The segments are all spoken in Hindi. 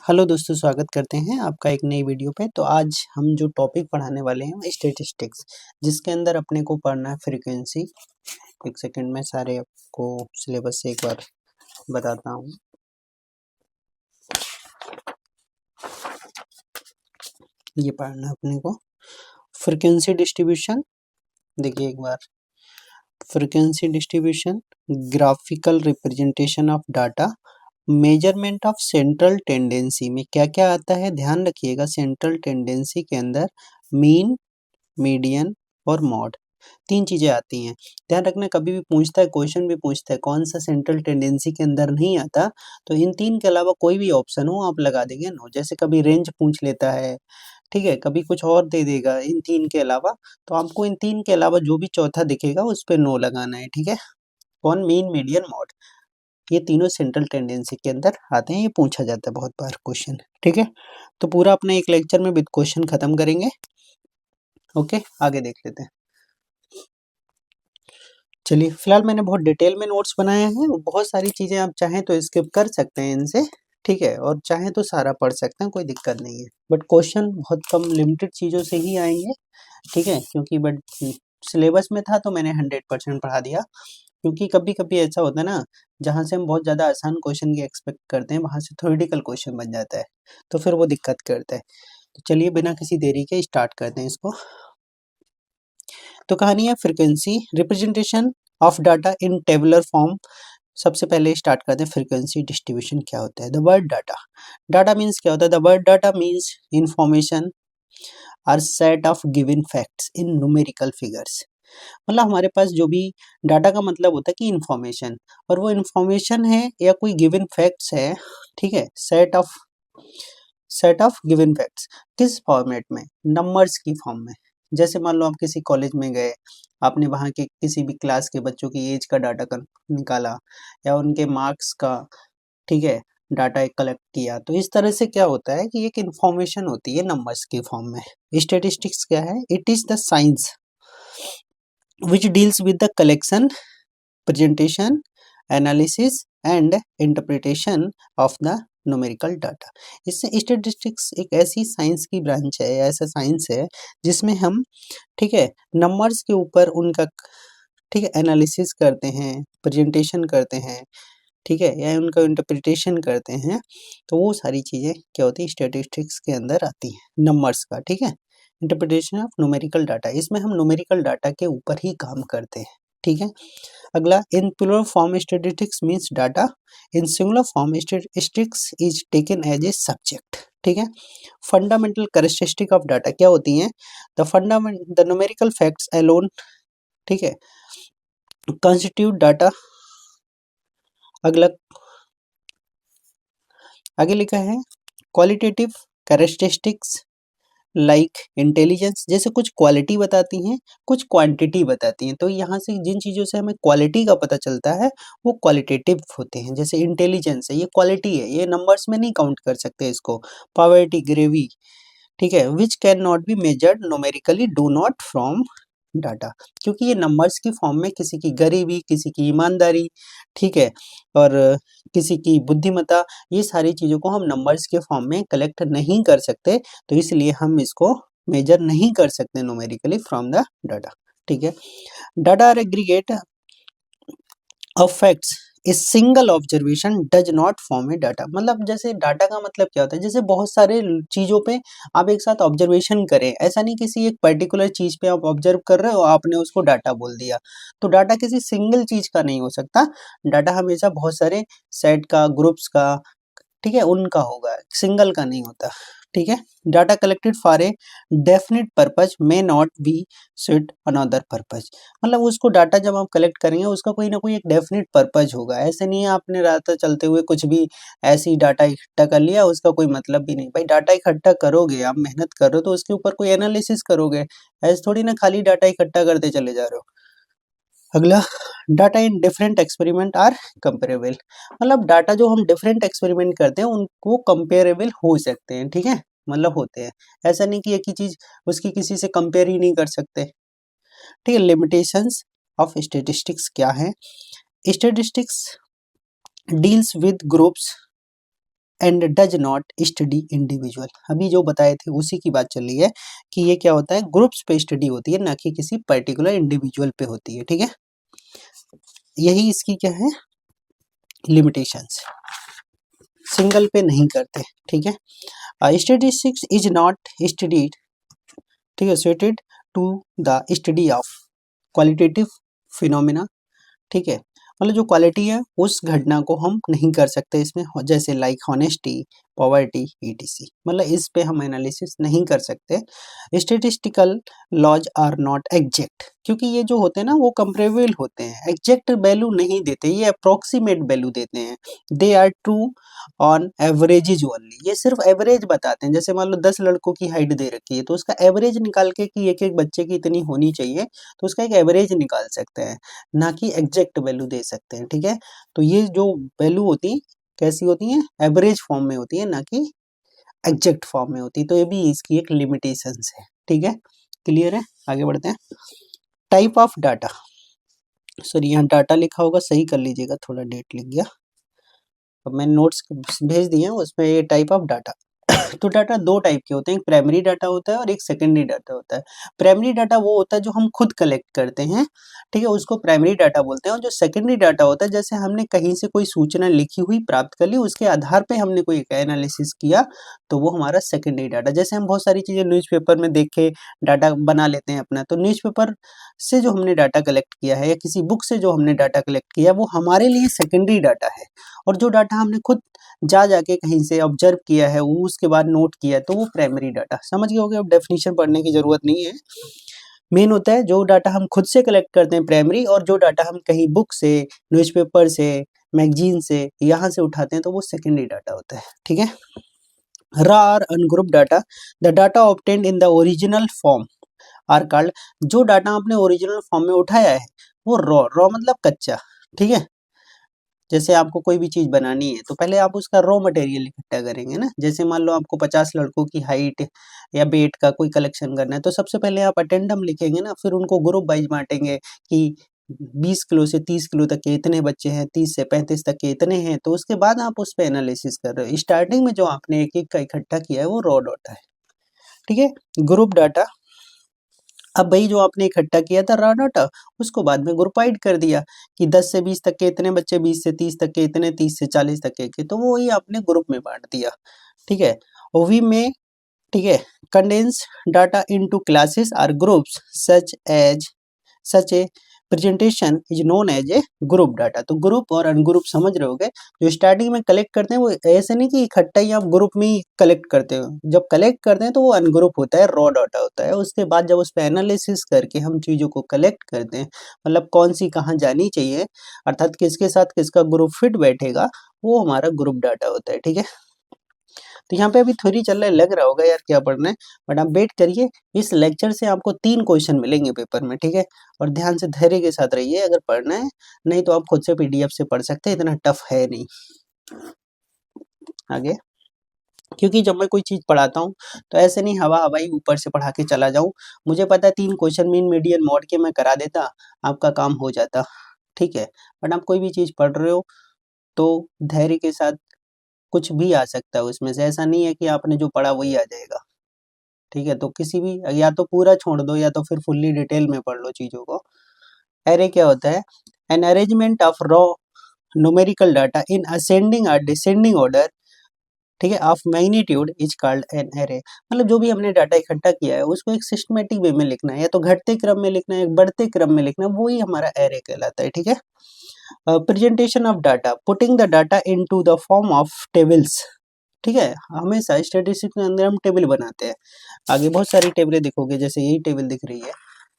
हेलो दोस्तों, स्वागत करते हैं आपका एक नई वीडियो पे। तो आज हम जो टॉपिक पढ़ाने वाले हैं स्टैटिस्टिक्स, जिसके अंदर अपने को पढ़ना है फ्रीक्वेंसी। एक सेकंड में सारे आपको सिलेबस से एक बार बताता हूँ। ये पढ़ना है अपने को फ्रीक्वेंसी डिस्ट्रीब्यूशन। देखिए एक बार, frequency distribution, graphical representation of data, measurement of central tendency में क्या क्या आता है ध्यान रखिएगा। सेंट्रल टेंडेंसी के अंदर मीन, मीडियन और मॉड, तीन चीजें आती हैं। ध्यान रखना, कभी भी पूछता है, क्वेश्चन भी पूछता है कौन सा सेंट्रल टेंडेंसी के अंदर नहीं आता, तो इन तीन के अलावा कोई भी ऑप्शन हो आप लगा देंगे नो। जैसे कभी रेंज पूछ लेता है, ठीक है, कभी कुछ और दे देगा इन तीन के अलावा, तो आपको इन तीन के अलावा जो भी चौथा दिखेगा उस पर नो लगाना है, ठीक है। कौन? मीन, मीडियन, मॉड, ये तीनों सेंट्रल टेंडेंसी के अंदर आते हैं। ये पूछा जाता है बहुत बार क्वेश्चन, ठीक है। तो पूरा अपने एक लेक्चर में विद क्वेश्चन खत्म करेंगे। ओके, आगे देख लेते हैं। चलिए, फिलहाल मैंने बहुत डिटेल में नोट्स बनाए हैं। बहुत सारी चीज़ें आप चाहें तो स्किप कर सकते हैं इनसे, ठीक है, और चाहें तो सारा पढ़ सकते हैं, कोई दिक्कत नहीं है। बट क्वेश्चन बहुत कम लिमिटेड चीज़ों से ही आएंगे, ठीक है, क्योंकि बट सिलेबस में था तो मैंने 100% पढ़ा दिया। क्योंकि कभी कभी ऐसा होता है ना, जहाँ से हम बहुत ज़्यादा आसान क्वेश्चन की एक्सपेक्ट करते हैं, वहाँ से थ्योरेटिकल क्वेश्चन बन जाता है, तो फिर वो दिक्कत करता है। तो चलिए बिना किसी देरी के स्टार्ट करते हैं इसको। तो कहानी है frequency representation of data in tabular form. सबसे पहले स्टार्ट करते हैं फ्रीक्वेंसी डिस्ट्रीब्यूशन क्या होता है। The word data, data means क्या होता है? The word data means information are set of given facts in numerical figures. मतलब हमारे पास जो भी डाटा का मतलब होता है कि इंफॉर्मेशन, और वो इंफॉर्मेशन है या कोई गिवन फैक्ट्स है, ठीक है, सेट ऑफ गिवन फैक्ट्स। किस फॉर्मेट में? नंबर्स की फॉर्म में। जैसे मान लो आप किसी कॉलेज में गए, आपने वहाँ के किसी भी क्लास के बच्चों की एज का डाटा निकाला, या उनके मार्क्स का, ठीक है, डाटा एक कलेक्ट किया। तो इस तरह से क्या होता है कि एक इंफॉर्मेशन होती है नंबर्स की फॉर्म में। स्टैटिस्टिक्स क्या है? It is the science which deals with the collection, presentation, analysis and interpretation of the numerical data. इससे स्टैटिस्टिक्स एक ऐसी साइंस की ब्रांच है, ऐसा साइंस है जिसमें हम, ठीक है, नंबर्स के ऊपर उनका, ठीक है, एनालिसिस करते हैं, प्रेजेंटेशन करते हैं, ठीक है, या उनका इंटरप्रिटेशन करते हैं। तो वो सारी चीज़ें क्या होती है? स्टैटिस्टिक्स के अंदर आती हैं, नंबर्स का, ठीक है। इंटरप्रिटेशन ऑफ न्यूमेरिकल डाटा, इसमें हम न्यूमेरिकल डाटा के ऊपर ही काम करते हैं, ठीक है। अगला, in plural form statistics means data, in singular form statistics is taken as a subject, ठीक है। फंडामेंटल कैरेक्टरिस्टिक ऑफ डाटा क्या होती हैं? द न्यूमेरिकल फैक्ट्स अलोन, ठीक है, कंस्टिट्यूट डाटा। अगला, आगे लिखा है क्वालिटेटिव कैरेक्टरिस्टिक्स लाइक इंटेलिजेंस। जैसे कुछ क्वालिटी बताती हैं, कुछ क्वांटिटी बताती हैं। तो यहाँ से जिन चीज़ों से हमें क्वालिटी का पता चलता है वो क्वालिटेटिव होते हैं। जैसे इंटेलिजेंस है, ये क्वालिटी है, ये नंबर्स में नहीं काउंट कर सकते इसको। पॉवर्टी, ग्रेवी, ठीक है, which can not be measured numerically, do not from data. क्योंकि ये नंबर्स की फॉर्म में किसी की गरीबी, किसी की ईमानदारी, ठीक है, और किसी की बुद्धिमत्ता, ये सारी चीज़ों को हम नंबर्स के फॉर्म में कलेक्ट नहीं कर सकते। तो इसलिए हम इसको मेजर नहीं कर सकते न्यूमेरिकली फ्रॉम द डाटा, ठीक है। Data are aggregate of facts, a single observation does not form a data. मतलब जैसे डाटा का मतलब क्या होता है? जैसे बहुत सारे चीज़ों पे आप एक साथ ऑब्जर्वेशन करें, ऐसा नहीं किसी एक पर्टिकुलर चीज़ पे आप ऑब्जर्व कर रहे हो, आपने उसको डाटा बोल दिया। तो डाटा किसी सिंगल चीज़ का नहीं हो सकता। डाटा हमेशा बहुत सारे सेट का, ग्रुप्स का, ठीक है, उनका होगा, सिंगल का नहीं होता, ठीक है। Data collected for a definite purpose may not be suit another purpose. मतलब उसको डाटा जब आप कलेक्ट करेंगे उसका कोई ना कोई एक डेफिनेट पर्पज होगा। ऐसे नहीं है आपने रास्ता चलते हुए कुछ भी ऐसी डाटा इकट्ठा कर लिया, उसका कोई मतलब भी नहीं। भाई डाटा इकट्ठा करोगे, आप मेहनत कर रहे हो तो उसके ऊपर कोई एनालिसिस करोगे, ऐसे थोड़ी ना खाली डाटा इकट्ठा करते चले जा रहे हो। अगला, data in different experiment are comparable. मतलब डाटा जो हम डिफरेंट एक्सपेरिमेंट करते हैं उनको कंपेरेबल हो सकते हैं, ठीक है, मतलब होते हैं। ऐसा नहीं कि एक ही चीज उसकी किसी से कंपेयर ही नहीं कर सकते, ठीक है। लिमिटेशंस ऑफ स्टैटिस्टिक्स क्या है? Statistics deals with groups and does not study individual. अभी जो बताए थे उसी की बात चल रही है कि ये क्या होता है, ग्रुप्स पे स्टडी होती है, ना कि किसी पर्टिकुलर इंडिविजुअल पे होती है। ठीक है, यही इसकी क्या है लिमिटेशंस, सिंगल पे नहीं करते। ठीक है, स्टैटिस्टिक्स इज नॉट स्टडीड, ठीक है, suited to the study of qualitative phenomena. ठीक है, मतलब जो क्वालिटी है उस घटना को हम नहीं कर सकते इसमें, जैसे लाइक हॉनेस्टी, पॉवर्टी, ईटीसी, मतलब इस पे हम एनालिसिस नहीं कर सकते। Statistical laws are not exact, क्योंकि ये जो होते हैं ना वो कंपेरेबल होते हैं, एग्जैक्ट वैल्यू नहीं देते, ये अप्रोक्सीमेट वैल्यू देते हैं। They are true on averages only, ये सिर्फ एवरेज बताते हैं। जैसे मान लो 10 लड़कों की हाइट दे रखी है तो उसका एवरेज निकाल के कि एक एक बच्चे की इतनी होनी चाहिए, तो उसका एक एवरेज निकाल सकते हैं, ना कि एग्जैक्ट वैल्यू दे सकते हैं। ठीक है, तो ये जो वैल्यू होती है कैसी होती है, एवरेज फॉर्म में होती है, ना कि एग्जैक्ट फॉर्म में होती है। तो ये भी इसकी एक लिमिटेशंस है। ठीक है, क्लियर है, आगे बढ़ते हैं। टाइप ऑफ डाटा, सॉरी यहाँ डाटा लिखा होगा, सही कर लीजिएगा, थोड़ा डेट लिख गया। अब मैंने नोट्स भेज दिए हैं उसमें, ये टाइप ऑफ डाटा तो डाटा दो टाइप के होते हैं, एक प्राइमरी डाटा होता है और एक सेकेंडरी डाटा होता है। प्राइमरी डाटा वो होता है जो हम खुद कलेक्ट करते हैं, ठीक है, उसको प्राइमरी डाटा बोलते हैं। और जो सेकेंडरी डाटा होता है, जैसे हमने कहीं से कोई सूचना लिखी हुई प्राप्त कर ली, उसके आधार पे हमने कोई एनालिसिस किया, तो वो हमारा सेकेंडरी डाटा। जैसे हम बहुत सारी चीज़ें न्यूज़पेपर में देख के डाटा बना लेते हैं अपना, तो न्यूज़पेपर से जो हमने डाटा कलेक्ट किया है या किसी बुक से जो हमने डाटा कलेक्ट किया, वो हमारे लिए सेकेंडरी डाटा है। और जो डाटा हमने खुद जा जाके कहीं से ऑब्जर्व किया है, वो उसके बाद नोट किया है, तो वो प्राइमरी डाटा। समझ गए होगे, अब डेफिनेशन पढ़ने की जरूरत नहीं है। मेन होता है जो डाटा हम खुद से कलेक्ट करते हैं प्राइमरी, और जो डाटा हम कहीं बुक से, न्यूज़पेपर से, मैगजीन से, यहाँ से उठाते हैं, तो वो सेकेंडरी डाटा होता है। ठीक है, रॉ और ungroup data, the data obtained in the original form are called, जो डाटा आपने ओरिजिनल फॉर्म में उठाया है वो रॉ, रॉ मतलब कच्चा। ठीक है, जैसे आपको कोई भी चीज़ बनानी है तो पहले आप उसका रॉ मटेरियल इकट्ठा करेंगे ना। जैसे मान लो आपको 50 लड़कों की हाइट या वेट का कोई कलेक्शन करना है, तो सबसे पहले आप अटेंडम लिखेंगे ना, फिर उनको ग्रुप वाइज बांटेंगे कि 20 किलो से 30 किलो तक के इतने बच्चे हैं, 30 से 35 तक के इतने हैं, तो उसके बाद आप उस पर एनालिसिस कर रहे हो। स्टार्टिंग में जो आपने एक एक का इकट्ठा किया है वो रॉ डाटा है। ठीक है, ग्रुप डाटा, अब वही जो आपने इकट्ठा किया था रॉ डाटा, उसको बाद में ग्रुपाइड कर दिया कि 10 से 20 तक के इतने बच्चे, 20 से 30 तक के इतने, 30 से 40 तक के, तो वो ही आपने ग्रुप में बांट दिया। ठीक है, वी में, ठीक है, कंडेंस डाटा इनटू क्लासेस और groups such a presentation is known as a group data. तो ग्रुप और अनग्रुप समझ रहे होगे, जो स्टार्टिंग में कलेक्ट करते हैं वो ऐसे नहीं कि इकट्ठा ही आप ग्रुप में ही कलेक्ट करते हो, जब कलेक्ट करते हैं तो वो अनग्रुप होता है, रॉ डाटा होता है। उसके बाद जब उस पर एनालिसिस करके हम चीज़ों को कलेक्ट करते हैं, मतलब कौन सी कहाँ जानी चाहिए, अर्थात किसके साथ किसका ग्रुप फिट बैठेगा, वो हमारा ग्रुप डाटा होता है। ठीक है, तो यहाँ पे अभी थ्योरी चल रहा है, लग रहा होगा यार क्या पढ़ना है, बट आप वेट करिए, इस लेक्चर से आपको 3 क्वेश्चन मिलेंगे पेपर में। ठीक है, और ध्यान से धैर्य के साथ रहिए अगर पढ़ना है, नहीं तो आप खुद से पीडीएफ से पढ़ सकते हैं, इतना टफ है नहीं। आगे, क्योंकि जब मैं कोई चीज़ पढ़ाता हूँ तो ऐसे नहीं हवा हवाई ऊपर से पढ़ा के चला जाऊँ। मुझे पता है 3 क्वेश्चन मीन मीडियन मॉड के मैं करा देता, आपका काम हो जाता। ठीक है, बट आप कोई भी चीज़ पढ़ रहे हो तो धैर्य के साथ, कुछ भी आ सकता है उसमें से, ऐसा नहीं है कि आपने जो पढ़ा वही आ जाएगा। ठीक है, तो किसी भी, या तो पूरा छोड़ दो या तो फिर फुल्ली डिटेल में पढ़ लो चीज़ों को। एरे क्या होता है, an arrangement of raw numerical data in ascending और डिसेंडिंग ऑर्डर, ठीक है, of magnitude is called an array. मतलब जो भी हमने डाटा इकट्ठा किया है उसको एक सिस्टमेटिक वे में लिखना है, या तो घटते क्रम में लिखना है, बढ़ते क्रम में लिखना है, वही हमारा एरे कहलाता है। ठीक है, presentation of data, putting the data into the form of tables. ठीक है, हमेशा स्टैटिस्टिक्स के अंदर हम टेबल बनाते हैं, आगे बहुत सारी टेबलें दिखोगे, जैसे यही टेबल दिख रही है।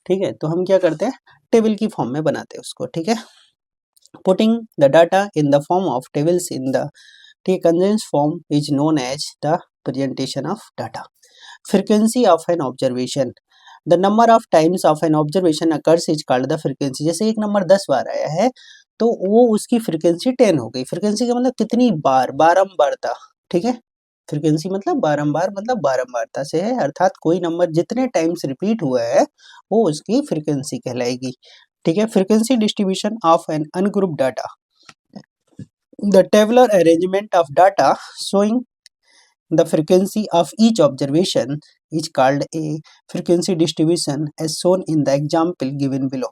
ठीक है, तो हम क्या करते हैं, टेबल की फॉर्म में बनाते हैं उसको। ठीक है, putting the data in the form of tables in the, ठीक, condensed form is known as the presentation of data. Frequency of an observation, the number of times of an observation occurs is called the frequency. जैसे एक नंबर 10 बार आया है तो वो उसकी फ्रीक्वेंसी 10 हो गई। फ्रीक्वेंसी का मतलब कितनी बार, बारंबारता। ठीक है, फ्रीक्वेंसी मतलब बारंबार, मतलब बारंबारता से है, अर्थात कोई नंबर जितने टाइम्स रिपीट हुआ है वो उसकी फ्रीक्वेंसी कहलाएगी। ठीक है, frequency distribution of an ungroup data, the tabular arrangement of data showing the frequency of each observation is called a frequency distribution as shown in the example given below.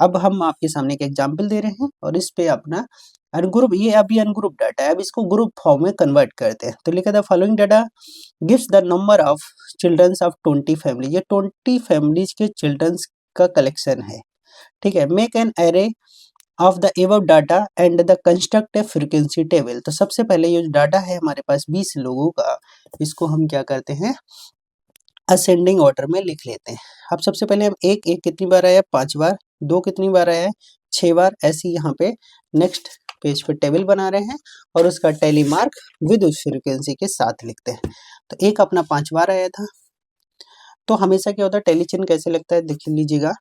अब हम आपके सामने एक एग्जाम्पल दे रहे हैं और इस पे अपना अनग्रुप, ये अभी अनग्रुप डाटा है, अब इसको ग्रुप फॉर्म में कन्वर्ट करते हैं। तो लिखा था following data gives the number of childrens of 20 family, ये 20 फैमिलीज के चिल्ड्रंस का कलेक्शन है, ठीक है। Make an array of the above data and the construct A frequency table. तो सबसे पहले ये जो डाटा है हमारे पास 20 लोगों का, इसको हम क्या करते हैं, असेंडिंग ऑर्डर में लिख लेते हैं। अब सबसे पहले हम एक एक कितनी बार आया, 5 बार, 2 कितनी बार आया है, 6 बार, ऐसे यहाँ पे नेक्स्ट पेज पे टेबल बना रहे हैं और उसका टैली मार्क विद उस फ्रीक्वेंसी के साथ लिखते हैं। तो एक अपना 5 बार आया था। तो हमेशा क्या होता है, टैली चिन्ह कैसे लगता है देख लीजिएगा,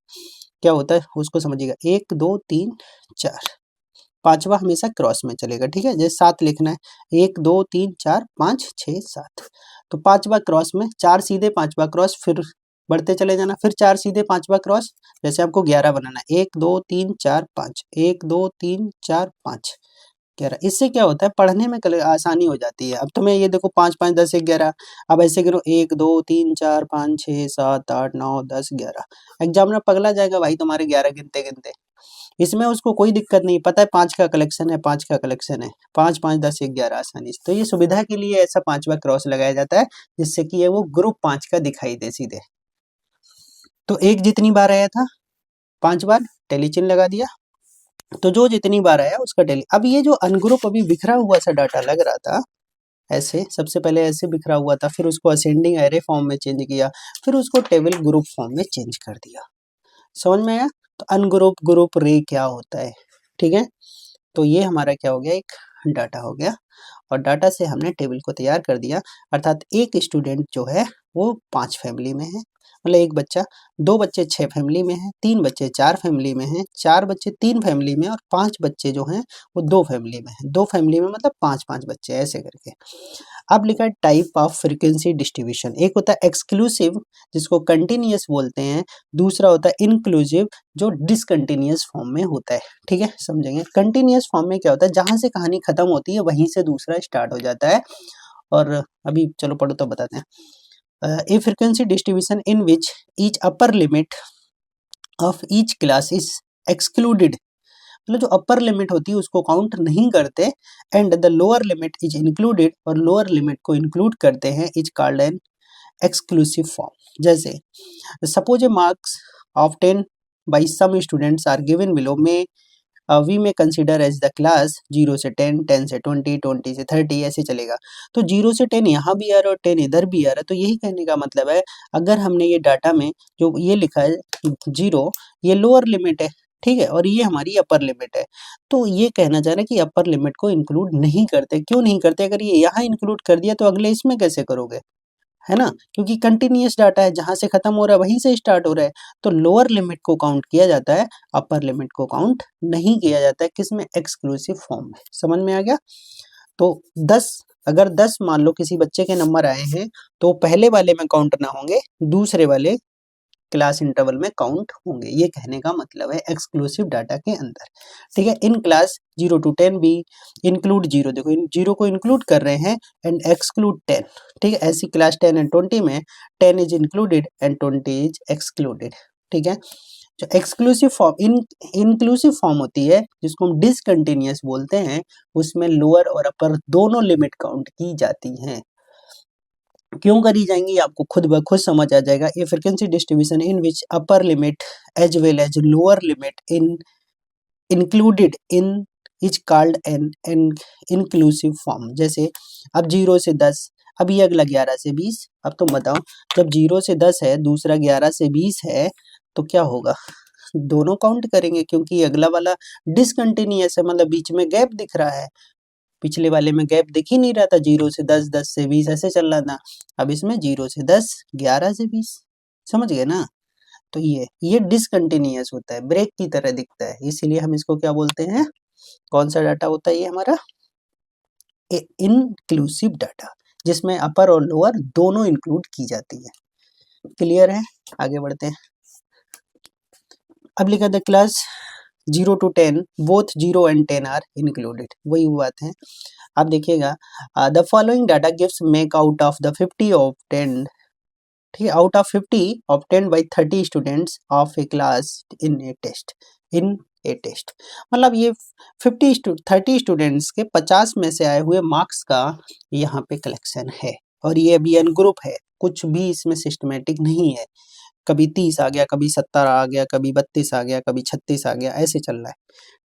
क्या होता है उसको समझिएगा, 1 2 3 4, पांचवा हमेशा क्रॉस में चलेगा, ठीक है। जैसे 7 लिखना है, 1 2 3 4 5 6 7, तो पांचवा क्रॉस में, 4 सीधे पांचवा क्रॉस, फिर बढ़ते चले जाना, फिर 4 सीधे पांचवा क्रॉस, जैसे आपको 11 बनाना है, 1 2 3 4 5, 1 2 3 4 5 11। इससे क्या होता है, पढ़ने में आसानी हो जाती है। अब तुम्हें ये देखो 5 5 10 11, अब ऐसे गिनो 1 2 3 4 5 6 7 8 9 10 11। एग्जामिनर पगला जाएगा भाई तुम्हारे 11 गिनते गिनते। इसमें उसको कोई दिक्कत नहीं, पता है 5 का कलेक्शन है, 5 का कलेक्शन है, 5 5 10 11 आसानी से। तो ये सुविधा के लिए ऐसा 5वां क्रॉस लगाया जाता है, जिससे कि ये वो ग्रुप 5 का दिखाई दे सीधे। तो एक जितनी बार आया था 5 बार, टेली चिन्ह लगा दिया, तो जो जितनी बार आया उसका टेली। अब ये जो अनग्रुप अभी बिखरा हुआ सा डाटा लग रहा था, ऐसे सबसे पहले ऐसे बिखरा हुआ था, फिर उसको असेंडिंग एरे फॉर्म में चेंज किया, फिर उसको टेबल ग्रुप फॉर्म में चेंज कर दिया। समझ में आया? तो अनग्रुप ग्रुप रे क्या होता है, ठीक है। तो ये हमारा क्या हो गया, एक डाटा हो गया, और डाटा से हमने टेबल को तैयार कर दिया। अर्थात एक स्टूडेंट जो है वो 5 फैमिली में है, मतलब एक बच्चा, 2 बच्चे 6 फैमिली में हैं, 3 बच्चे 4 फैमिली में हैं, 4 बच्चे 3 फैमिली में, और 5 बच्चे जो हैं वो 2 फैमिली में हैं। 2 फैमिली में मतलब 5 बच्चे, ऐसे करके। अब लिखा है टाइप ऑफ फ्रीक्वेंसी डिस्ट्रीब्यूशन। एक होता है एक्सक्लूसिव, जिसको कंटिन्यूअस बोलते हैं, दूसरा होता है इंक्लूसिव, जो डिसकंटिन्यूअस फॉर्म में होता है, ठीक है। समझेंगे, कंटिन्यूअस फॉर्म में क्या होता है, जहां से कहानी खत्म होती है वहीं से दूसरा स्टार्ट हो जाता है। और अभी चलो पढ़ो तो बताते हैं। A frequency distribution in which each upper limit of each class is excluded, मतलब जो अपर लिमिट होती है उसको काउंट नहीं करते, and the lower limit is included, और लोअर लिमिट को इंक्लूड करते हैं, is called an exclusive form. जैसे suppose a marks of 10 by some students are given below, में वी में कंसिडर एज द क्लास 0 से 10, 10 से 20, 20 से 30, ऐसे चलेगा। तो 0 से 10 यहाँ भी आ रहा है और 10 इधर भी आ रहा है, तो यही कहने का मतलब है, अगर हमने ये डाटा में जो ये लिखा है 0, ये लोअर लिमिट है, ठीक है, और ये हमारी अपर लिमिट है, तो ये कहना चाह रहे हैं कि अपर लिमिट को इंक्लूड नहीं करते। क्यों नहीं करते? अगर ये यहाँ इंक्लूड कर दिया तो अगले इसमें कैसे करोगे, है ना, क्योंकि कंटिन्यूअस डाटा है, जहां से खत्म हो रहा है वहीं से स्टार्ट हो रहा है। तो लोअर लिमिट को काउंट किया जाता है, अपर लिमिट को काउंट नहीं किया जाता है, किसमें, एक्सक्लूसिव फॉर्म में। समझ में आ गया? तो 10, अगर 10 मान लो किसी बच्चे के नंबर आए हैं, तो पहले वाले में काउंट ना होंगे, दूसरे वाले क्लास इंटरवल में काउंट होंगे, ये कहने का मतलब है एक्सक्लूसिव डाटा के अंदर, ठीक है। इन क्लास 0 to 10 भी इंक्लूड 0, देखो इन 0 को इंक्लूड कर रहे हैं एंड एक्सक्लूड 10, ठीक है। ऐसी क्लास 10 एंड 20 में 10 is included and 20 is excluded, ठीक है। जो एक्सक्लूसिव फॉर्म, इंक्लूसिव फॉर्म होती है, जिसको हम डिसकंटिन्यूअस बोलते हैं, उसमें लोअर और अपर दोनों लिमिट काउंट की जाती हैं। क्यों करी जाएंगी आपको खुद ब खुद समझ आ जाएगा। ये frequency distribution in which upper limit as well as lower limit in included in is called an inclusive form. जैसे अब 0 से 10, अब ये अगला 11 से 20, अब तुम बताओ, जब 0 से 10 है, दूसरा 11 से 20 है, तो क्या होगा, दोनों काउंट करेंगे, क्योंकि अगला वाला डिसकंटिन्यूअस है, मतलब बीच में गैप दिख रहा है। पिछले वाले में गैप दिख ही नहीं रहा था, 0 से 10, 10 से 20 ऐसे चल रहा था। अब इसमें 0 से 10, 11 से 20, समझ गए ना। तो ये डिसकंटिन्यूअस होता है, ब्रेक की तरह दिखता है, इसीलिए हम इसको क्या बोलते हैं, कौन सा डाटा होता है ये हमारा, इंक्लूसिव डाटा, जिसमें अपर और लोअर दोनों इंक्लूड की जाती है। क्लियर है? आगे बढ़ते हैं। अब लिखा था class 0 to 10 both 0 and 10 are included, वही बात है। आप देखिएगा the following data gives make out of the 50 obtained, ठीक है, out of 50 obtained by 30 students of a class in a test, in a test. मतलब ये 30 स्टूडेंट्स के 50 में से आए हुए मार्क्स का यहाँ पे कलेक्शन है, और ये अभी एन ग्रुप है, कुछ भी इसमें सिस्टमेटिक नहीं है, कभी 30 आ गया, कभी 70 आ गया, कभी 32 आ गया, कभी 36 आ गया, ऐसे चल रहा है,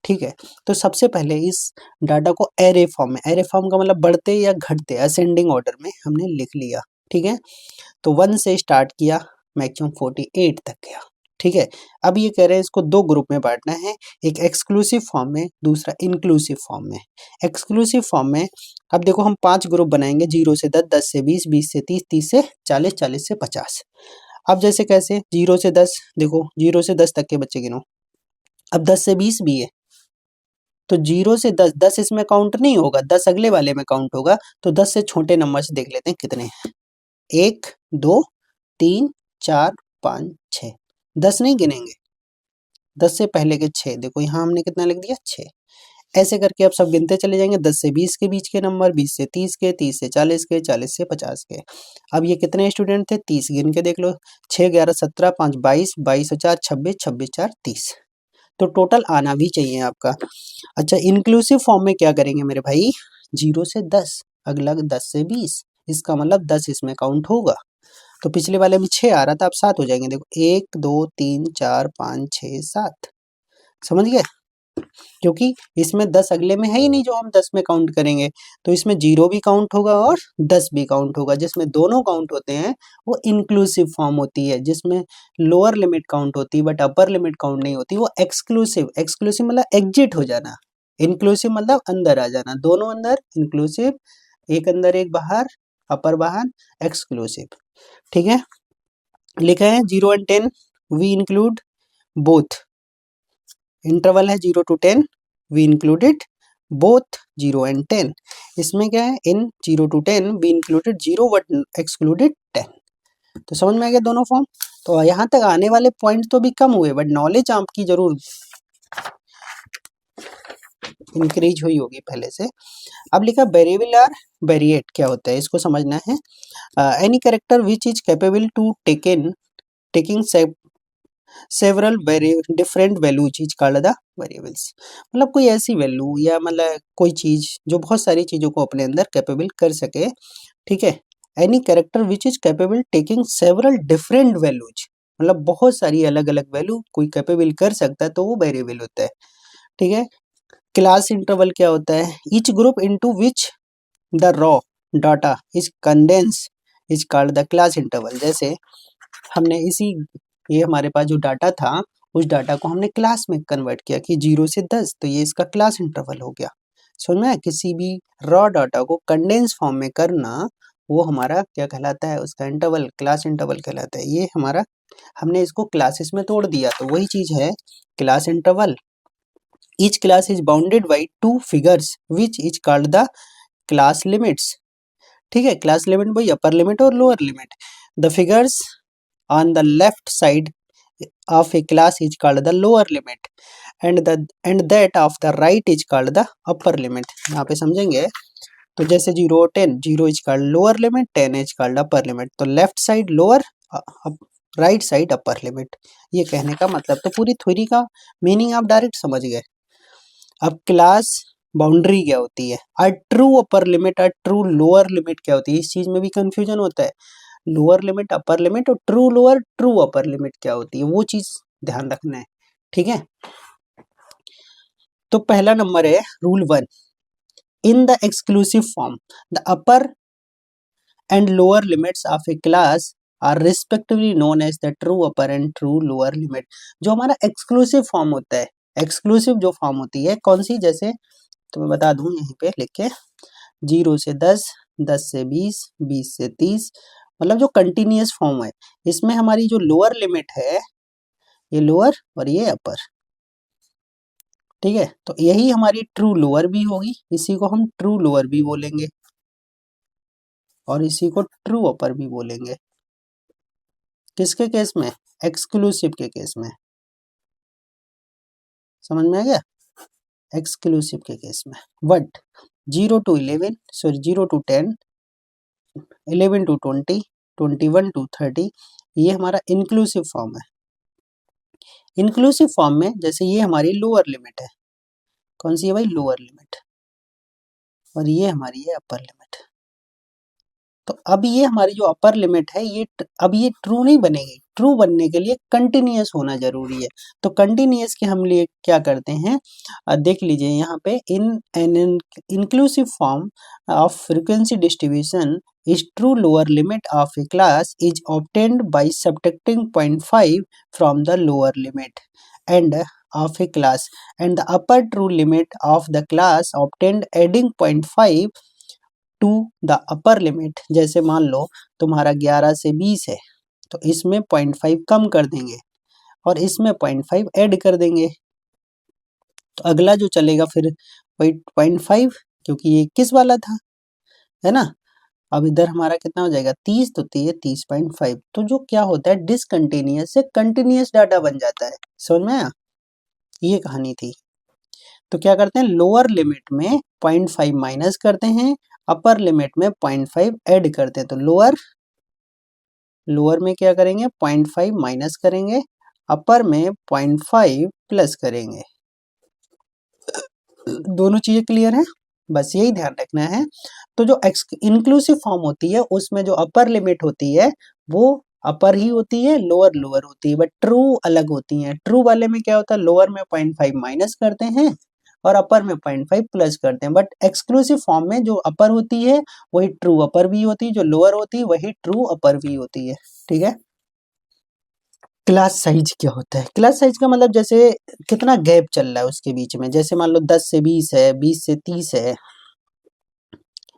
ठीक है। तो सबसे पहले इस डाटा को एरे फॉर्म में, एरे फॉर्म का मतलब बढ़ते या घटते असेंडिंग ऑर्डर में हमने लिख लिया, ठीक है। तो 1 से स्टार्ट किया, मैक्सिमम 48 तक गया, ठीक है। अब ये कह रहे हैं इसको दो ग्रुप में बांटना है, एक एक्सक्लूसिव फॉर्म में, दूसरा इंक्लूसिव फॉर्म में। एक्सक्लूसिव फॉर्म में अब देखो हम 5 ग्रुप बनाएंगे, 0 से 10, 10 से 20, 20 से 30, 30 से 40, 40 से 50। अब जैसे कैसे, 0 से 10, देखो 0 से 10 तक के बच्चे गिनो, अब 10 से 20 भी है, तो 0 से 10, 10 इसमें काउंट नहीं होगा, 10 अगले वाले में काउंट होगा, तो 10 से छोटे नंबर से देख लेते हैं कितने हैं, 1 2 3 4 5 6, 10 नहीं गिनेंगे, 10 से पहले के 6, देखो यहाँ हमने कितना लिख दिया 6, ऐसे करके आप सब गिनते चले जाएंगे, 10 से 20 के बीच के नंबर, 20 से 30 के, 30 से 40 के, 40 से 50 के। अब ये कितने स्टूडेंट थे, 30, गिन के देख लो, 6 11 17 5 22, 22 और 4 26, 26 4 30, तो टोटल आना भी चाहिए आपका। अच्छा इंक्लूसिव फॉर्म में क्या करेंगे मेरे भाई, 0 से 10, अगला 10 से 20, इसका मतलब 10 इसमें काउंट होगा, तो पिछले वाले में 6 आ रहा था, अब 7 हो जाएंगे, देखो 1 2 3 4 5 6 7, समझ गए, क्योंकि इसमें 10 अगले में है ही नहीं जो हम 10 में काउंट करेंगे, तो इसमें 0 भी काउंट होगा और 10 भी काउंट होगा, जिसमें दोनों काउंट होते हैं वो इंक्लूसिव फॉर्म होती है, जिसमें लोअर लिमिट काउंट होती है बट अपर लिमिट काउंट नहीं होती, वो एक्सक्लूसिव, एक्सक्लूसिव मतलब एग्जिट हो जाना, इंक्लूसिव मतलब अंदर आ जाना, दोनों अंदर, इंक्लूसिव एक अंदर एक बाहर, अपर बाहर, एक्सक्लूसिव, ठीक है। लिखा है 0 and 10 we include both, interval है 0 to 10 we included both 0 and 10, इसमें क्या है, in 0 to 10 we included 0 but excluded 10, तो समझ में आ गया दोनों फॉर्म। तो यहाँ तक आने वाले पॉइंट तो भी कम हुए बट नॉलेज आपकी जरूर इंक्रीज हुई होगी पहले से। अब लिखा वेरिएबल आर वेरिएट क्या होता है, इसको समझना है। Any character which is capable to taking several different values is called the variables, मतलब कोई ऐसी वैल्यू या मतलब कोई चीज जो बहुत सारी चीजों को अपने अंदर कैपेबल कर सके, ठीक है। Any character which is capable taking several different values, मतलब बहुत सारी अलग अलग वैल्यू कोई कैपेबल कर सकता है तो वो वेरिएबल होता है, ठीक है। क्लास इंटरवल क्या होता है, each group into which the raw data is condense is called the class interval. जैसे हमने ये हमारे पास जो डाटा था उस डाटा को हमने क्लास में कन्वर्ट किया कि 0 से 10, तो ये इसका क्लास इंटरवल हो गया। समझ में, किसी भी रॉ डाटा को कंडेंस फॉर्म में करना वो हमारा क्या कहलाता है, उसका इंटरवल क्लास इंटरवल कहलाता है। ये हमारा हमने इसको क्लासेस में तोड़ दिया तो वही चीज है class interval. Each class is bounded by 2 figures which is called the class limits, ठीक है। क्लास लिमिट वही अपर लिमिट और lower limit. The figures on the left side of a class is called the lower limit and that of the right is called the upper limit। यहाँ पे समझेंगे तो जैसे 0 10, 0 is called lower limit, 10 is called upper limit, तो left side lower, right side upper limit, ये कहने का मतलब। तो पूरी थ्योरी का मीनिंग आप डायरेक्ट समझ गए। अब क्लास बाउंड्री क्या होती है, a true upper limit, a true lower limit क्या होती है, इस चीज में भी कंफ्यूजन होता है। लोअर लिमिट अपर लिमिट और true lower true upper limit क्या होती है, वो चीज ध्यान रखना है, ठीक है। तो पहला नंबर है rule 1, in the exclusive form the upper and lower limits of a class are respectively known as the true upper and true lower limit. जो हमारा एक्सक्लूसिव फॉर्म होता है, एक्सक्लूसिव जो फॉर्म होती है कौन सी, जैसे तो मैं बता दूं यहीं पे लिख के, 0 से 10, 10 से 20, 20 से 30, मतलब जो कंटिन्यूअस फॉर्म है, इसमें हमारी जो लोअर लिमिट है ये लोअर और ये अपर, ठीक है। तो यही हमारी ट्रू लोअर भी होगी, इसी को हम ट्रू लोअर भी बोलेंगे और इसी को ट्रू अपर भी बोलेंगे। किसके केस में, एक्सक्लूसिव के केस में, समझ में आ गया, एक्सक्लूसिव के केस में। But 0 to 11 sorry 0 to 10, 11 to 20, 21 to 30 ये हमारा इंक्लूसिव फॉर्म है। इंक्लूसिव फॉर्म में जैसे ये हमारी लोअर लिमिट है, कौन सी है भाई, लोअर लिमिट, और ये हमारी है अपर लिमिट। तो अब ये हमारी जो अपर लिमिट है ये अब ये ट्रू नहीं बनेगी, ट्रू बनने के लिए कंटिन्यूअस होना जरूरी है। तो कंटिन्यूअस के हम लिए क्या करते हैं, देख लीजिए यहाँ पे, in an inclusive form of frequency distribution is true lower limit of a class is obtained by subtracting 0.5 from the lower limit and of a class and the upper true limit of the class obtained adding 0.5 to the upper limit। जैसे मान लो तुम्हारा 11 से 20 है तो इसमें 0.5 कम कर देंगे और इसमें 0.5 ऐड कर देंगे, तो अगला जो चलेगा फिर वही 0.5, क्योंकि ये 21 वाला था, है ना। अब इधर हमारा कितना हो जाएगा 30, तो ये 30.5। तो जो क्या होता है, डिसकंटिन्यूअस से कंटिन्यूअस डाटा बन जाता है। समझ में आया, ये कहानी थी। तो क्या करते हैं, लोअर लिमिट में 0.5 माइनस करते हैं, अपर लिमिट में 0.5 ऐड करते हैं। तो लोअर में क्या करेंगे, 0.5 माइनस करेंगे, अपर में 0.5 प्लस करेंगे। दोनों चीजें क्लियर है, बस यही ध्यान रखना है। तो जो इंक्लूसिव फॉर्म होती है उसमें जो अपर लिमिट होती है वो अपर ही होती है, लोअर लोअर होती है, बट ट्रू अलग होती है। ट्रू वाले में क्या होता है, लोअर में 0.5 माइनस करते हैं और अपर में 0.5 प्लस करते हैं। बट एक्सक्लूसिव फॉर्म में जो अपर होती है वही ट्रू अपर भी होती है, जो लोअर होती है वही ट्रू अपर भी होती है। ठीक है। क्लास साइज क्या होता है, क्लास साइज का मतलब जैसे कितना गैप चल रहा है उसके बीच में। जैसे मान लो 10 से 20 है, 20 से 30 है,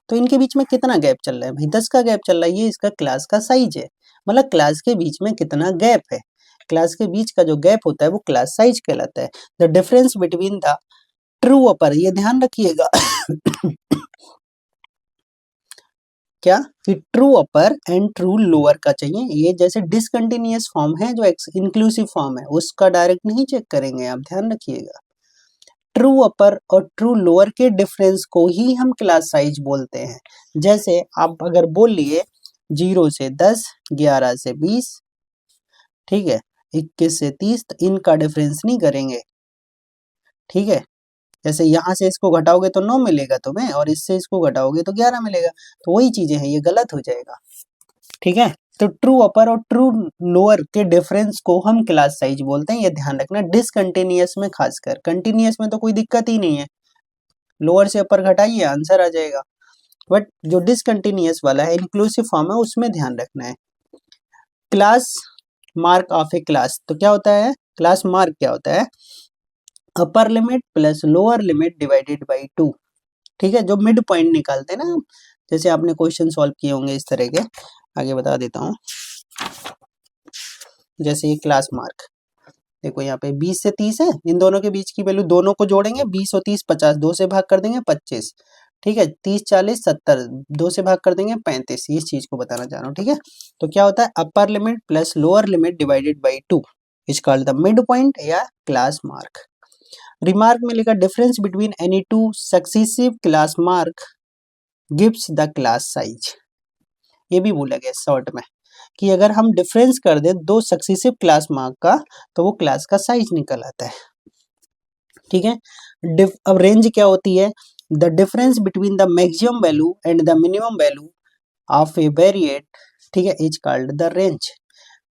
तो इनके बीच में कितना गैप चल रहा है भाई, 10 का गैप चल रहा है, ये इसका क्लास का साइज है। मतलब क्लास के बीच में कितना गैप है, क्लास के बीच का जो गैप होता है वो क्लास साइज कहलाता है। The difference between the true upper, ये ध्यान रखिएगा क्या कि true upper and true lower का चाहिए। ये जैसे डिसकंटिन्यूअस फॉर्म है जो इंक्लूसिव फॉर्म है उसका डायरेक्ट नहीं चेक करेंगे, आप ध्यान रखिएगा। ट्रू अपर और ट्रू लोअर के डिफरेंस को ही हम क्लास साइज बोलते हैं। जैसे आप अगर बोल लिए 0 से 10, 11 से 20, ठीक है, 21 से 30, तो इनका डिफरेंस नहीं करेंगे। ठीक है, जैसे यहाँ से इसको घटाओगे तो 9 मिलेगा तुम्हें और इससे इसको घटाओगे तो 11 मिलेगा, तो वही चीजें हैं, ये गलत हो जाएगा। ठीक है, तो ट्रू अपर और ट्रू लोअर के डिफरेंस को हम क्लास साइज बोलते हैं, ये ध्यान रखना। डिसकंटिन्यूअस में खासकर, कंटिन्यूअस में तो कोई दिक्कत ही नहीं है, लोअर से अपर घटाइए आंसर आ जाएगा। बट जो डिसकंटिन्यूअस वाला है, इंक्लूसिव फॉर्म है, उसमें ध्यान रखना है। Class mark of a class, तो क्या होता है, क्लास मार्क क्या होता है, upper limit plus lower limit divided by 2। ठीक है, जो मिड पॉइंट निकालते हैं ना, जैसे आपने क्वेश्चन सॉल्व किए होंगे इस तरह के, आगे बता देता हूँ। जैसे ये क्लास मार्क देखो, यहाँ पे 20 से 30 है, इन दोनों के बीच की वैल्यू दोनों को जोड़ेंगे, 20 और 30 50, 2 से भाग कर देंगे 25। ठीक है, 30 40 70, 2 से भाग कर देंगे 35। इस चीज को बताना चाह रहा हूँ। ठीक है, तो क्या होता है, upper limit plus lower limit divided by 2 is called the mid point या क्लास मार्क। रिमार्क में लिखा, difference between any two successive class mark gives the class size. ये भी बोला गया शॉर्ट में कि अगर हम डिफरेंस कर दे दो सक्सेसिव क्लास मार्क का तो वो क्लास का साइज निकल आता है। ठीक है, अब रेंज क्या होती है, the difference between the maximum value and the minimum value of a variate, ठीक है, is called the range.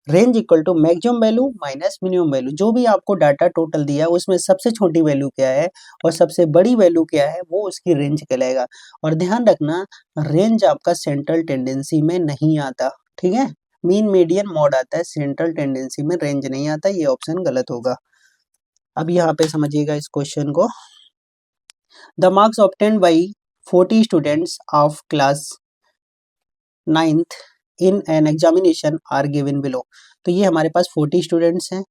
Range equal to maximum value minus minimum value. जो भी आपको डाटा टोटल दिया है उसमें सबसे छोटी वैल्यू क्या है और सबसे बड़ी वैल्यू क्या है, वो उसकी रेंज कहलाएगा। और ध्यान रखना, रेंज आपका सेंट्रल टेंडेंसी में नहीं आता। ठीक है, मीन मीडियन मॉड आता है, सेंट्रल टेंडेंसी में रेंज नहीं आता, ये ऑप्शन गलत होगा। अब यहाँ पे समझिएगा इस क्वेश्चन को। The marks obtained by 40 students of class 9th in an examination are given below. तो ये हमारे पास 40 स्टूडेंट्स हैं।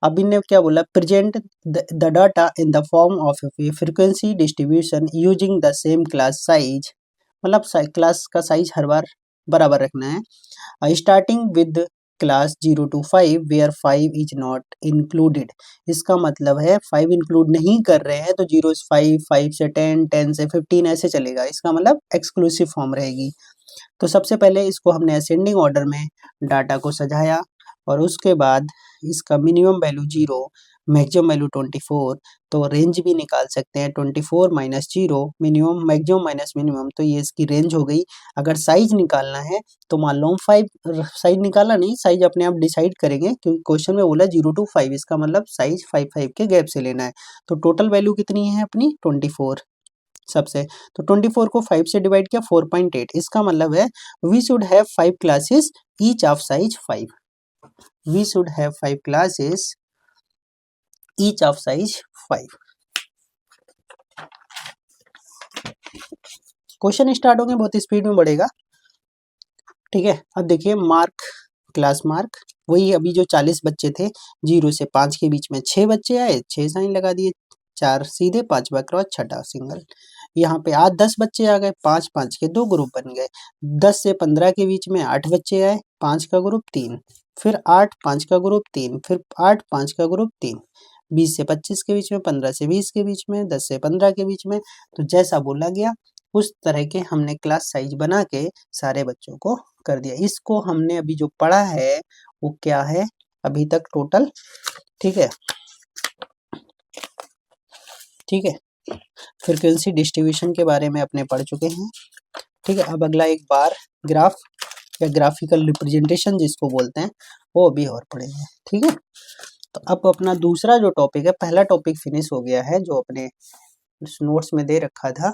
अब इनने क्या बोला, present the data in the form of frequency distribution using the same class size. मतलब क्लास का साइज हर बार बराबर रखना है। Starting with class 0 to 5 where 5 is not included. इसका मतलब है 5 इंक्लूड नहीं कर रहे हैं तो 0 से 5, 5 से 10, 10 से 15 ऐसे चलेगा, इसका मतलब एक्सक्लूसिव फॉर्म रहेगी। तो सबसे पहले इसको हमने असेंडिंग ऑर्डर में डाटा को सजाया और उसके बाद इसका मिनिमम वैल्यू 0, मैक्सिमम वैल्यू 24, तो रेंज भी निकाल सकते हैं 24 minus 0, minimum maximum minus minimum, तो ये इसकी रेंज हो गई। अगर साइज निकालना है तो मान लो 5, साइज निकालना नहीं, साइज अपने आप डिसाइड करेंगे क्योंकि क्वेश्चन में बोला 0 to 5, इसका मतलब साइज 5 5 के गैप से लेना है। तो टोटल वैल्यू कितनी है अपनी 24 सबसे, तो 24 को 5 से डिवाइड किया 4.8, इसका मतलब है we should have 5 classes each of size 5, we should have 5 classes each of size 5। Question start होंगे, बहुत स्पीड में बढ़ेगा, ठीक है। अब देखिए मार्क, क्लास मार्क, वही अभी जो 40 बच्चे थे 0 से 5 के बीच में 6 बच्चे आए, 6 साइन लगा दिए, 4 सीधे, 5वां क्रॉस, छठा सिंगल। यहाँ पे आज 10 बच्चे आ गए, 5 5 के 2 ग्रुप बन गए। 10 से 15 के बीच में 8 बच्चे आए, 5 का ग्रुप 3, फिर 8 5 का ग्रुप 3, फिर 8 5 का ग्रुप 3। 20 से 25 के बीच में, 15 से 20 के बीच में, 10 से 15 के बीच में, तो जैसा बोला गया उस तरह के हमने क्लास साइज बना के सारे बच्चों को कर दिया। इसको हमने अभी जो पढ़ा है वो क्या है अभी तक टोटल, ठीक है, ठीक है। फ्रीक्वेंसी डिस्ट्रीब्यूशन के बारे में अपने पढ़ चुके हैं, ठीक है। अब अगला एक बार ग्राफ या ग्राफिकल रिप्रेजेंटेशन जिसको बोलते हैं वो अभी और पढ़ेंगे, ठीक है। तो अब अपना दूसरा जो टॉपिक है, पहला टॉपिक फिनिश हो गया है जो अपने नोट्स में दे रखा था,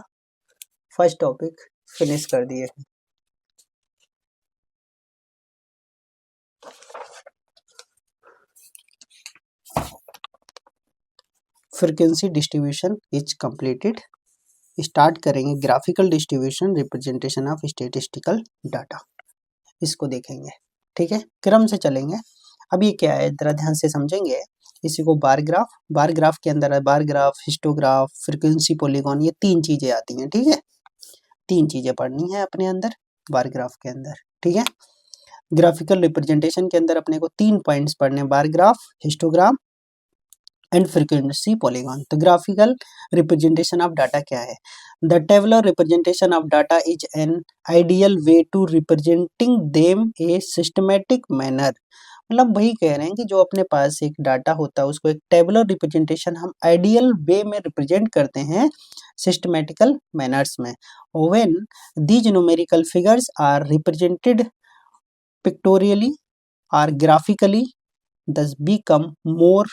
फर्स्ट टॉपिक फिनिश कर दिए। Frequency distribution is completed. Start करेंगे graphical distribution representation of statistical data, इसको देखेंगे, ठीक है, क्रम से चलेंगे। अब ये क्या है जरा ध्यान से समझेंगे। इसी को बार ग्राफ, बार ग्राफ के अंदर है bar graph, histograph, frequency polygon, ये 3 चीजें आती हैं, ठीक है। 3 चीजें पढ़नी है अपने अंदर बार ग्राफ के अंदर, ठीक है। ग्राफिकल रिप्रेजेंटेशन के अंदर अपने को 3 पॉइंट्स पढ़ने, bar graph, histogram and frequency polygon. तो ग्राफिकल रिप्रेजेंटेशन ऑफ डाटा क्या है? The tabular representation of data is an ideal way to representing them a systematic manner. मतलब वही कह रहे हैं कि जो अपने पास एक डाटा होता है उसको एक टेबुलर रिप्रेजेंटेशन हम आइडियल वे में रिप्रेजेंट करते हैं सिस्टमेटिकल मैनर्स में। When these numerical figures are represented pictorially और ग्राफिकली दस बिकम मोर,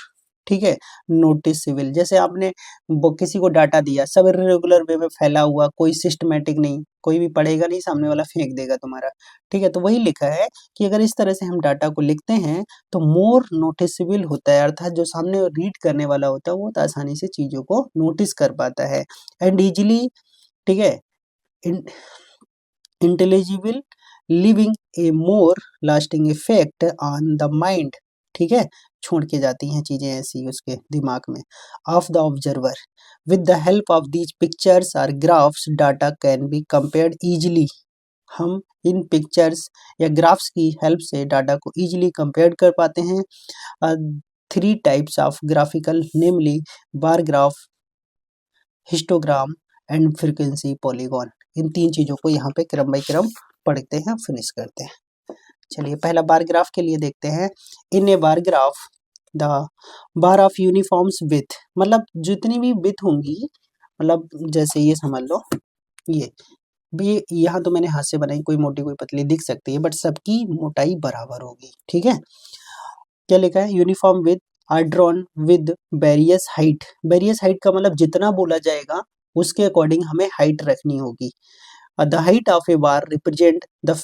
ठीक है, नोटिसेबल। जैसे आपने किसी को डाटा दिया, सब इरेगुलर वे में फैला हुआ, कोई सिस्टमेटिक नहीं, कोई भी पढ़ेगा नहीं, सामने वाला फेंक देगा तुम्हारा, ठीक है। तो वही लिखा है कि अगर इस तरह से हम डाटा को लिखते हैं तो मोर नोटिसेबल होता है, अर्थात जो सामने रीड करने वाला होता है वो तो आसानी से चीजों को नोटिस कर पाता है। एंड इजिली, ठीक है, intelligible, living A more lasting effect on the mind, ठीक है, छोड़ के जाती हैं चीजें ऐसी उसके दिमाग में, of the observer. With the help of these pictures और graphs data can be compared easily. हम इन पिक्चर्स या ग्राफ्स की हेल्प से डाटा को इजिली कंपेयर कर पाते हैं। 3 types of graphical namely bar graph, histogram and frequency polygon. इन 3 चीजों को यहाँ पे क्रम बाई क्रम पढ़ते हैं, फिनिश करते हैं। चलिए पहला बार ग्राफ के लिए देखते हैं। In a bar graph the bar of uniforms with, मतलब जितनी भी विथ होंगी, मतलब जैसे ये समझ लो ये भी, यहाँ तो मैंने हाथ से बनाई, कोई मोटी कोई पतली दिख सकती है बट सबकी मोटाई बराबर होगी, ठीक है। क्या लिखा है? Uniform with are drawn with various height. Various height का मतलब जितना बोला जाएगा उसके अकॉर्डिंग हमें हाइट रखनी होगी। The height of A bar represent the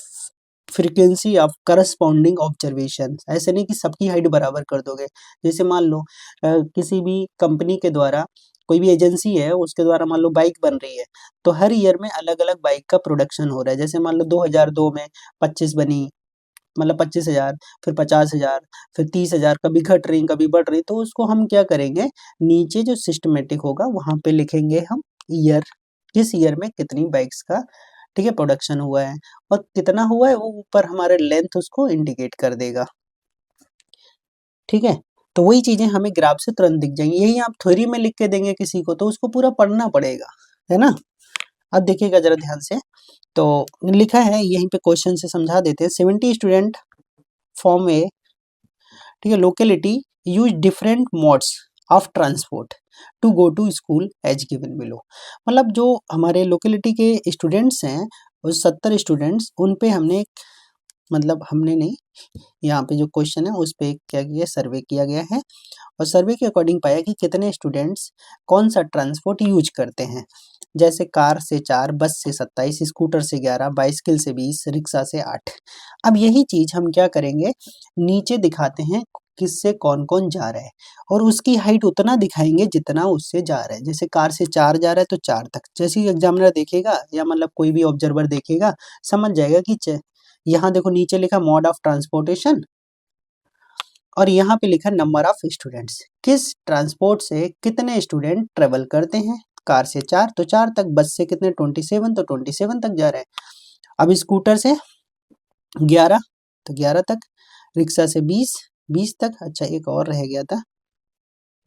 frequency of corresponding observation. ऐसे नहीं कि सबकी हाइट बराबर कर दोगे। जैसे मान लो किसी भी कंपनी के द्वारा, कोई भी एजेंसी है उसके द्वारा मान लो बाइक बन रही है, तो हर ईयर में अलग अलग बाइक का प्रोडक्शन हो रहा है। जैसे मान लो 2002 में 25 बनी, मतलब 25,000, फिर 50,000, फिर 30,000, कभी घट रही कभी बढ़ रही, तो उसको हम क्या करेंगे, नीचे जो सिस्टमेटिक होगा वहां पे लिखेंगे हम ईयर, किस ईयर में कितनी बाइक्स का, ठीक है, प्रोडक्शन हुआ है, और कितना हुआ है वो ऊपर हमारे लेंथ उसको इंडिकेट कर देगा, ठीक है। तो वही चीजें हमें ग्राफ से तुरंत दिख जाएंगी। यही आप थ्योरी में लिख के देंगे किसी को तो उसको पूरा पढ़ना पड़ेगा, है ना। अब देखिएगा जरा ध्यान से, तो लिखा है यहीं पे, क्वेश्चन से समझा देते हैं। 70 स्टूडेंट फॉर्म ए, ठीक है, locality use different modes of transport to go to school as given below. मतलब जो हमारे लोकेलिटी के स्टूडेंट्स हैं, उस 70 स्टूडेंट्स, उन पे हमने, मतलब हमने नहीं, यहाँ पे जो क्वेश्चन है उस पे क्या किया, सर्वे किया गया है, और सर्वे के अकॉर्डिंग पाया कि कितने स्टूडेंट्स कौन सा ट्रांसपोर्ट यूज करते हैं। जैसे कार से 4, बस से 27, स्कूटर से 11, बाइसिकल से 20, रिक्शा से 8। अब यही चीज हम क्या करेंगे, नीचे दिखाते हैं किससे कौन कौन जा रहा है, और उसकी हाइट उतना दिखाएंगे जितना उससे जा रहा है। जैसे कार से 4 जा रहा है तो 4 तक, जैसे ही एग्जामिनर देखेगा या मतलब कोई भी ऑब्जर्वर देखेगा समझ जाएगा कि यहाँ देखो नीचे लिखा मोड ऑफ ट्रांसपोर्टेशन, और यहाँ पे लिखा नंबर ऑफ स्टूडेंट्स, किस ट्रांसपोर्ट से कितने स्टूडेंट ट्रेवल करते हैं। कार से 4 तो 4 तक, बस से कितने 27 तो 27 तक जा रहे हैं। अब स्कूटर से 11 तो 11 तक, रिक्शा से 20 तक, अच्छा एक और रह गया था,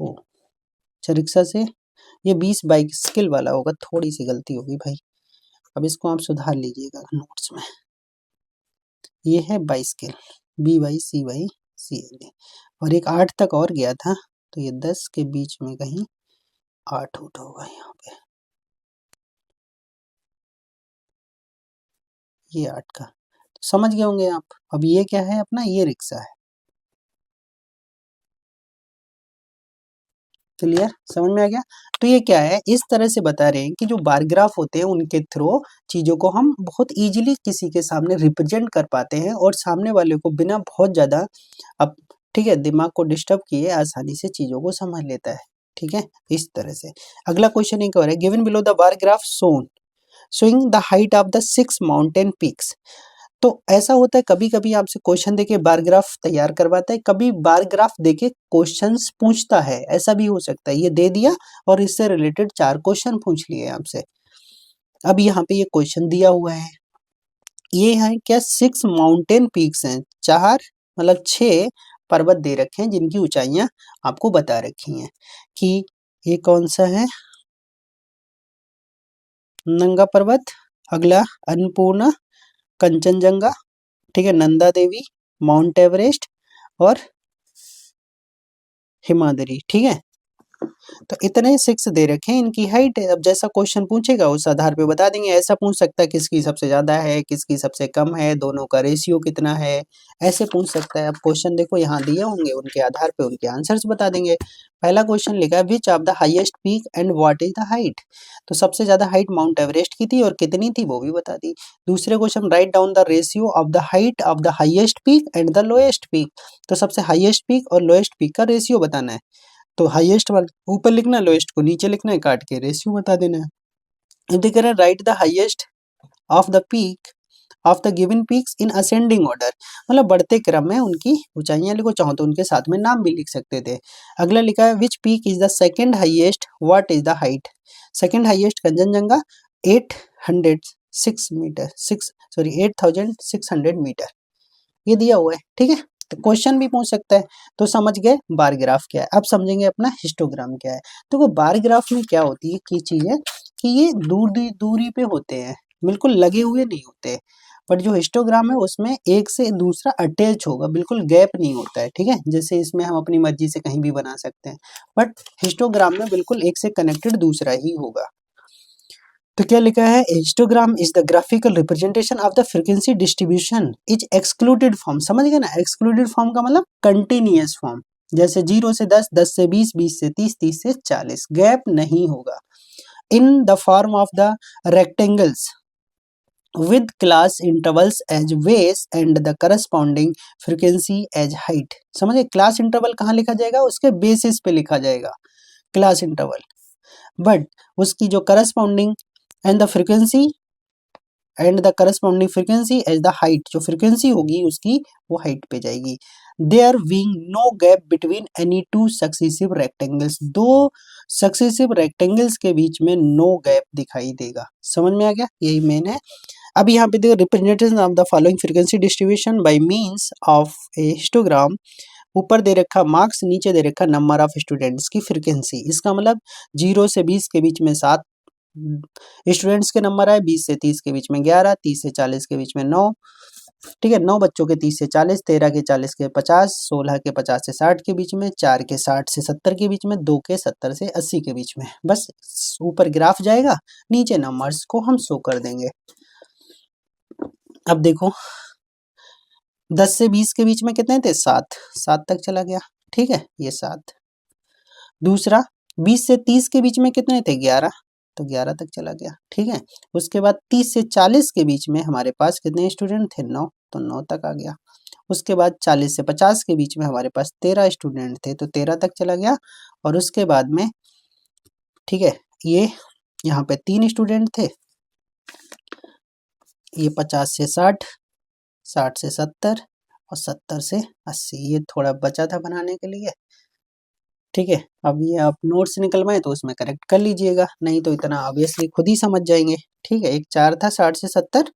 ओ अच्छा रिक्शा से ये 20 बाइसिकल वाला होगा, थोड़ी सी गलती होगी भाई, अब इसको आप सुधार लीजिएगा नोट्स में। ये है बाइसिकल, BY CY CL, और एक 8 तक और गया था, तो ये 10 के बीच में कहीं 8 उठ होगा यहाँ पे, ये 8 का, तो समझ गए होंगे आप। अब ये क्या है अपना, ये रिक्शा है। क्लियर, समझ में आ गया। तो ये क्या है, इस तरह से बता रहे हैं कि जो बार ग्राफ होते हैं उनके थ्रू चीजों को हम बहुत इजीली किसी के सामने रिप्रेजेंट कर पाते हैं, और सामने वाले को बिना बहुत ज्यादा अब, ठीक है, दिमाग को डिस्टर्ब किए आसानी से चीजों को समझ लेता है। ठीक है, इस तरह से। अगला क्वेश्चन एक और है, given below the bar graph shown showing the height of the 6 mountain peaks. तो ऐसा होता है कभी कभी आपसे क्वेश्चन देके बार ग्राफ तैयार करवाता है, कभी बार ग्राफ देके क्वेश्चंस पूछता है, ऐसा भी हो सकता है। ये दे दिया और इससे रिलेटेड 4 क्वेश्चन पूछ लिए आपसे। अब यहाँ पे ये क्वेश्चन दिया हुआ है, ये है क्या, 6 माउंटेन पीक्स हैं, 4 मतलब 6 पर्वत दे रखे हैं जिनकी ऊंचाइयां आपको बता रखी हैं कि ये कौन सा है, नंगा पर्वत, अगला अन्नपूर्णा, कंचनजंगा, ठीक है, नंदा देवी, माउंट एवरेस्ट और हिमाद्री। ठीक है, तो इतने 6 दे रखे हैं, इनकी हाइट है। अब जैसा क्वेश्चन पूछेगा उस आधार पे बता देंगे। ऐसा पूछ सकता है किसकी सबसे ज्यादा है, किसकी सबसे कम है, दोनों का रेशियो कितना है, ऐसे पूछ सकता है। अब क्वेश्चन देखो यहाँ दिए होंगे, उनके आधार पे उनके आंसर्स बता देंगे। पहला क्वेश्चन लिखा है which of the highest peak and what is the height. तो सबसे ज्यादा हाइट माउंट एवरेस्ट की थी और कितनी थी वो भी बता दी। दूसरे question write down the ratio of the height of the highest peak and the lowest peak. तो सबसे हाईएस्ट पीक और लोएस्ट पीक का रेशियो बताना है। तो हाईएस्ट वाला ऊपर लिखना है, लोएस्ट को नीचे लिखना है, काट के रेशियो बता देना है। अब देख रहे हैं right the highest of the peak of the given peaks in ascending order, मतलब बढ़ते क्रम में उनकी ऊंचाइयां लिखो, चाहो तो उनके साथ में नाम भी लिख सकते थे। अगला लिखा है which peak is the second highest, what is the height. Second highest Kanchenjunga 806 metre, 8600 metre, ये दिया हुआ है। ठीक है, तो क्वेश्चन भी पूछ सकता है। तो समझ गए बार ग्राफ क्या है। अब समझेंगे अपना हिस्टोग्राम क्या है। तो वो बार ग्राफ में क्या होती है की चीज है कि ये दूरी पे होते हैं, बिल्कुल लगे हुए नहीं होते। बट जो हिस्टोग्राम है उसमें एक से दूसरा अटैच होगा, बिल्कुल गैप नहीं होता है। ठीक है, जैसे इसमें हम अपनी मर्जी से कहीं भी बना सकते हैं, बट हिस्टोग्राम में बिल्कुल एक से कनेक्टेड दूसरा ही होगा। तो क्या लिखा है, histogram is the graphical representation of the frequency distribution is excluded form. समझ गए ना, एक्सक्लूडेड फॉर्म का मतलब कंटिन्यूअस फॉर्म, जैसे 0 से 10, 10 से 20, 20 से 30, 30 से 40, गैप नहीं होगा। इन the form of the rectangles with class intervals as base and the corresponding frequency as height। समझे, क्लास इंटरवल कहाँ लिखा जाएगा, उसके बेसिस पे लिखा जाएगा क्लास इंटरवल, बट उसकी जो corresponding and the frequency and the corresponding frequency as the height, जो फ्रीक्वेंसी होगी उसकी वो हाइट पे जाएगी। There being no gap between any two successive rectangles, दो सक्सेसिव रेक्टेंगल्स के बीच में नो गैप दिखाई देगा। समझ में आ गया, यही मेन है। अब यहाँ पे देखो representation of the following frequency distribution by means of A histogram ऊपर दे रखा मार्क्स, नीचे दे रखा नंबर ऑफ स्टूडेंट्स की फ्रीक्वेंसी। इसका मतलब 0 से 20 के बीच में 7 स्टूडेंट्स के नंबर आए, 20 से 30 के बीच में 11, 30 से 40 के बीच में 9, ठीक है, 9 बच्चों के 30 से 40, 13 के 40 के 50, 16 के 50 से 60 के बीच में, 4 के 60 से 70 के बीच में, 2 के 70 से 80 के बीच में। बस ऊपर ग्राफ जाएगा, नीचे नंबर्स को हम शो कर देंगे। अब देखो 10 से 20 के बीच में कितने थे, 7, 7 तक चला गया, ठीक है, ये 7। दूसरा 20 से 30 के बीच में कितने थे, 11, तो 11 तक चला गया, ठीक है। उसके बाद 30 से 40 के बीच में हमारे पास कितने स्टूडेंट थे, 9, तो 9 तक आ गया। उसके बाद 40 से 50 के बीच में हमारे पास 13 स्टूडेंट थे, तो 13 तक चला गया। और उसके बाद में, ठीक है, ये यहाँ पे 3 स्टूडेंट थे, ये 50 से 60, 60 से 70 और 70 से 80, ये थोड़ा बचा था बनाने के लिए, ठीक है। अब ये आप नोट्स निकलवाएं तो उसमें करेक्ट कर लीजिएगा, नहीं तो इतना ऑब्वियसली खुद ही समझ जाएंगे, ठीक है। एक 4 था 60 से 70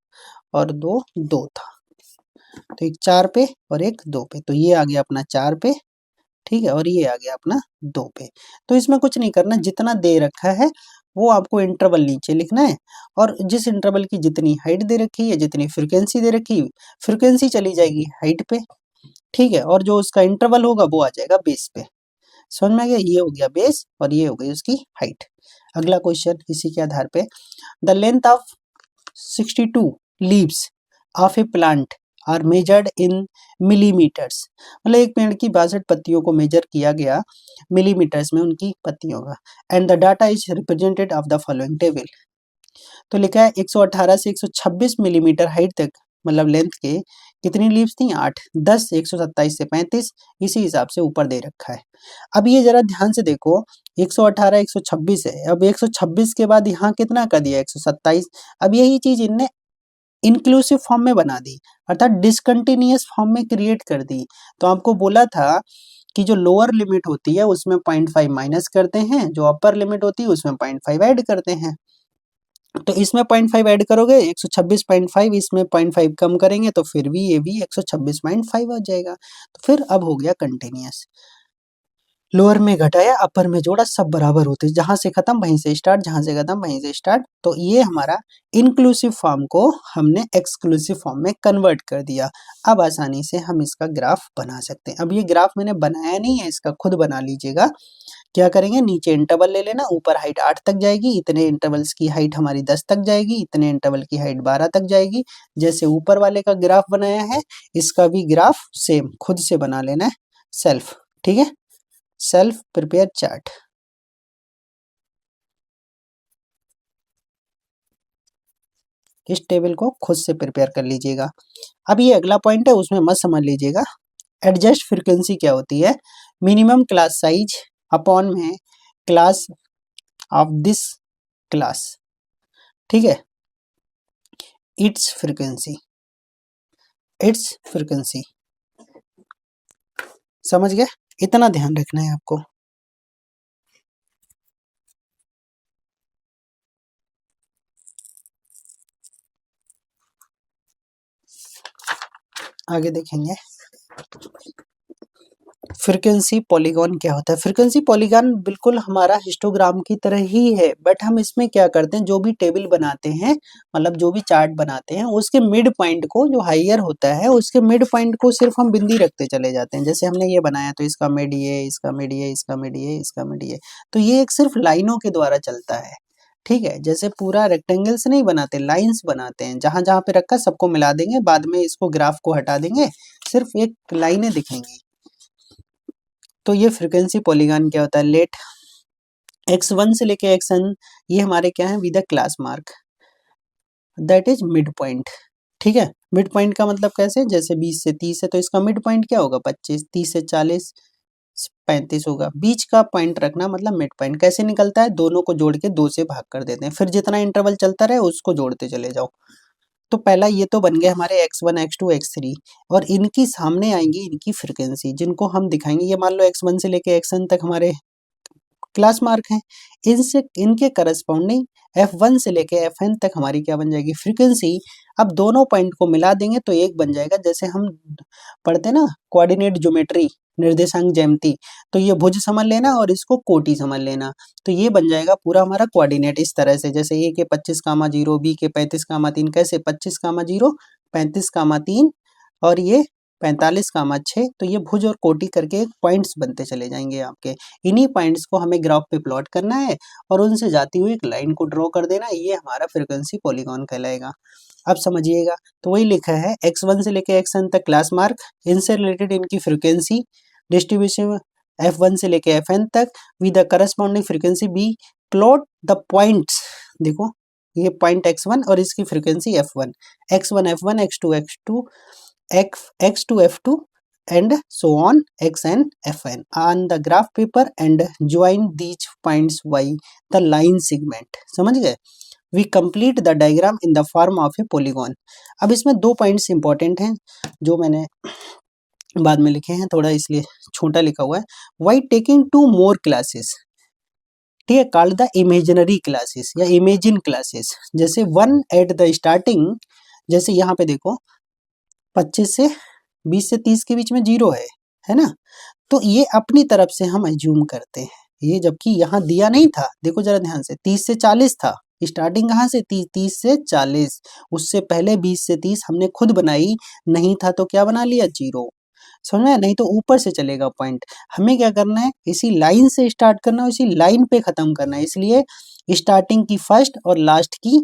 और 2 2 था, तो एक 4 पे और एक 2 पे, तो ये आ गया अपना 4 पे, ठीक है, और ये आ गया अपना 2 पे। तो इसमें कुछ नहीं करना, जितना दे रखा है वो आपको इंटरवल नीचे लिखना है, और जिस इंटरवल की जितनी हाइट दे रखी है, जितनी फ्रीक्वेंसी दे रखी है, फ्रीक्वेंसी चली जाएगी हाइट पे, ठीक है, और जो उसका इंटरवल होगा वो आ जाएगा बेस पे। समझ में आ गया, ये हो गया बेस और ये हो गई उसकी हाइट। अगला क्वेश्चन इसी के आधार पे, the length of 62 leaves of a plant are measured in millimetres. मतलब एक पेड़ की 62 पत्तियों को मेजर किया गया मिलीमीटर्स में, उनकी पत्तियों का। And the data is represented of the following table. तो लिखा है 118 से 126 मिलीमीटर हाइट तक, मतलब लेंथ के कितनी लीव्स थी, 8, 10, 127 से 35, इसी हिसाब से ऊपर दे रखा है। अब ये जरा ध्यान से देखो, 118 126 है, अब 126 के बाद यहाँ कितना कर दिया, 127। अब यही चीज इनने इंक्लूसिव फॉर्म में बना दी, अर्थात डिसकंटिन्यूअस फॉर्म में क्रिएट कर दी। तो आपको बोला था कि जो लोअर लिमिट होती है उसमें 0.5 माइनस करते हैं, जो अपर लिमिट होती है उसमें 0.5 ऐड करते हैं। तो इसमें 0.5 ऐड करोगे 126.5, इसमें 0.5 कम करेंगे तो फिर भी ये भी 126.5 आ जाएगा। तो फिर अब हो गया कंटिन्यूअस, लोअर में घटाया अपर में जोड़ा, सब बराबर होते, जहां से खत्म वहीं से स्टार्ट, जहां से खत्म वहीं से स्टार्ट। तो ये हमारा इंक्लूसिव फॉर्म को हमने एक्सक्लूसिव फॉर्म में कन्वर्ट कर दिया। अब आसानी से हम इसका ग्राफ बना सकते हैं। अब ये ग्राफ मैंने बनाया नहीं है, इसका खुद बना लीजिएगा। क्या करेंगे, नीचे इंटरवल ले लेना, ऊपर हाइट 8 तक जाएगी, इतने इंटरवल्स की हाइट हमारी 10 तक जाएगी, इतने इंटरवल की हाइट 12 तक जाएगी। जैसे ऊपर वाले का ग्राफ बनाया है, इसका भी ग्राफ सेम खुद से बना लेना है, सेल्फ, ठीक है, सेल्फ प्रिपेयर चार्ट। इस टेबल को खुद से प्रिपेयर कर लीजिएगा। अब ये अगला पॉइंट है, उसमें मत समझ लीजिएगा। एडजस्ट फ्रीक्वेंसी क्या होती है, मिनिमम क्लास साइज अपॉन में क्लास ऑफ दिस क्लास, ठीक है, इट्स फ्रीक्वेंसी, इट्स फ्रीक्वेंसी, समझ गए, इतना ध्यान रखना है आपको। आगे देखेंगे फ्रीक्वेंसी पॉलीगॉन क्या होता है। फ्रीक्वेंसी पॉलीगॉन बिल्कुल हमारा हिस्टोग्राम की तरह ही है, बट हम इसमें क्या करते हैं, जो भी टेबल बनाते हैं, मतलब जो भी चार्ट बनाते हैं, उसके मिड पॉइंट को, जो हाइयर होता है उसके मिड पॉइंट को सिर्फ हम बिंदी रखते चले जाते हैं। जैसे हमने ये बनाया तो इसका मिड ये, इसका मिड ये, इसका मिड ये, इसका मिड ये, तो ये एक सिर्फ लाइनों के द्वारा चलता है, ठीक है। जैसे पूरा रेक्टेंगल्स नहीं बनाते, लाइंस बनाते हैं, जहां जहां पे रखा सबको मिला देंगे, बाद में इसको ग्राफ को हटा देंगे, सिर्फ एक लाइनें दिखेंगी। तो ये फ्रीक्वेंसी पॉलीगॉन क्या होता है, लेट x1 से लेके xn, ये हमारे क्या है, with the class mark, that is mid point, ठीक है। मिड पॉइंट का मतलब कैसे, जैसे 20 से 30 है तो इसका मिड पॉइंट क्या होगा, 25, 30 से 40, 35 होगा। बीच का पॉइंट रखना मतलब मिड पॉइंट। कैसे निकलता है, दोनों को जोड़ के 2 से भाग कर देते हैं, फिर जितना इंटरवल चलता रहे उसको जोड़ते चले जाओ। तो पहला ये तो बन गया हमारे x1 x2 x3, और इनकी सामने आएंगी इनकी फ्रीक्वेंसी, जिनको हम दिखाएंगे। ये मान लो x1 से लेके xn तक हमारे क्लास मार्क हैं। इनसे इनके करस्पॉन्डिंग F1 से लेके Fn तक हमारी क्या बन जाएगी फ्रीक्वेंसी। अब दोनों पॉइंट को मिला देंगे तो एक बन जाएगा, जैसे हम पढ़ते ना कोऑर्डिनेट ज्योमेट्री, निर्देशांक ज्यामिति, तो ये भुज समझ लेना और इसको कोटि समझ लेना, तो ये बन जाएगा पूरा हमारा कोऑर्डिनेट इस तरह से, जैसे ए के 25,0, बी के 35,3, कैसे 25,0, 35,3 और ये 45,6, तो ये भुज और कोटि करके पॉइंट्स बनते चले जाएंगे आपके। इन्हीं पॉइंट्स को हमें ग्राफ पे प्लॉट करना है और उनसे जाती हुई एक लाइन को ड्रॉ कर देना, ये हमारा फ्रीक्वेंसी पॉलीगॉन कहलाएगा। अब समझिएगा, तो वही लिखा है x1 से लेके xn तक क्लास मार्क, इनसे रिलेटेड इनकी फ्रीक्वेंसी डिस्ट्रीब्यूशन f1 से लेके fn तक with the corresponding frequency b, plot the points, देखो ये पॉइंट x1 और इसकी frequency f1, x1 f1, x2 x2, x2 f2 and so on xn fn on the graph paper and join these points by the line segment। समझ गए? We complete the diagram in the form of a polygon। अब इसमें दो पॉइंट्स इंपॉर्टेंट हैं जो मैंने बाद में लिखे हैं, थोड़ा इसलिए छोटा लिखा हुआ है। Why taking two more classes, ठीक है, कॉल्ड द इमेजिनरी क्लासेस या इमेजिन क्लासेस, जैसे वन एट द स्टार्टिंग, जैसे यहाँ पे देखो 25 से 20 से 30 के बीच में 0 है ना, तो ये अपनी तरफ से हम एज्यूम करते हैं, ये जबकि यहाँ दिया नहीं था, देखो जरा ध्यान से 30 से 40 था, स्टार्टिंग कहाँ से 30 से 40, उससे पहले 20 से 30 हमने खुद बनाई नहीं था, तो क्या बना लिया 0, समझ में? नहीं तो ऊपर से चलेगा पॉइंट, हमें क्या करना है इसी लाइन से स्टार्ट करना है, इसी लाइन पे खत्म करना है, इसलिए स्टार्टिंग की फर्स्ट और लास्ट की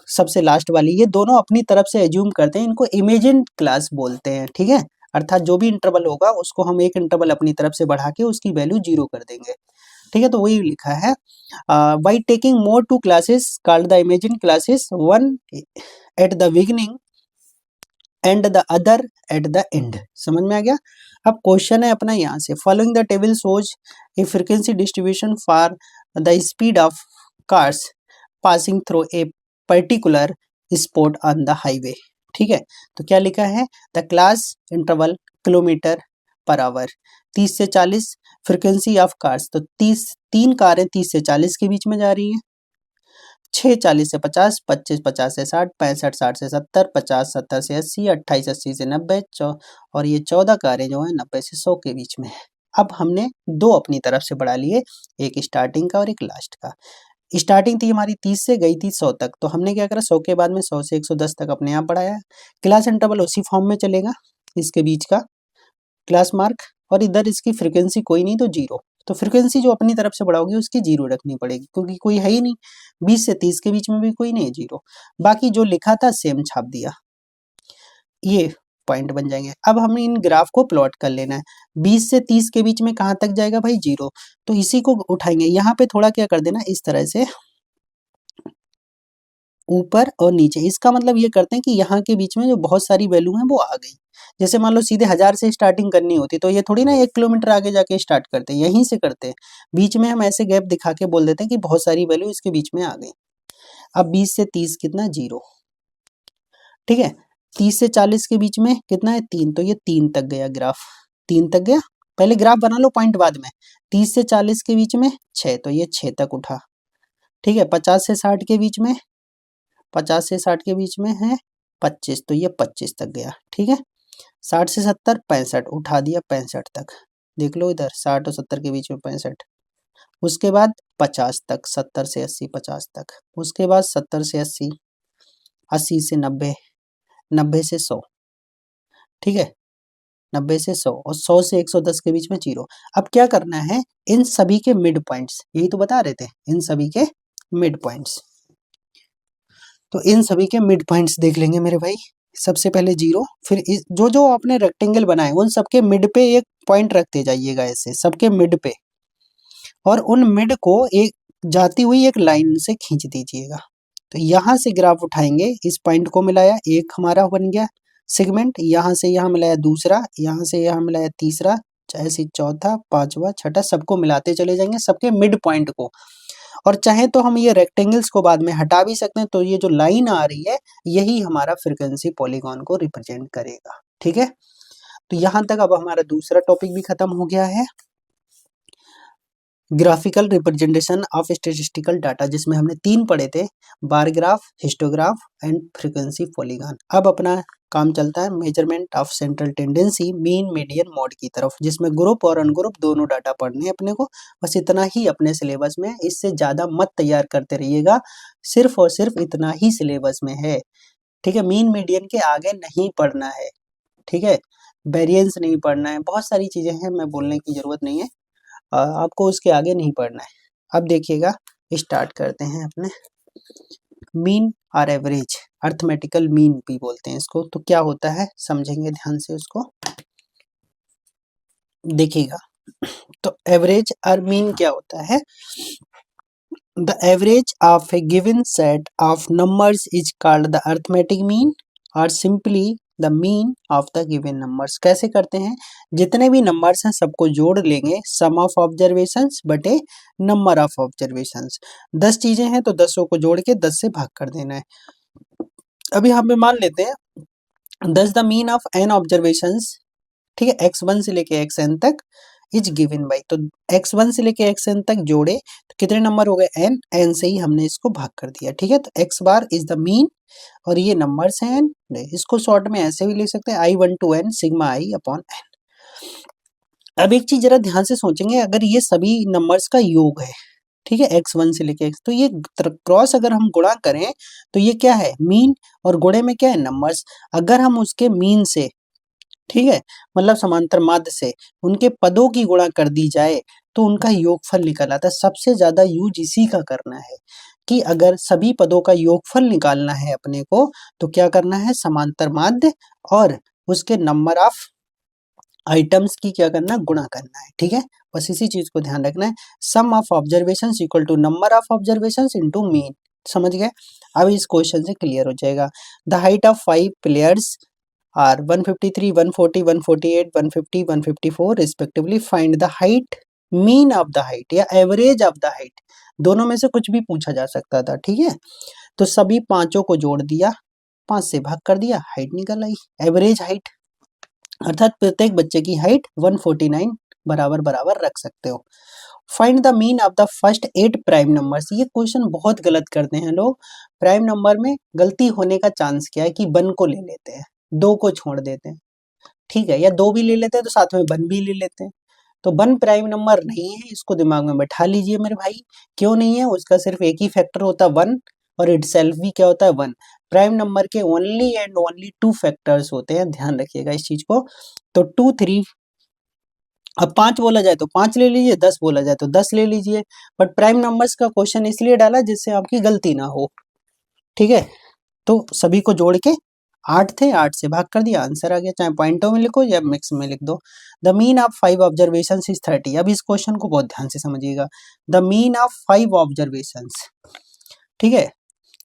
सबसे लास्ट वाली, ये दोनों अपनी तरफ से एज्यूम करते हैं, इनको इमेजिन क्लास बोलते हैं, ठीक है, अर्थात जो भी इंटरवल होगा उसको हम एक इंटरवल अपनी तरफ से बढ़ा के उसकी वैल्यू 0 कर देंगे, ठीक है, तो वही लिखा है by taking more two classes called the imagine classes, one at the beginning and the other at the end. समझ में आ गया? अब क्वेश्चन है अपना यहाँ से, following the table shows A frequency distribution for the speed of cars passing through a particular spot on the highway, ठीक है, तो क्या लिखा है, the class interval kilometre per hour, 30 से 40 फ्रीक्वेंसी ऑफ कार्स, तो 3 कारें 30 से 40 के बीच में जा रही हैं, 6 40 से 50, 25 50 से 60, 65 60 से 70, 50 70 से 80, 28 80 से 90, और ये 14 कारें जो हैं 90 से 100 के बीच में है। अब हमने दो अपनी तरफ से बढ़ा लिए, एक स्टार्टिंग का और एक लास्ट का। स्टार्टिंग थी हमारी 30 से, गई थी 100 तक, तो हमने क्या करा 100 के बाद में 100 से 110 तक अपने आप बढ़ाया। क्लास इंटरवल उसी फॉर्म में चलेगा, इसके बीच का क्लास मार्क, और इधर इसकी फ्रीक्वेंसी कोई नहीं तो 0, तो फ्रीक्वेंसी जो अपनी तरफ से बढ़ाओगे उसकी 0 रखनी पड़ेगी, क्योंकि कोई है ही नहीं, 20 से 30 के बीच में भी कोई नहीं है 0, बाकी जो लिखा था सेम छाप दिया, ये पॉइंट बन जाएंगे। अब हमें इन ग्राफ को प्लॉट कर लेना है, 20 से 30 के बीच में कहाँ तक जाएगा भाई 0, तो इसी को उठाएंगे, यहाँ पे थोड़ा क्या कर देना इस तरह से ऊपर और नीचे, इसका मतलब ये करते हैं कि यहाँ के बीच में जो बहुत सारी वैल्यू है वो आ गई, जैसे मान लो सीधे 1000 से स्टार्टिंग करनी होती तो ये थोड़ी ना 1 किलोमीटर आगे जाके स्टार्ट करते हैं, यहीं से करते हैं, बीच में हम ऐसे गैप दिखा के बोल देते हैं कि बहुत सारी वैल्यू इसके बीच में आ गई। अब 20 से 30 कितना 0, ठीक है, 30 से 40 के बीच में कितना है 3, तो ये 3 तक गया ग्राफ, 3 तक गया, पहले ग्राफ बना लो पॉइंट बाद में, 30 से 40 के बीच में 6, तो ये 6 तक उठा, ठीक है, 50 से 60 के बीच में 50 से 60 के बीच में है 25, तो ये 25 तक गया, ठीक है, 60 से 70 65, उठा दिया 65 तक, देख लो इधर 60 और 70 के बीच में 65, उसके बाद 50 तक, 70 से 80 50 तक, उसके बाद 70 से 80, 80 से 90, 90 से 100, ठीक है, 90 से 100 और 100 से 110 के बीच में 0। अब क्या करना है, इन सभी के मिड पॉइंट्स, यही तो बता रहे थे, इन सभी के मिड पॉइंट्स, तो इन सभी के मिड पॉइंट्स देख लेंगे मेरे भाई, सबसे पहले 0, फिर जो जो आपने रेक्टेंगल बनाए उन सबके मिड पे एक पॉइंट रखते जाइएगा ऐसे सबके मिड पे, और उन मिड को एक जाती हुई एक लाइन से खींच दीजिएगा, तो यहाँ से ग्राफ उठाएंगे, इस पॉइंट को मिलाया, एक हमारा बन गया सेगमेंट, यहाँ से यहाँ मिलाया दूसरा, यहाँ से यहाँ मिलाया तीसरा, ऐसे चौथा पांचवा छठा, सबको मिलाते चले जाएंगे सबके मिड पॉइंट को, और चाहे तो हम ये रेक्टेंगल्स को बाद में हटा भी सकते हैं, तो ये जो लाइन आ रही है यही हमारा फ्रीक्वेंसी पॉलीगॉन को रिप्रेजेंट करेगा, ठीक है, तो यहाँ तक अब हमारा दूसरा टॉपिक भी खत्म हो गया है। Graphical representation of statistical data, जिसमें हमने 3 पढ़े थे, bar graph, histograph and frequency polygon. अब अपना काम चलता है measurement of central tendency, mean, median, mod की तरफ, जिसमें ग्रुप और अनग्रुप दोनों डाटा पढ़ने हैं अपने को। बस इतना ही अपने सिलेबस में, इससे ज़्यादा मत तैयार करते रहिएगा, सिर्फ और सिर्फ इतना ही सिलेबस में है, ठीक है। मीन मीडियन के आगे नहीं पढ़ना है, ठीक है। वेरिएंस नहीं पढ़ना है, बहुत सारी चीज़ें हैं, मैं बोलने की ज़रूरत नहीं है, आपको उसके आगे नहीं पढ़ना है। अब देखिएगा, स्टार्ट करते हैं अपने मीन और एवरेज, अर्थमेटिकल मीन भी बोलते हैं इसको। तो क्या होता है समझेंगे ध्यान से उसको, देखिएगा। तो एवरेज और मीन क्या होता है? The average of a given set of numbers is called the arithmetic mean और simply the mean of the given numbers. कैसे करते हैं? जितने भी नंबर्स हैं सबको जोड़ लेंगे, सम ऑफ ऑब्जर्वेशंस बटे नंबर ऑफ ऑब्जर्वेशंस। 10 चीजें हैं तो 10 को जोड़ के 10 से भाग कर देना है। अभी हम मान लेते हैं 10 the mean of n observations, ठीक है, x1 से लेके xn तक इज गिवन बाई, तो x1 से लेके xn तक जोड़े तो कितने नंबर हो गए? n से ही हमने इसको भाग कर दिया, ठीक है। तो x bar is the mean और ये नंबर्स हैं n, इसको शॉर्ट में ऐसे भी लिख सकते हैं i1 to n sigma i upon n। अब एक चीज जरा ध्यान से सोचेंगे, अगर ये सभी नंबर्स का योग है, ठीक है, x1 से लेके x, तो ये क्रॉस अगर हम गुणा करें तो ये क्या है? मीन, और गुणे में क्या है? नंबर्स। अगर हम उसके मीन से, ठीक है, मतलब समांतर माध्य से उनके पदों की गुणा कर दी जाए तो उनका योगफल निकल आता है। सबसे ज्यादा यूज इसी का करना है कि अगर सभी पदों का योगफल निकालना है अपने को तो क्या करना है? समांतर माध्य और उसके नंबर ऑफ आइटम्स की क्या करना है? गुणा करना है, ठीक है। बस इसी चीज को ध्यान रखना है। Sum of observation equal to number of observation into mean, समझ गए? अब इस क्वेश्चन से क्लियर हो जाएगा। The height of 5 players are 153, 140, 148, 150, 154 respectively. Find the height, mean of the height या एवरेज ऑफ द हाइट, दोनों में से कुछ भी पूछा जा सकता था, ठीक है। तो सभी पांचों को जोड़ दिया, 5 से भाग कर दिया, हाइट निकल आई, एवरेज हाइट, अर्थात प्रत्येक बच्चे की हाइट 149 बराबर बराबर रख सकते हो। Find the mean of the first 8 prime numbers. ये क्वेश्चन बहुत गलत करते हैं लोग। प्राइम नंबर में गलती होने का चांस क्या है कि 1 को ले लेते हैं, 2 को छोड़ देते हैं, ठीक है, या 2 भी ले लेते हैं तो साथ में 1 भी ले लेते हैं। तो 1 प्राइम नंबर नहीं है, इसको दिमाग में बैठा लीजिए मेरे भाई। क्यों नहीं है? उसका सिर्फ एक ही फैक्टर होता है 1, और इटसेल्फ भी क्या होता है? 1। प्राइम नंबर के ओनली एंड ओनली 2 फैक्टर्स होते हैं, ध्यान रखिएगा इस चीज को। तो 2, 3, अब 5 बोला जाए तो 5 ले लीजिए, 10 बोला जाए तो 10 ले लीजिए, बट प्राइम नंबर्स का क्वेश्चन इसलिए डाला जिससे आपकी गलती ना हो, ठीक है। तो सभी को जोड़ के 8 थे, 8 से भाग कर दिया, आंसर आ गया। चाहे पॉइंटों में लिखो या मिक्स में लिख दो। The mean of 5 observation is 30। अब इस क्वेश्चन को बहुत ध्यान से समझिएगा। द मीन ऑफ 5 ऑब्जर्वेशन, ठीक है,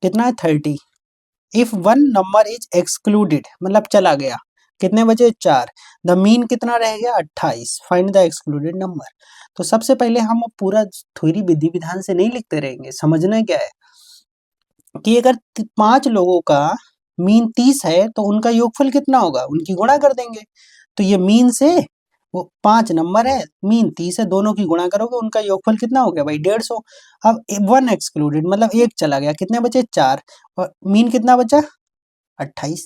कितना है? 30। इफ 1 नंबर इज एक्सक्लूडेड, मतलब चला गया, कितने बचे? 4। द मीन कितना रह गया? 28। Find the excluded number. तो सबसे पहले हम पूरा थ्योरी विधि विधान से नहीं लिखते रहेंगे, समझना क्या है कि अगर 5 लोगों का मीन 30 है तो उनका योगफल कितना होगा? उनकी गुणा कर देंगे। तो ये मीन से, वो 5 नंबर है, मीन 30 है, दोनों की गुणा करोगे, उनका योगफल कितना हो गया भाई? 150। अब 1 एक्सक्लूडेड, मतलब एक चला गया, कितने बचे? 4, और मीन कितना बचा? 28।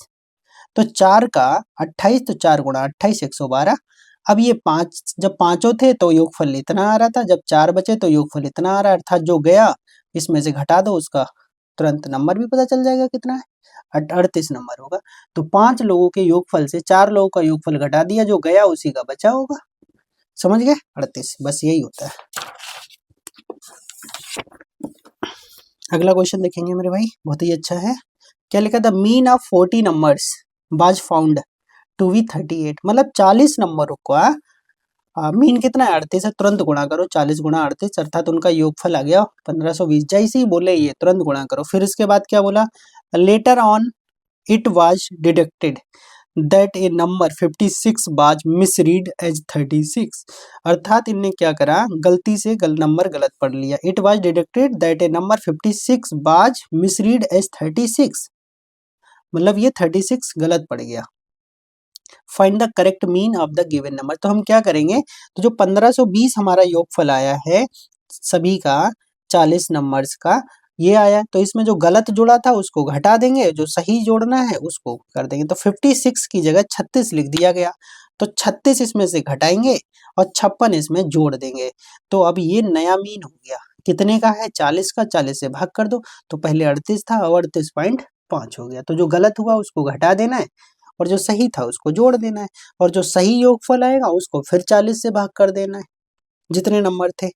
तो 4 का 28, तो 4 गुणा 28 112। अब ये 5, जब पांचों थे तो योगफल इतना आ रहा था, जब 4 बचे तो योगफल इतना आ रहा है, अर्थात जो गया इसमें से घटा दो, उसका तुरंत नंबर भी पता चल जाएगा कितना है, 38 नंबर होगा। तो 5 लोगों के योगफल से 4 लोगों का योगफल घटा दिया, जो गया उसी का बचा होगा, समझ गए? 38, बस यही होता है। अगला क्वेश्चन देखेंगे मेरे भाई, बहुत ही अच्छा है। क्या लिखा? The mean of 40 numbers was found to be 38, मतलब 40 नंबरों का मीन कितना है? 38 है, तुरंत गुणा करो, 40 गुणा 38, अर्थात उनका योगफल आ गया 1520। जैसे ही बोले ये तुरंत गुणा करो। फिर इसके बाद क्या बोला? Later on it was deducted that a number 56 was misread as 36, अर्थात इनने क्या करा? गलती से नंबर गलत पढ़ लिया। It was deducted that a number 56 was misread as 36, मतलब ये 36 गलत पड़ गया, find the correct mean of the given number. तो हम क्या करेंगे, तो जो 1520 हमारा योगफल आया है सभी का 40 नंबर्स का, ये आया, तो इसमें जो गलत जुड़ा था उसको घटा देंगे, जो सही जोड़ना है उसको कर देंगे। तो 56 की जगह 36 लिख दिया गया, तो 36 इसमें से घटाएंगे और 56 इसमें जोड़ देंगे। तो अब ये नया मीन हो गया, कितने का है, 40 का, 40 से भाग कर दो, तो पहले 38 था, अब 38.5 हो गया। तो जो गलत हुआ उसको घटा देना है और जो सही था उसको जोड़ देना है, और जो सही योगफल आएगा उसको फिर 40 से भाग कर देना है, जितने नंबर थे।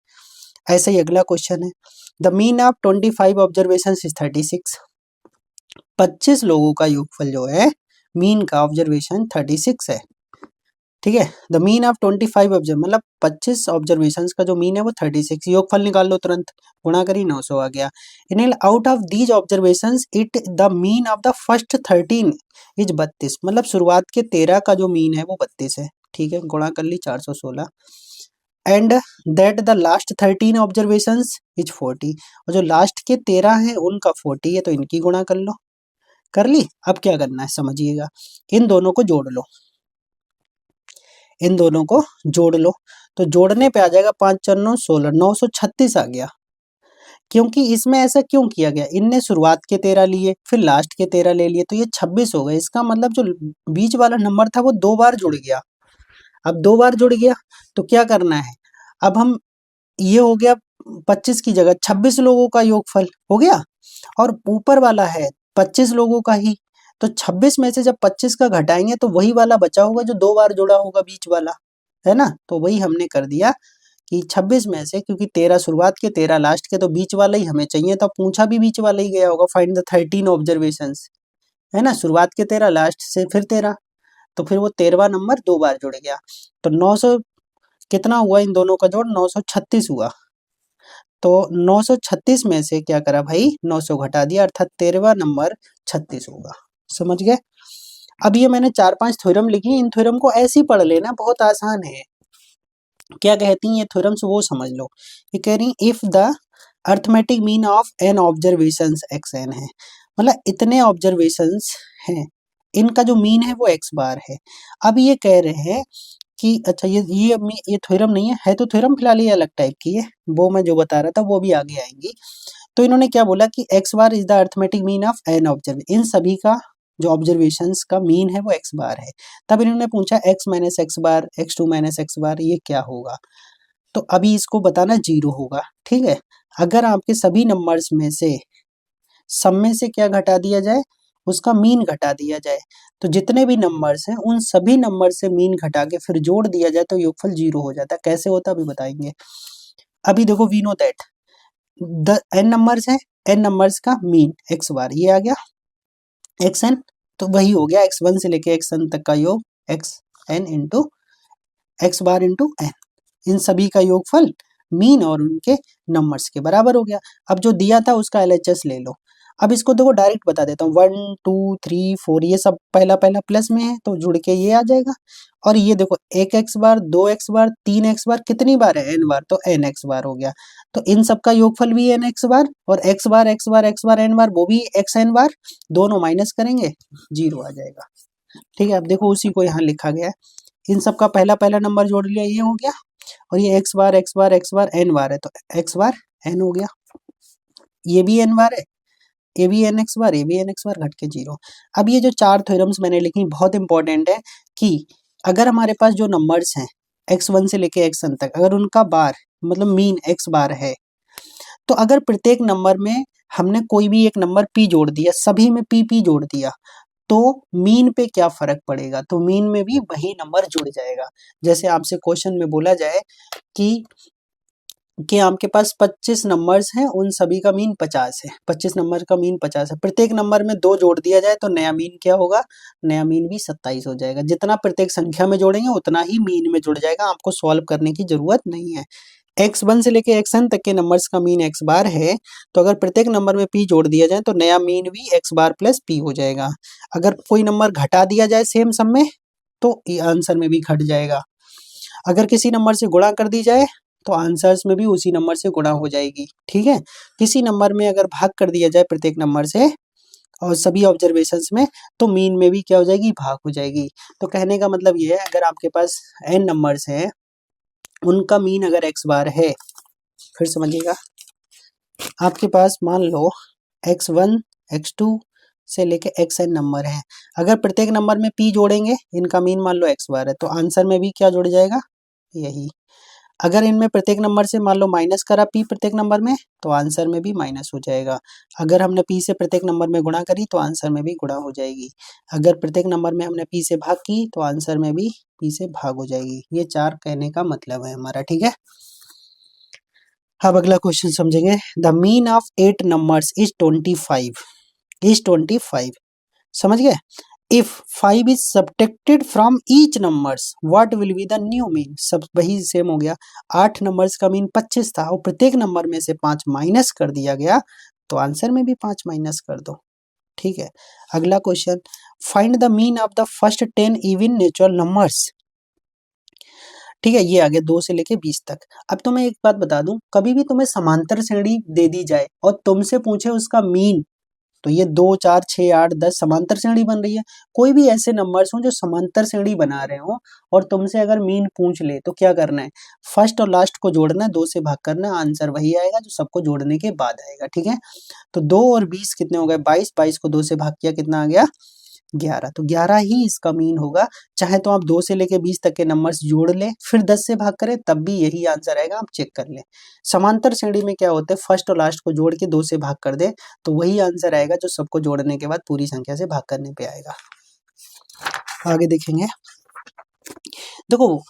ऐसे ही अगला क्वेश्चन है, the mean of 25 observation is 36। 25 लोगों का योगफल जो है, मीन का ऑब्जर्वेशन 36 है, ठीक है। द मीन ऑफ 25 ऑब्जर्व मतलब 25 ऑब्जर्वेशन का जो मीन है वो 36, योगफल निकाल लो तुरंत, गुणा करी 900 आ गया। In out of these observation it the mean of the first 13 is 32, मतलब शुरुआत के 13 का जो मीन है वो 32 है, ठीक है, गुणा कर ली 416। And that the last 13 observation is 40, और जो लास्ट के 13 है उनका 40 है, तो इनकी गुणा कर लो, कर ली। अब क्या करना है समझिएगा, इन दोनों को जोड़ लो, इन दोनों को जोड़ लो, तो जोड़ने पे आ जाएगा 5 4 9 16, 936 आ गया। क्योंकि इसमें ऐसा क्यों किया गया, इनने शुरुआत के 13 लिए फिर लास्ट के 13 ले लिए, तो ये 26 हो गए। इसका मतलब जो बीच वाला नंबर था वो 2 बार जुड़ गया। अब 2 बार जुड़ गया तो क्या करना है, अब हम, ये हो गया 25 की जगह 26 लोगों का योगफल हो गया, और ऊपर वाला है 25 लोगों का ही, तो 26 में से जब 25 का घटाएंगे तो वही वाला बचा होगा जो 2 बार जुड़ा होगा बीच वाला, है ना। तो वही हमने कर दिया कि 26 में से, क्योंकि 13 शुरुआत के 13 लास्ट के, तो बीच वाला ही हमें चाहिए, तो पूछा भी बीच वाला ही गया होगा, फाइंड द 13 ऑब्जर्वेशंस, है ना, शुरुआत के 13 लास्ट से फिर 13, तो फिर वो 13वां नंबर 2 बार जुड़ गया। तो 900 कितना हुआ, इन दोनों का जोड़ 936 हुआ। तो 936 में से क्या करा भाई, 900 घटा दिया, अर्थात 13वां नंबर 36 होगा। समझ गए। अब ये मैंने 4-5 थ्योरम लिखी, इन थ्योरम को ऐसे ही पढ़ लेना, बहुत आसान है। क्या कहती हैं ये थ्योरम्स वो समझ लो। ये कह रही if the arithmetic mean of n observations x n है, मतलब इतने ऑब्जर्वेशंस हैं, इनका जो मीन है वो एक्स बार है। अब ये कह रहे हैं कि अच्छा ये थ्योरम नहीं है तो थ्योरम फिलहाल ये अलग टाइप की है, वो मैं जो बता रहा था वो भी आगे आएंगी। तो इन्होंने क्या बोला कि x bar is the arithmetic mean of n observe, इन सभी का जो ऑब्जर्वेशंस का मीन है वो एक्स बार है। तब इन्होंने पूछा x minus x bar, x two minus x bar, ये क्या होगा। तो अभी इसको बताना 0 होगा, ठीक है। अगर आपके सभी नंबर्स में से सम में से क्या घटा दिया जाए, उसका मीन घटा दिया जाए, तो जितने भी नंबर्स हैं उन सभी नंबर से मीन घटा के फिर जोड़ दिया जाए तो योगफल 0 हो जाता है। कैसे होता है अभी बताएंगे। अभी देखो we know that the n numbers है, एन नंबर्स का मीन एक्स बार, ये आ गया एक्स एन, तो वही हो गया एक्स वन से लेके एक्स एन तक का योग x N into x bar into N, इन सभी का योगफल मीन और उनके नंबर्स के बराबर हो गया। अब जो दिया था उसका एलएचएस ले लो। अब इसको देखो डायरेक्ट बता देता हूँ, 1 2 3 4 ये सब पहला पहला प्लस में है तो जुड़ के ये आ जाएगा। और ये देखो एक एक्स बार, 2 एक्स बार, 3 एक्स बार, कितनी बार है एन बार, तो एन एक्स बार हो गया। तो इन सब का योगफल भी एन एक्स बार, और x bar x bar x बार एन बार वो भी एक्स एन बार, दोनों माइनस करेंगे 0 आ जाएगा। ठीक है, अब देखो उसी को यहाँ लिखा गया है, इन सब का पहला पहला नंबर जोड़ लिया, ये हो गया, और ये x bar x bar x बार एन बार है तो एक्स बार एन हो गया, ये भी एन बार है, a b n x bar, a b n x bar घट के 0। अब ये जो 4 थ्योरम्स मैंने लिखी बहुत इंपॉर्टेंट है कि अगर हमारे पास जो नंबर्स हैं x1 से लेके xn तक, अगर उनका बार मतलब मीन x बार है, तो अगर प्रत्येक नंबर में हमने कोई भी एक नंबर p जोड़ दिया, सभी में p जोड़ दिया, तो मीन पे क्या फर्क पड़ेगा, तो मीन में भी वही नंबर जुड़ जाएगा। जैसे आपसे क्वेश्चन में बोला जाए कि आपके पास 25 नंबर्स हैं, उन सभी का मीन 50 है, 25 नंबर का मीन 50 है, प्रत्येक नंबर में 2 जोड़ दिया जाए तो नया मीन क्या होगा, नया मीन भी 27 हो जाएगा। जितना प्रत्येक संख्या में जोड़ेंगे उतना ही मीन में जुड़ जाएगा, आपको सॉल्व करने की जरूरत नहीं है। x1 से लेके xn तक के नंबर्स का मीन x बार है, तो अगर प्रत्येक नंबर में p जोड़ दिया जाए तो नया मीन भी x बार प्लस p हो जाएगा। अगर कोई नंबर घटा दिया जाए सेम सम में तो आंसर में भी घट जाएगा। अगर किसी नंबर से गुणा कर दी जाए तो आंसर्स में भी उसी नंबर से गुणा हो जाएगी। ठीक है, किसी नंबर में अगर भाग कर दिया जाए प्रत्येक नंबर से और सभी ऑब्जर्वेशंस में, तो मीन में भी क्या हो जाएगी, भाग हो जाएगी। तो कहने का मतलब ये है, अगर आपके पास n नंबर्स हैं, उनका मीन अगर x बार है, फिर समझिएगा, आपके पास मान लो x1 x2 से लेके xn नंबर है, अगर प्रत्येक नंबर में p जोड़ेंगे, इनका मीन मान लो x बार है, तो आंसर में भी क्या जुड़ जाएगा, यही। अगर इनमें प्रत्येक नंबर से मान लो माइनस करा p प्रत्येक नंबर में, तो आंसर में भी माइनस हो जाएगा। अगर हमने p से प्रत्येक नंबर में गुणा करी, तो आंसर में भी गुणा हो जाएगी। अगर प्रत्येक नंबर में हमने p से भाग की, तो आंसर में भी p से भाग हो जाएगी। ये 4 कहने का मतलब है हमारा, ठीक है। अब अगला क्वेश्चन समझेंगे। The mean of 8 numbers is 25 समझ गए। If 5 is subtracted from each numbers, what will be the new mean. सब वही सेम हो गया। 8 नंबर्स का मीन 25 था और प्रत्येक नंबर में से 5 माइनस कर दिया गया, तो आंसर में भी 5 माइनस कर दो, ठीक है। अगला question, find the mean of the first 10 even natural numbers, ठीक है। ये आ गया 2 से लेके 20 तक। अब तो मैं एक बात बता दूं, कभी भी तुम्हें समांतर श्रेणी दे दी जाए और तुमसे पूछे उसका मीन, तो ये 2 4 6 8 10 समांतर श्रेणी बन रही है। कोई भी ऐसे नंबर्स हो जो समांतर श्रेणी बना रहे हो और तुमसे अगर मीन पूछ ले, तो क्या करना है, फर्स्ट और लास्ट को जोड़ना है, 2 से भाग करना है, आंसर वही आएगा जो सबको जोड़ने के बाद आएगा, ठीक है। तो 2 और 20 कितने हो गए, 22, 22 को 2 से भाग किया, कितना आ गया, 11। तो 11 ही इसका मीन होगा। चाहे तो आप 2 से लेके 20 तक के नंबर्स जोड़ लें, फिर 10 से भाग करें, तब भी यही आंसर आएगा, आप चेक कर लें। समांतर श्रेणी में क्या होता है, फर्स्ट और लास्ट को जोड़ के 2 से भाग कर दे, तो वही आंसर आएगा जो सबको जोड़ने के बाद पूरी संख्या से भाग करने पे आएगा। आगे देखेंगे। देखो,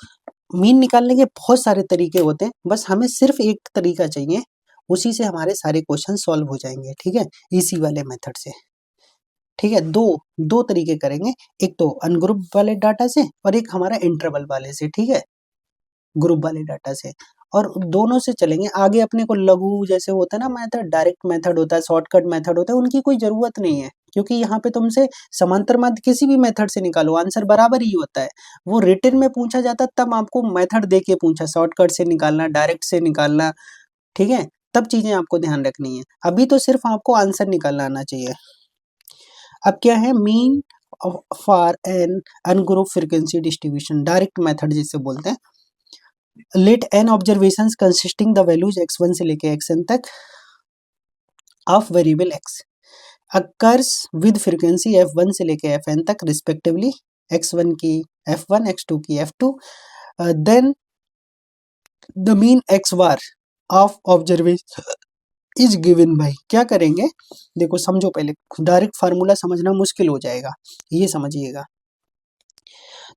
मीन निकालने के बहुत सारे तरीके होते हैं, बस हमें सिर्फ एक तरीका चाहिए, उसी से हमारे सारे क्वेश्चन सॉल्व हो जाएंगे, ठीक है, इसी वाले मेथड से, ठीक है। दो दो तरीके करेंगे, एक तो अनग्रुप वाले डाटा से और एक हमारा इंटरवल वाले से, ठीक है, ग्रुप वाले डाटा से। और दोनों से चलेंगे। आगे अपने को लघु जैसे होता है ना मेथड, डायरेक्ट मेथड होता है, शॉर्टकट मेथड होता है, उनकी कोई जरूरत नहीं है, क्योंकि यहाँ पे तुमसे समांतर माध्य किसी भी मेथड से निकालो, आंसर बराबर ही होता है। वो रिटन में पूछा जाता तब आपको मेथड दे के पूछा, शॉर्टकट से निकालना, डायरेक्ट से निकालना, ठीक है, तब चीजें आपको ध्यान रखनी है। अभी तो सिर्फ आपको आंसर निकालना आना चाहिए। अब क्या है, mean for an ungroup frequency distribution, direct method जिसे बोलते हैं। Let n observations consisting the values x1 से लेके xn तक of variable x occurs with frequency f1 से लेके fn तक रिस्पेक्टिवली, x1 की f1, x2 की f2, then the mean x bar of observation is given by. क्या करेंगे, देखो समझो, पहले डायरेक्ट फार्मूला समझना मुश्किल हो जाएगा, ये समझिएगा।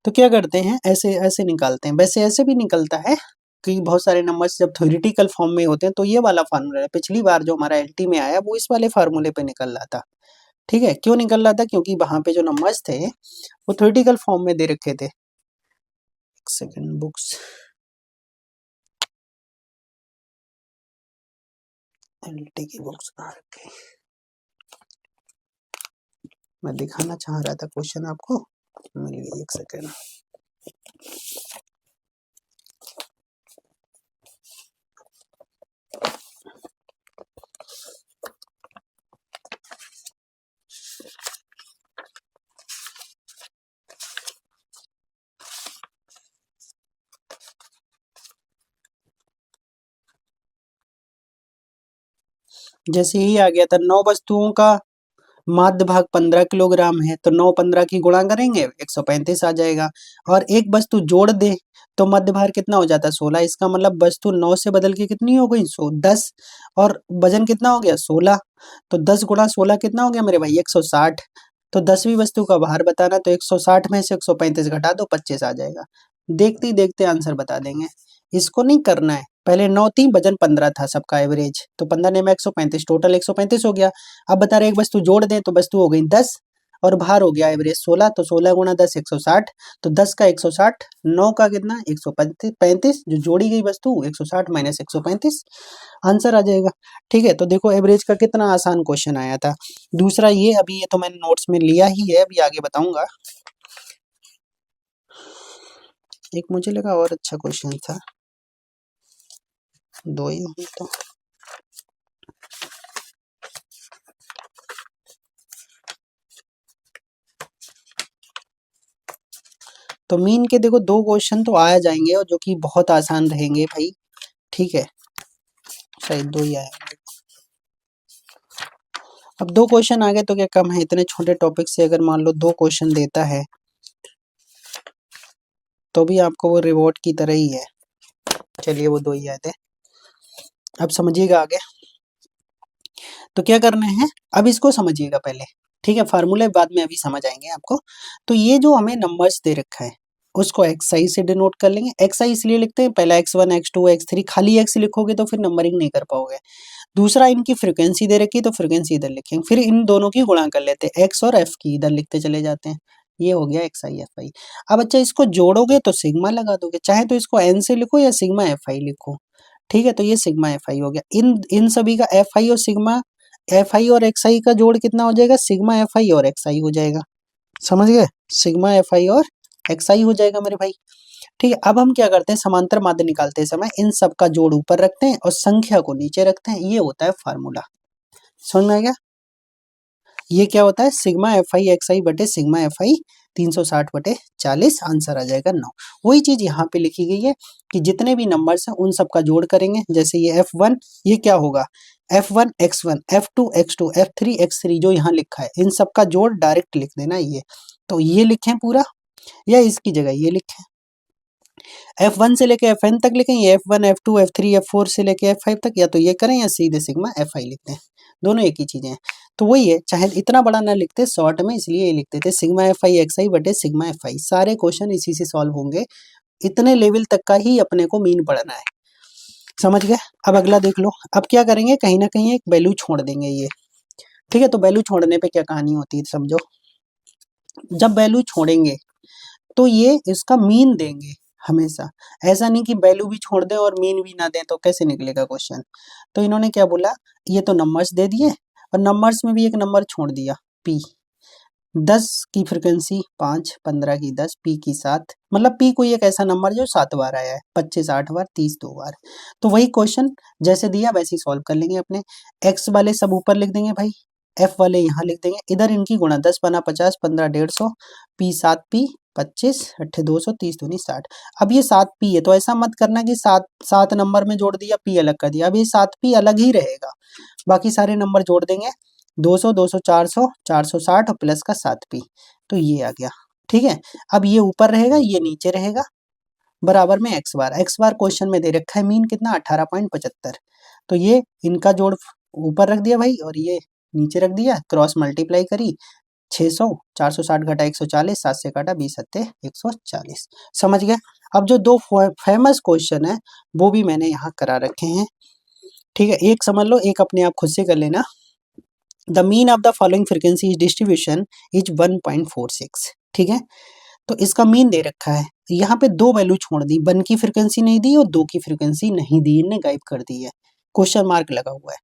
तो क्या करते हैं, ऐसे ऐसे निकालते हैं, वैसे ऐसे भी निकलता है कि बहुत सारे नंबर्स जब थ्योरेटिकल फॉर्म में होते हैं, तो ये वाला फार्मूला है। पिछली बार जो हमारा एलटी में आया, वो इस वाले फार्मूले पे निकल रहा था, ठीक है। क्यों निकल रहा था, क्योंकि वहां पे जो नंबर्स थे वो थ्योरेटिकल फॉर्म में दे रखे थे। एक सेकंड, बुक्स एलटी की बुक्स कहाँ रखे, मैं दिखाना चाह रहा था क्वेश्चन आपको, मिल गई, एक सेकंड। जैसे ही आ गया था, 9 वस्तुओं का माध्य भाग 15 किलोग्राम है, तो 9 15 की गुणा करेंगे 135 आ जाएगा। और एक वस्तु जोड़ दे तो मध्य भार कितना हो जाता है, 16। इसका मतलब वस्तु 9 से बदल के कितनी हो गई, 10, और वजन कितना हो गया, 16। तो 10 गुणा 16 कितना हो गया मेरे भाई, 160। तो 10वीं वस्तु का भार बताना, तो 160 में से 135 घटा दो, 25 आ जाएगा। देखते ही देखते आंसर बता देंगे। इसको नहीं करना है, पहले 9 3 वजन 15 था सबका एवरेज, तो 15 में 135, टोटल 135 हो गया। अब बता रहे एक वस्तु जोड़ दें, तो वस्तु हो गई 10 और भार हो गया एवरेज 16, तो 16 गुणा 10 160, तो 10 का 160, 9 का कितना 135, जो जोड़ी गई वस्तु 160 माइनस 135, आंसर आ जाएगा, ठीक है। तो देखो एवरेज का कितना आसान क्वेश्चन आया था। दूसरा ये, अभी ये तो मैंने नोट्स में लिया ही है, अभी आगे बताऊंगा। एक मुझे लगा और अच्छा क्वेश्चन था, दो ही होंगे तो। तो मीन के देखो 2 क्वेश्चन तो आ जाएंगे और जो कि बहुत आसान रहेंगे भाई, ठीक है, शायद 2 ही आए। अब 2 क्वेश्चन आ गए तो क्या कम है, इतने छोटे टॉपिक से अगर मान लो 2 क्वेश्चन देता है तो भी आपको वो रिवॉर्ड की तरह ही है। चलिए वो 2 ही आए थे। अब समझिएगा आगे। तो क्या करना है, अब इसको समझिएगा पहले, ठीक है, फार्मूले बाद में अभी समझ आएंगे आपको। तो ये जो हमें नंबर्स दे रखा है उसको xi से डिनोट कर लेंगे। xi इसलिए लिखते हैं, पहला x1 x2 x3, खाली x लिखोगे तो फिर नंबरिंग नहीं कर पाओगे। दूसरा इनकी फ्रीक्वेंसी दे रखी है तो फ्रीक्वेंसी इधर लिखेंगे, फिर इन दोनों की गुणा कर लेते हैं, x और f की इधर लिखते चले जाते हैं। ये हो गया xi fi। अब अच्छा इसको जोड़ोगे तो सिग्मा लगा दोगे, चाहे तो इसको n से लिखो या सिग्मा fi लिखो, ठीक है। तो ये सिग्मा fi हो गया। इन इन सभी का fi और सिग्मा fi और xi का जोड़ कितना हो जाएगा, सिग्मा fi और xi हो जाएगा। समझ गए, सिग्मा fi और xi हो जाएगा मेरे भाई, ठीक है। अब हम क्या करते हैं, समांतर माध्य निकालते समय इन सब का जोड़ ऊपर रखते हैं और संख्या को नीचे रखते हैं, ये होता है फार्मूला। समझ में आ गया, ये क्या होता है, सिग्मा fi xi बटे सिग्मा fi 360 बटे 40, आंसर आ जाएगा 9। वही चीज यहाँ पे लिखी गई है कि जितने भी नंबर्स हैं उन सब का जोड़ करेंगे। जैसे ये f1, ये क्या होगा, f1 x1 f2 x2 f3 x3 जो यहाँ लिखा है इन सब का जोड़ डायरेक्ट लिख देना ये। तो ये लिखें पूरा या इसकी जगह ये लिखें, F1 से लेके Fn तक लिखें, ये F1 F2 F3 F4 से लेके F5 तक, या तो ये करें या सीधे सिग्मा Fi लिखते हैं, दोनों एक ही चीजें हैं। तो वही है, चाहे इतना बड़ा ना लिखते शॉर्ट में, इसलिए ये लिखते थे सिग्मा Fi xi बटे सिग्मा Fi। सारे क्वेश्चन इसी से सॉल्व होंगे, इतने लेवल तक का ही अपने को मीन पढ़ना है। समझ गए। अब अगला देख लो, अब क्या करेंगे, कहीं ना कहीं एक वैल्यू छोड़ देंगे ये, ठीक है। तो वैल्यू छोड़ने पे क्या कहानी होती है समझो, जब वैल्यू छोड़ेंगे तो ये इसका मीन देंगे हमेशा, ऐसा नहीं कि वैल्यू भी छोड़ दें और मीन भी ना दें, तो कैसे निकलेगा क्वेश्चन। तो इन्होंने क्या बोला, ये तो नंबर्स दे दिए और नंबर्स में भी एक नंबर छोड़ दिया p, 10 की फ्रिक्वेंसी 5, 15 की 10, p की 7, मतलब p कोई एक ऐसा नंबर जो 7 बार आया है, 25 8 बार, 30 2 बार। तो वही क्वेश्चन जैसे दिया वैसे ही सॉल्व कर लेंगे अपने। x वाले सब ऊपर लिख देंगे भाई, f वाले यहाँ लिख देंगे, इधर इनकी गुणा 10 बना 50, 15 150, p 7p 25 8 200, 30 दूनी 60। अब ये 7p है तो ऐसा मत करना कि 7 नंबर में जोड़ दिया p अलग कर दिया, अब ये 7p अलग ही रहेगा, बाकी सारे नंबर जोड़ देंगे, 200 200 400 460 और प्लस का 7p, तो ये आ गया, ठीक है। अब ये ऊपर रहेगा ये नीचे रहेगा, बराबर में x बार क्वेश्चन में दे रखा है मीन कितना 18.75, तो ये इनका जोड़ ऊपर रख दिया भाई और ये नीचे रख दिया, क्रॉस मल्टीप्लाई करी, 600 460 घटा 140, 7 से काटा 20 सत्ते 140। समझ गए। अब जो 2 फेमस क्वेश्चन है वो भी मैंने यहाँ करा रखे हैं, ठीक है। एक समझ लो, एक अपने आप खुद से कर लेना। The mean of the following frequency distribution is 1.46, ठीक है। तो इसका मीन दे रखा है, यहाँ पे 2 वैल्यू छोड़ दी, 1 की फ्रीक्वेंसी नहीं दी और 2 की फ्रीक्वेंसी नहीं दी, इनने गायब कर दी है, क्वेश्चन मार्क लगा हुआ है।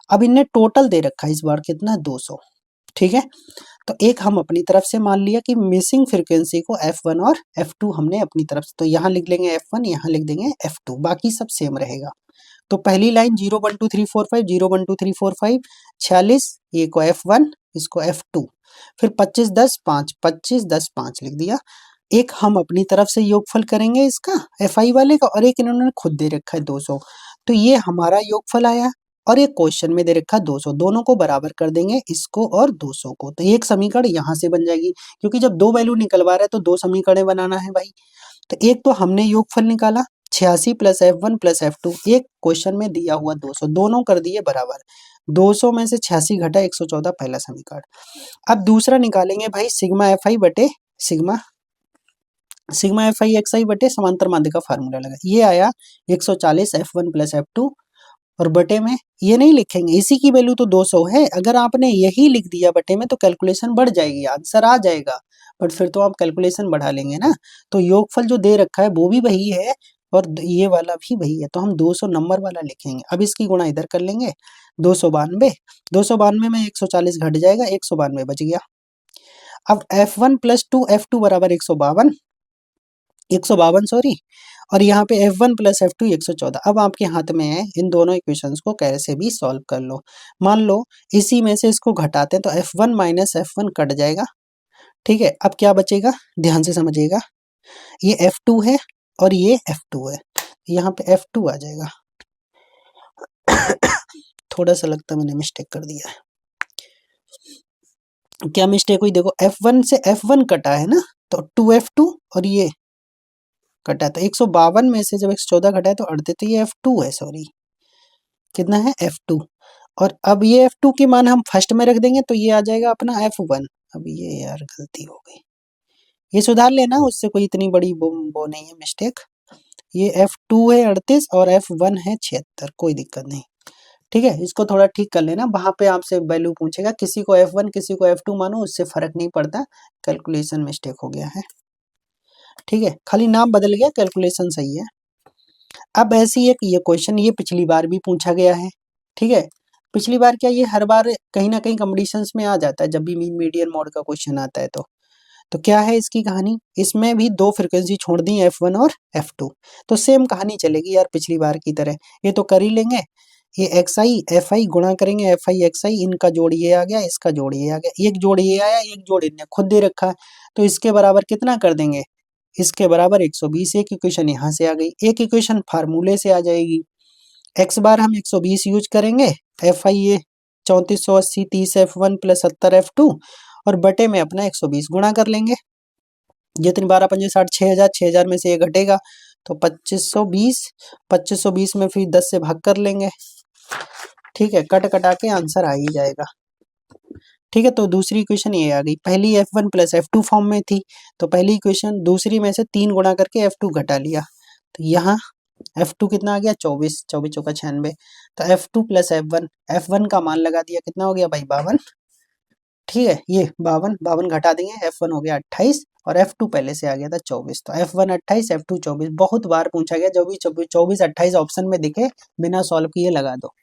अब इनने टोटल दे रखा है इस बार कितना 200, ठीक है। तो एक हम अपनी तरफ से मान लिया कि मिसिंग फ्रीक्वेंसी को F1 और F2 हमने अपनी तरफ से, तो यहाँ लिख लेंगे F1, यहाँ लिख देंगे F2, बाकी सब सेम रहेगा। तो पहली लाइन 0 1 2 3 4 5 0 1 2 3 4 5 46, ये को F1 इसको F2, फिर 25 10 5 25 10 5 लिख दिया। एक हम अपनी तरफ से योगफल करेंगे इसका Fi वाले का, और एक इन्होंने खुद दे रखा है 200, तो ये हमारा योगफल आया और एक क्वेश्चन में दे रखा 200, दोनों को बराबर कर देंगे इसको और 200 को, तो एक समीकरण यहाँ से बन जाएगी, क्योंकि जब 2 वैल्यू निकलवा रहे हैं तो 2 समीकरण बनाना है भाई। तो एक तो हमने योगफल निकाला 86 प्लस F1 प्लस F2, एक क्वेश्चन में दिया हुआ 200, दोनों कर दिए बराबर, 200 में से 86 घटा 114, पहला समीकरण। अब दूसरा निकालेंगे भाई सिग्मा Fi बटे सिग्मा Fi xi बटे समांतर माध्य का फार्मूला लगा, ये आया 140 F1 प्लस F2, और बटे में ये नहीं लिखेंगे, इसी की वैल्यू तो 200 है, अगर आपने यही लिख दिया बटे में तो कैलकुलेशन बढ़ जाएगी, आंसर आ जाएगा, बट फिर तो आप कैलकुलेशन बढ़ा लेंगे ना। तो योगफल जो दे रखा है वो भी वही है और ये वाला भी वही है, तो हम 200 नंबर वाला लिखेंगे। अब इसकी गुणा इधर कर लेंगे, 292 में 140 घट जाएगा, 192 बच गया। अब F1 प्लस 2 F2 बराबर 152 सॉरी, और यहाँ पे F1 प्लस F2 114। अब आपके हाथ में है इन दोनों इक्वेशंस को कैसे भी सॉल्व कर लो। मान लो इसी में से इसको घटाते हैं तो F1 माइनस F1 कट जाएगा, ठीक है। अब क्या बचेगा, ध्यान से समझिएगा, ये F2 है और ये F2 है, यहाँ पे F2 आ जाएगा। थोड़ा सा लगता मैंने मिस्टेक कर दिया है। क्या मिस्टेक हुई? देखो F1 से F1 कटा है ना, तो 2F2 और ये कटा, तो 152 में से जब 114 घटा है तो 38, तो ये F2 है, सॉरी कितना है F2। और अब ये F2 की मान हम फर्स्ट में रख देंगे तो ये आ जाएगा अपना F1। अब ये यार गलती हो गई, ये सुधार लेना, उससे कोई इतनी बड़ी वो नहीं है मिस्टेक। ये F2 है 38 और F1 है 76, कोई दिक्कत नहीं, ठीक है। इसको थोड़ा ठीक कर लेना, वहां पे आपसे वैल्यू पूछेगा, किसी को F1 किसी को F2 मानो, उससे फर्क नहीं पड़ता, कैलकुलेशन मिस्टेक हो गया है, ठीक है, खाली नाम बदल गया, कैलकुलेशन सही है। अब ऐसी एक ये क्वेश्चन, ये पिछली बार भी पूछा गया है, ठीक है। पिछली बार क्या, ये हर बार कहीं ना कहीं कंपटीशंस में आ जाता है जब भी मीन मीडियन मोड का क्वेश्चन आता है। तो क्या है इसकी कहानी, इसमें भी दो फ्रिक्वेंसी छोड़ दी F1 और F2, तो सेम कहानी चलेगी यार पिछली बार की तरह। ये तो कर ही लेंगे, ये XI FI गुणा करेंगे, FI XI, इनका जोड़ ये आ गया, इसका जोड़ ये आ गया, एक जोड़ ये आया, एक जोड़ इनने खुद दे रखा है, तो इसके बराबर कितना कर देंगे, इसके बराबर 120। एक इक्वेशन यहाँ से आ गई, एक इक्वेशन फार्मूले से आ जाएगी। x बार हम 120 यूज करेंगे, FI ये 3480 30 F1 प्लस 70 F2, और बटे में अपना 120 गुणा कर लेंगे। जितनी 12 पंजे 60, 6000, 6000 में से ये घटेगा तो 2520, 2520 में फिर 10 से भाग कर लेंगे, ठीक है, कट कटा के आंसर आ ही जाएगा, ठीक है। तो दूसरी इक्वेशन ये आ गई, पहली F1 प्लस F2 फॉर्म में थी, तो पहली इक्वेशन दूसरी में से 3 गुणा करके F2 घटा लिया, तो यहाँ F2 कितना आ गया 24, 24 चौका 96, तो F2 प्लस F1, F1 का मान लगा दिया, कितना हो गया भाई 52, ठीक है, ये 52 52 घटा देंगे, F1 हो गया 28 और F2 पहले से आ गया था 24, तो F1 28 F2 24, बहुत बार पूछा गया, जो भी 24 28 ऑप्शन में दिखे बिना सॉल्व किए लगा दो,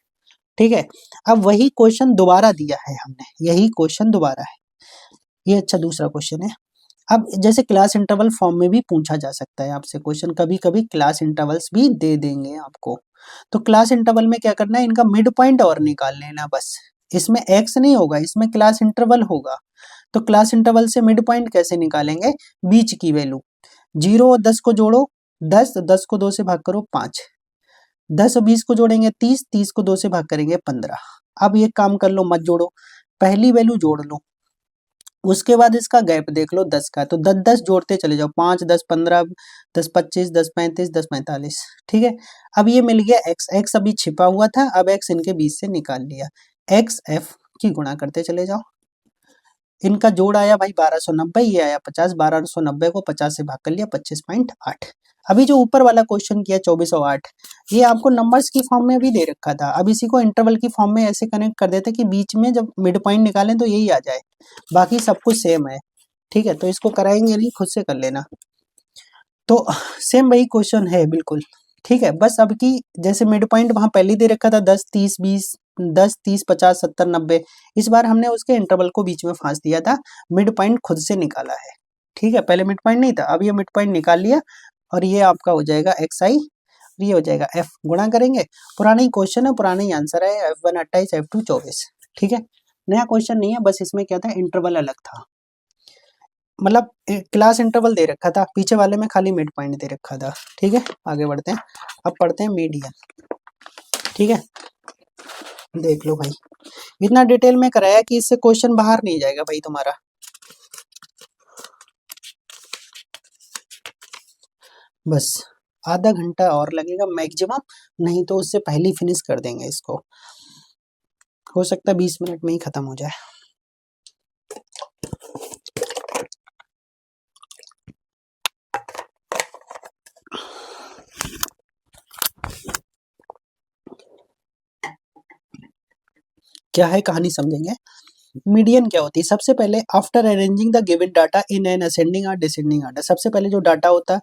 ठीक है। अब वही क्वेश्चन दोबारा दिया है हमने, यही क्वेश्चन दोबारा है ये, अच्छा दूसरा क्वेश्चन है। अब जैसे क्लास इंटरवल फॉर्म में भी पूछा जा सकता है आपसे क्वेश्चन, कभी कभी क्लास इंटरवल्स भी दे देंगे आपको, तो क्लास इंटरवल में क्या करना है, इनका मिड पॉइंट और निकाल लेना बस, इसमें x नहीं होगा, इसमें क्लास इंटरवल होगा, तो क्लास इंटरवल से मिड पॉइंट कैसे निकालेंगे, बीच की वैल्यू, 0 और 10 को जोड़ो 10, 10 को 2 से भाग करो 5, 10 और 20 को जोड़ेंगे 30, 30 को 2 से भाग करेंगे 15। अब ये काम कर लो, मत जोड़ो, पहली वैल्यू जोड़ लो, उसके बाद इसका गैप देख लो 10 का, तो 10 10 जोड़ते चले जाओ, 5 10 15 10 25 10 35 10 45, ठीक है। अब ये मिल गया x अभी छिपा हुआ था, अब x इनके बीच से निकाल लिया, x f की गुणा करते चले जाओ, इनका जोड़ आया भाई 1290, ये आया 50, 1290 को 50 से भाग कर लिया 25.8। अभी जो ऊपर वाला क्वेश्चन किया 2408, ये आपको नंबर्स की फॉर्म में भी दे रखा था, अब इसी को इंटरवल की फॉर्म में ऐसे कनेक्ट कर देते कि बीच में जब मिड पॉइंट निकालें तो यही आ जाए, बाकी सब कुछ सेम है, ठीक है। तो इसको कराएंगे नहीं, खुद से कर लेना, तो सेम वही क्वेश्चन है बिल्कुल, ठीक है। बस अब की जैसे मिड पॉइंट वहां पहले दे रखा था 10 30 20, 10 30 50 70 90, इस बार हमने उसके इंटरवल को बीच में फांस दिया था, मिड पॉइंट खुद से निकाला है, ठीक है। पहले मिड पॉइंट नहीं था, अब ये मिड पॉइंट निकाल लिया, और ये आपका हो जाएगा XI, ये हो जाएगा F, गुणा करेंगे, पुराना ही क्वेश्चन है, पुराना ही आंसर है, F1 28 F2 24, ठीक है, नया क्वेश्चन नहीं है, बस इसमें क्या था, इंटरवल अलग था, मतलब क्लास इंटरवल दे रखा था, पीछे वाले में खाली मिड पॉइंट दे रखा था, ठीक है। आगे बढ़ते हैं, अब पढ़ते हैं मीडियन, ठीक है। देख लो भाई, इतना डिटेल में कराया कि इससे क्वेश्चन बाहर नहीं जाएगा भाई तुम्हारा, बस आधा घंटा और लगेगा मैक्सिमम, नहीं तो उससे पहले फिनिश कर देंगे इसको, हो सकता है 20 मिनट में ही खत्म हो जाए। क्या है कहानी समझेंगे। मीडियन क्या होती है, सबसे पहले after arranging the given data in an ascending और डिसेंडिंग ऑर्डर, सबसे पहले जो डाटा होता है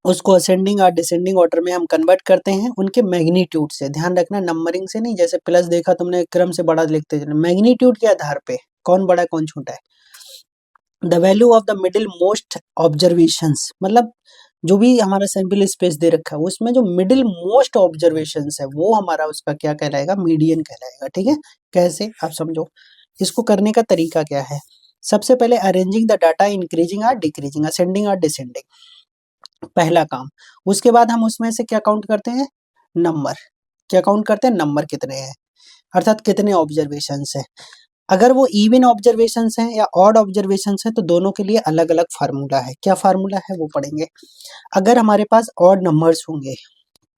उसको असेंडिंग और डिसेंडिंग ऑर्डर में हम कन्वर्ट करते हैं, उनके मैग्नीट्यूड से, ध्यान रखना नंबरिंग से नहीं, जैसे प्लस देखा तुमने क्रम से बड़ा लिखते चले, मैग्नीट्यूड के आधार पे कौन बड़ा है कौन छोटा है। The value of the middle most observations, मतलब जो भी हमारा सैंपल स्पेस दे रखा है उसमें जो मिडिल मोस्ट ऑब्जर्वेशंस है वो हमारा उसका क्या कहलाएगा, मीडियन कहलाएगा, ठीक है। कैसे आप समझो, इसको करने का तरीका क्या है, सबसे पहले अरेंजिंग द डाटा इंक्रीजिंग और डिक्रीजिंग, असेंडिंग और डिसेंडिंग, पहला काम। उसके बाद हम उसमें से क्या काउंट करते हैं, नंबर। क्या काउंट करते हैं, नंबर कितने हैं, अर्थात कितने ऑब्जर्वेशंस हैं। अगर वो इवन ऑब्जर्वेशंस हैं या ऑड ऑब्जर्वेशंस हैं तो दोनों के लिए अलग अलग फार्मूला है। क्या फार्मूला है वो पढ़ेंगे। अगर हमारे पास ऑड नंबर्स होंगे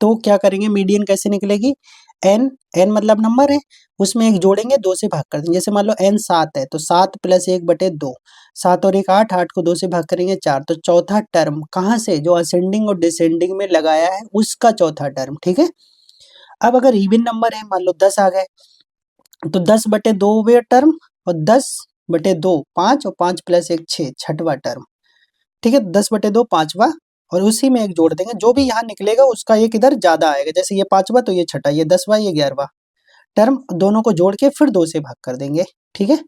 तो क्या करेंगे, मीडियन कैसे निकलेगी, एन, एन मतलब नंबर है, उसमें एक जोड़ेंगे, दो से भाग कर देंगे। जैसे मान लो एन 7 है तो 7 + 1/2, 7 और 1 8, 8 को 2 से भाग करेंगे 4, तो चौथा टर्म कहाँ से, जो असेंडिंग और डिसेंडिंग में लगाया है उसका चौथा टर्म, ठीक है। अब अगर इवन नंबर है, मान लो 10 आ गए, तो 10/2 टर्म, और 10/2 5, और 5 + 1 6, छठवां टर्म, ठीक है। 10/2 पांचवा, और उसी में एक जोड़ देंगे, जो भी यहाँ निकलेगा उसका एक इधर ज्यादा आएगा, जैसे ये पांचवा तो ये छठा, ये 10वां ये 11वां टर्म, दोनों को जोड़ के फिर 2 से भाग कर देंगे, ठीक है।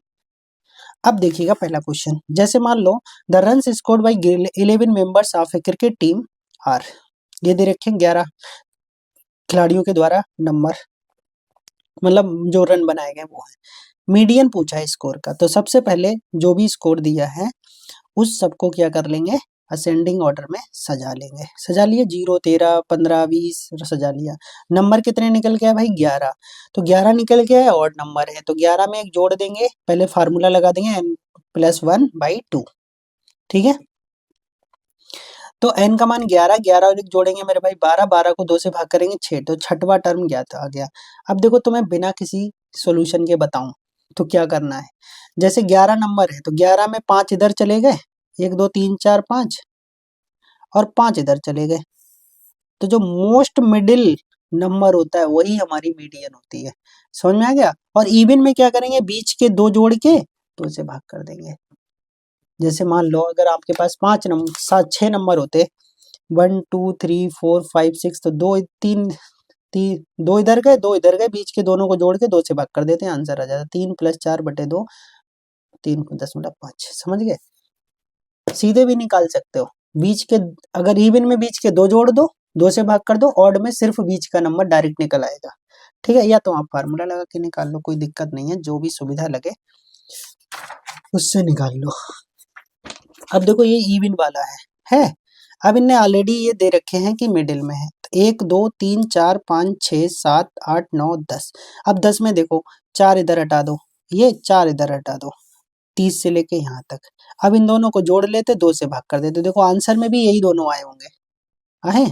अब देखिएगा पहला क्वेश्चन, जैसे मान लो the runs scored by 11 members of a cricket team are, ये दे रखे 11 खिलाड़ियों के द्वारा नंबर, मतलब जो रन बनाए गए वो है। मीडियन पूछा है स्कोर का, तो सबसे पहले जो भी स्कोर दिया है उस सबको क्या कर लेंगे, असेंडिंग ऑर्डर में सजा लेंगे। सजा लिए, 0 13 15 20 सजा लिया। नंबर कितने निकल गया भाई, 11, तो 11 निकल गया है, ऑड नंबर है तो 11 में एक जोड़ देंगे, पहले फार्मूला लगा देंगे n+1/2, ठीक है। तो n का मान 11, 11 और एक जोड़ेंगे मेरे भाई 12, 12 को 2 से भाग करेंगे 6, तो छठवां टर्म ज्ञात आ गया। अब देखो तुम्हें बिना किसी सॉल्यूशन के बताऊं तो क्या करना है, जैसे 11 नंबर है तो 11 में 5 इधर चले गए, 1 2 3 4 5, और 5 इधर चले गए, तो जो मोस्ट मिडिल नंबर होता है वही हमारी मीडियन होती है। समझ में आ गया। और इवन में क्या करेंगे, बीच के 2 जोड़ के 2 से भाग कर देंगे। जैसे मान लो अगर आपके पास 5 नंबर 6 नंबर होते, 1 2 3 4 5 6, तो 2 3 3 2 इधर गए 2 इधर गए, बीच के दोनों को जोड़ के 2 से भाग कर देते हैं, आंसर आ जाता है 3 + 4/2, 3.5, समझ गए। सीधे भी निकाल सकते हो, बीच के, अगर इवन में बीच के 2 जोड़ दो, 2 से भाग कर दो, ऑड में सिर्फ बीच का नंबर डायरेक्ट निकल आएगा, ठीक है। या तो आप फार्मूला लगा के निकाल लो, कोई दिक्कत नहीं है, जो भी सुविधा लगे उससे निकाल लो। अब देखो ये इवन वाला है। अब इनने ऑलरेडी ये दे रखे हैं कि मिडिल में है, तो 1 2 3 4 5 6 7 8 9 10। अब 10 में देखो 4 इधर हटा दो, ये 4 इधर हटा दो, 30 से लेके यहाँ तक। अब इन दोनों को जोड़ लेते, 2 से भाग कर देते, देखो आंसर में भी यही दोनों आए होंगे, आहे।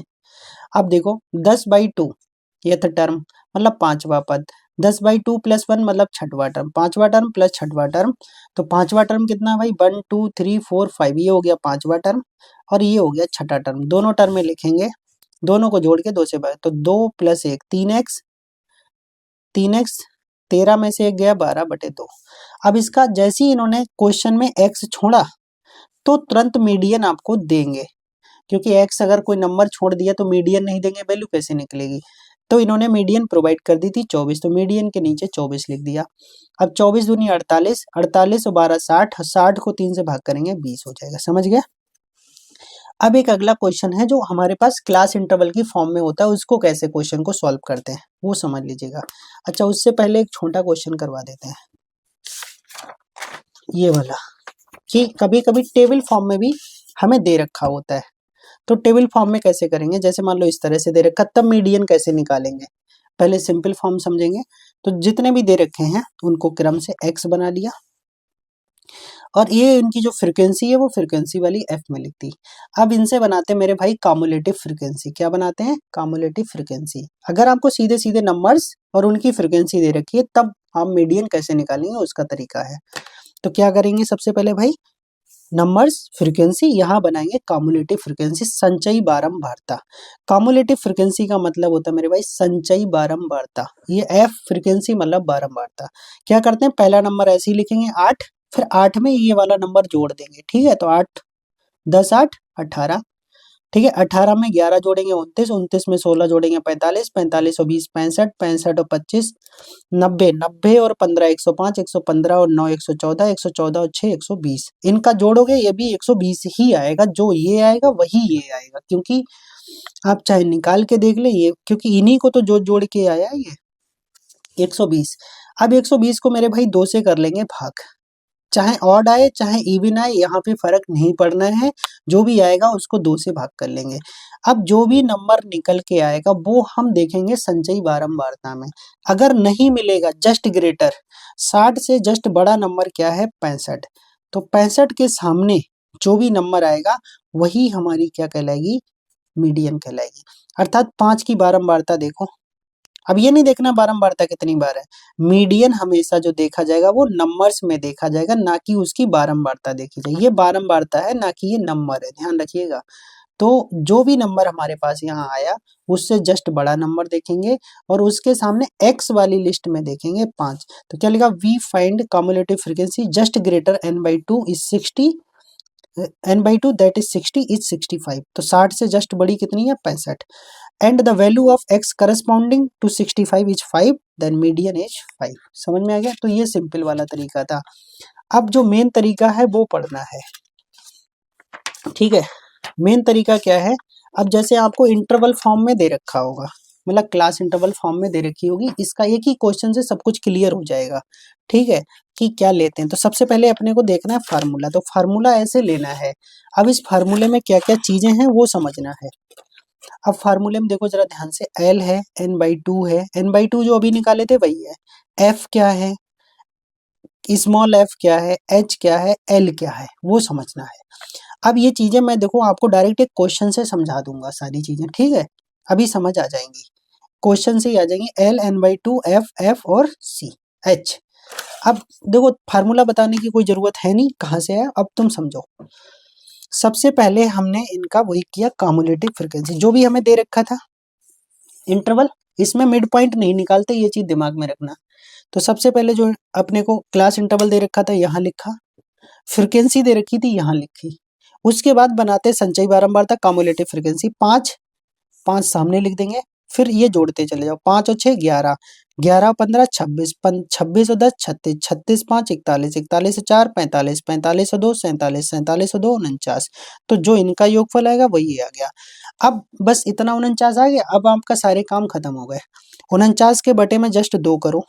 अब देखो 10/2 ये था टर्म, मतलब पांचवा पद, 10/2 + 1 मतलब छठवा टर्म, पांचवा टर्म प्लस छठवा टर्म, तो पांचवा टर्म कितना है भाई, 1 2 3 4 5, ये हो गया पांचवा टर्म, और ये हो गया छठा टर्म। दोनों टर्म में लिखेंगे, दोनों को जोड़ के 2 से भाग, तो 2 + 1 3x, 3x, 13 में से 1 गया 12/2। अब इसका जैसे ही इन्होंने क्वेश्चन में x छोड़ा तो तुरंत मीडियन आपको देंगे, क्योंकि x अगर कोई नंबर छोड़ दिया तो मीडियन नहीं देंगे, वैल्यू कैसे निकलेगी। तो इन्होंने मीडियन प्रोवाइड कर दी थी 24, तो मीडियन के नीचे 24 लिख दिया। अब 24 दूनी 48, 48 और 12 60, 60 को 3 से भाग करेंगे 20 हो जाएगा, समझ गया। अब एक अगला क्वेश्चन है जो हमारे पास क्लास इंटरवल की फॉर्म में होता है, उसको कैसे क्वेश्चन को सॉल्व करते हैं वो समझ लीजिएगा। अच्छा उससे पहले एक छोटा क्वेश्चन करवा देते हैं, ये वाला, कि कभी कभी टेबल फॉर्म में भी हमें दे रखा होता है, तो टेबल फॉर्म में कैसे करेंगे, जैसे मान लो इस तरह से दे रखा, तब मीडियन कैसे निकालेंगे। पहले सिंपल फॉर्म समझेंगे, तो जितने भी दे रखे हैं उनको क्रम से x बना लिया, और ये इनकी जो फ्रीक्वेंसी है वो फ्रीक्वेंसी वाली f में लिख दी। अब इनसे बनाते हैं मेरे भाई कामुलेटिव फ्रीक्वेंसी। क्या बनाते हैं, कामुलेटिव फ्रीक्वेंसी। अगर आपको सीधे सीधे नंबर्स और उनकी फ्रीक्वेंसी दे रखी है तब हम मीडियन कैसे निकालेंगे उसका तरीका है। तो क्या करेंगे, सबसे पहले भाई नंबर्स फ्रीक्वेंसी, यहाँ बनाएंगे कामुलेटिव फ्रीक्वेंसी, संचयी बारंबारता। कामुलेटिव फ्रीक्वेंसी का मतलब होता है मेरे भाई संचयी बारंबारता, ये एफ फ्रीक्वेंसी मतलब बारंबारता। क्या करते हैं, पहला नंबर ऐसे ही लिखेंगे 8, फिर 8 में ये वाला नंबर जोड़ देंगे, ठीक है। तो 8 10 8 18, ठीक है। 18 में 11 जोड़ेंगे 29, 29 में 16 जोड़ेंगे 45, 45 और 20 65, 65 और 25 90, 90 और 15 105, 115 और 9 114, 114 और 6 120। इनका जोड़ोगे ये भी 120 ही आएगा, जो ये आएगा वही ये आएगा, क्योंकि आप चाहे निकाल के देख ले ये, क्योंकि इन्हीं को तो जो जोड़ के आया ये 120। अब 120 को मेरे भाई 2 से कर लेंगे भाग, चाहे ऑड आए चाहे इवन आए, यहाँ पे फर्क नहीं पड़ना है, जो भी आएगा उसको 2 से भाग कर लेंगे। अब जो भी नंबर निकल के आएगा वो हम देखेंगे संचयी बारंबारता में। अगर नहीं मिलेगा जस्ट ग्रेटर, 60 से जस्ट बड़ा नंबर क्या है 65, तो 65 के सामने जो भी नंबर आएगा वही हमारी क्या कहलाएगी, मीडियन कहलाएगी। अर्थात 5 की बारंबारता देखो, अब ये नहीं देखना बारंबारता कितनी बार है, मीडियन हमेशा जो देखा जाएगा वो नंबर्स में देखा जाएगा, ना कि उसकी बारंबारता देखी जाएगी। ये बारंबारता है ना कि ये नंबर है, ध्यान रखिएगा। तो जो भी नंबर हमारे पास यहाँ आया उससे जस्ट बड़ा नंबर देखेंगे और उसके सामने x वाली लिस्ट में देखेंगे 5, तो क्या लिखा, we find cumulative frequency just greater n/2 is 60, n/2 that is 60 is 65, तो 60 से जस्ट बड़ी कितनी है 65, and the value of x corresponding to 65 is 5, then median is 5। समझ में आ गया? तो ये सिंपल वाला तरीका था। अब जो मेन तरीका है वो पढ़ना है, ठीक है। मेन तरीका क्या है, अब जैसे आपको इंटरवल फॉर्म में दे रखा होगा, मतलब क्लास इंटरवल फॉर्म में दे रखी होगी, इसका एक ही क्वेश्चन से सब कुछ क्लियर हो जाएगा, ठीक है, कि क्या लेते हैं। तो सबसे पहले अपने को देखना है फार्मूला, तो फार्मूला ऐसे लेना है। अब इस फार्मूले में क्या क्या चीजें हैं वो समझना है। अब फार्मूले में देखो जरा ध्यान से, L है, n/2 है, n/2 जो अभी निकाले थे वही है, F क्या है, स्मॉल f क्या है, h क्या है, L क्या है, वो समझना है। अब ये चीजें मैं देखो आपको डायरेक्ट एक क्वेश्चन से समझा दूंगा सारी चीजें, ठीक है, अभी समझ आ जाएंगी, क्वेश्चन से ही आ जाएंगी। L n/2 F और C H। अब देखो फार्मूला बताने की कोई जरूरत है नहीं, कहाँ से है, अब तुम समझो। सबसे पहले हमने इनका वही किया कम्युलेटिव फ्रीक्वेंसी, जो भी हमें दे रखा था इंटरवल, इसमें मिड पॉइंट नहीं निकालते, ये चीज दिमाग में रखना। तो सबसे पहले जो अपने को क्लास इंटरवल दे रखा था यहाँ लिखा, फ्रीक्वेंसी दे रखी थी यहाँ लिखी, उसके बाद बनाते संचयी बारंबारता कम्युलेटिव फ्रीक्वेंसी, 5 5 सामने लिख देंगे, फिर ये जोड़ते चले जाओ, 5 और 6 11, 11 15 26, 26 और 10 36, 36 5 41, 41 और 4 45, 45 और 2 47, 47 और 2 49, तो जो इनका योगफल आएगा वही आ गया। अब बस इतना 49 आ गया, अब आपका सारे काम खत्म हो गए। 49 के बटे में जस्ट 2 करो,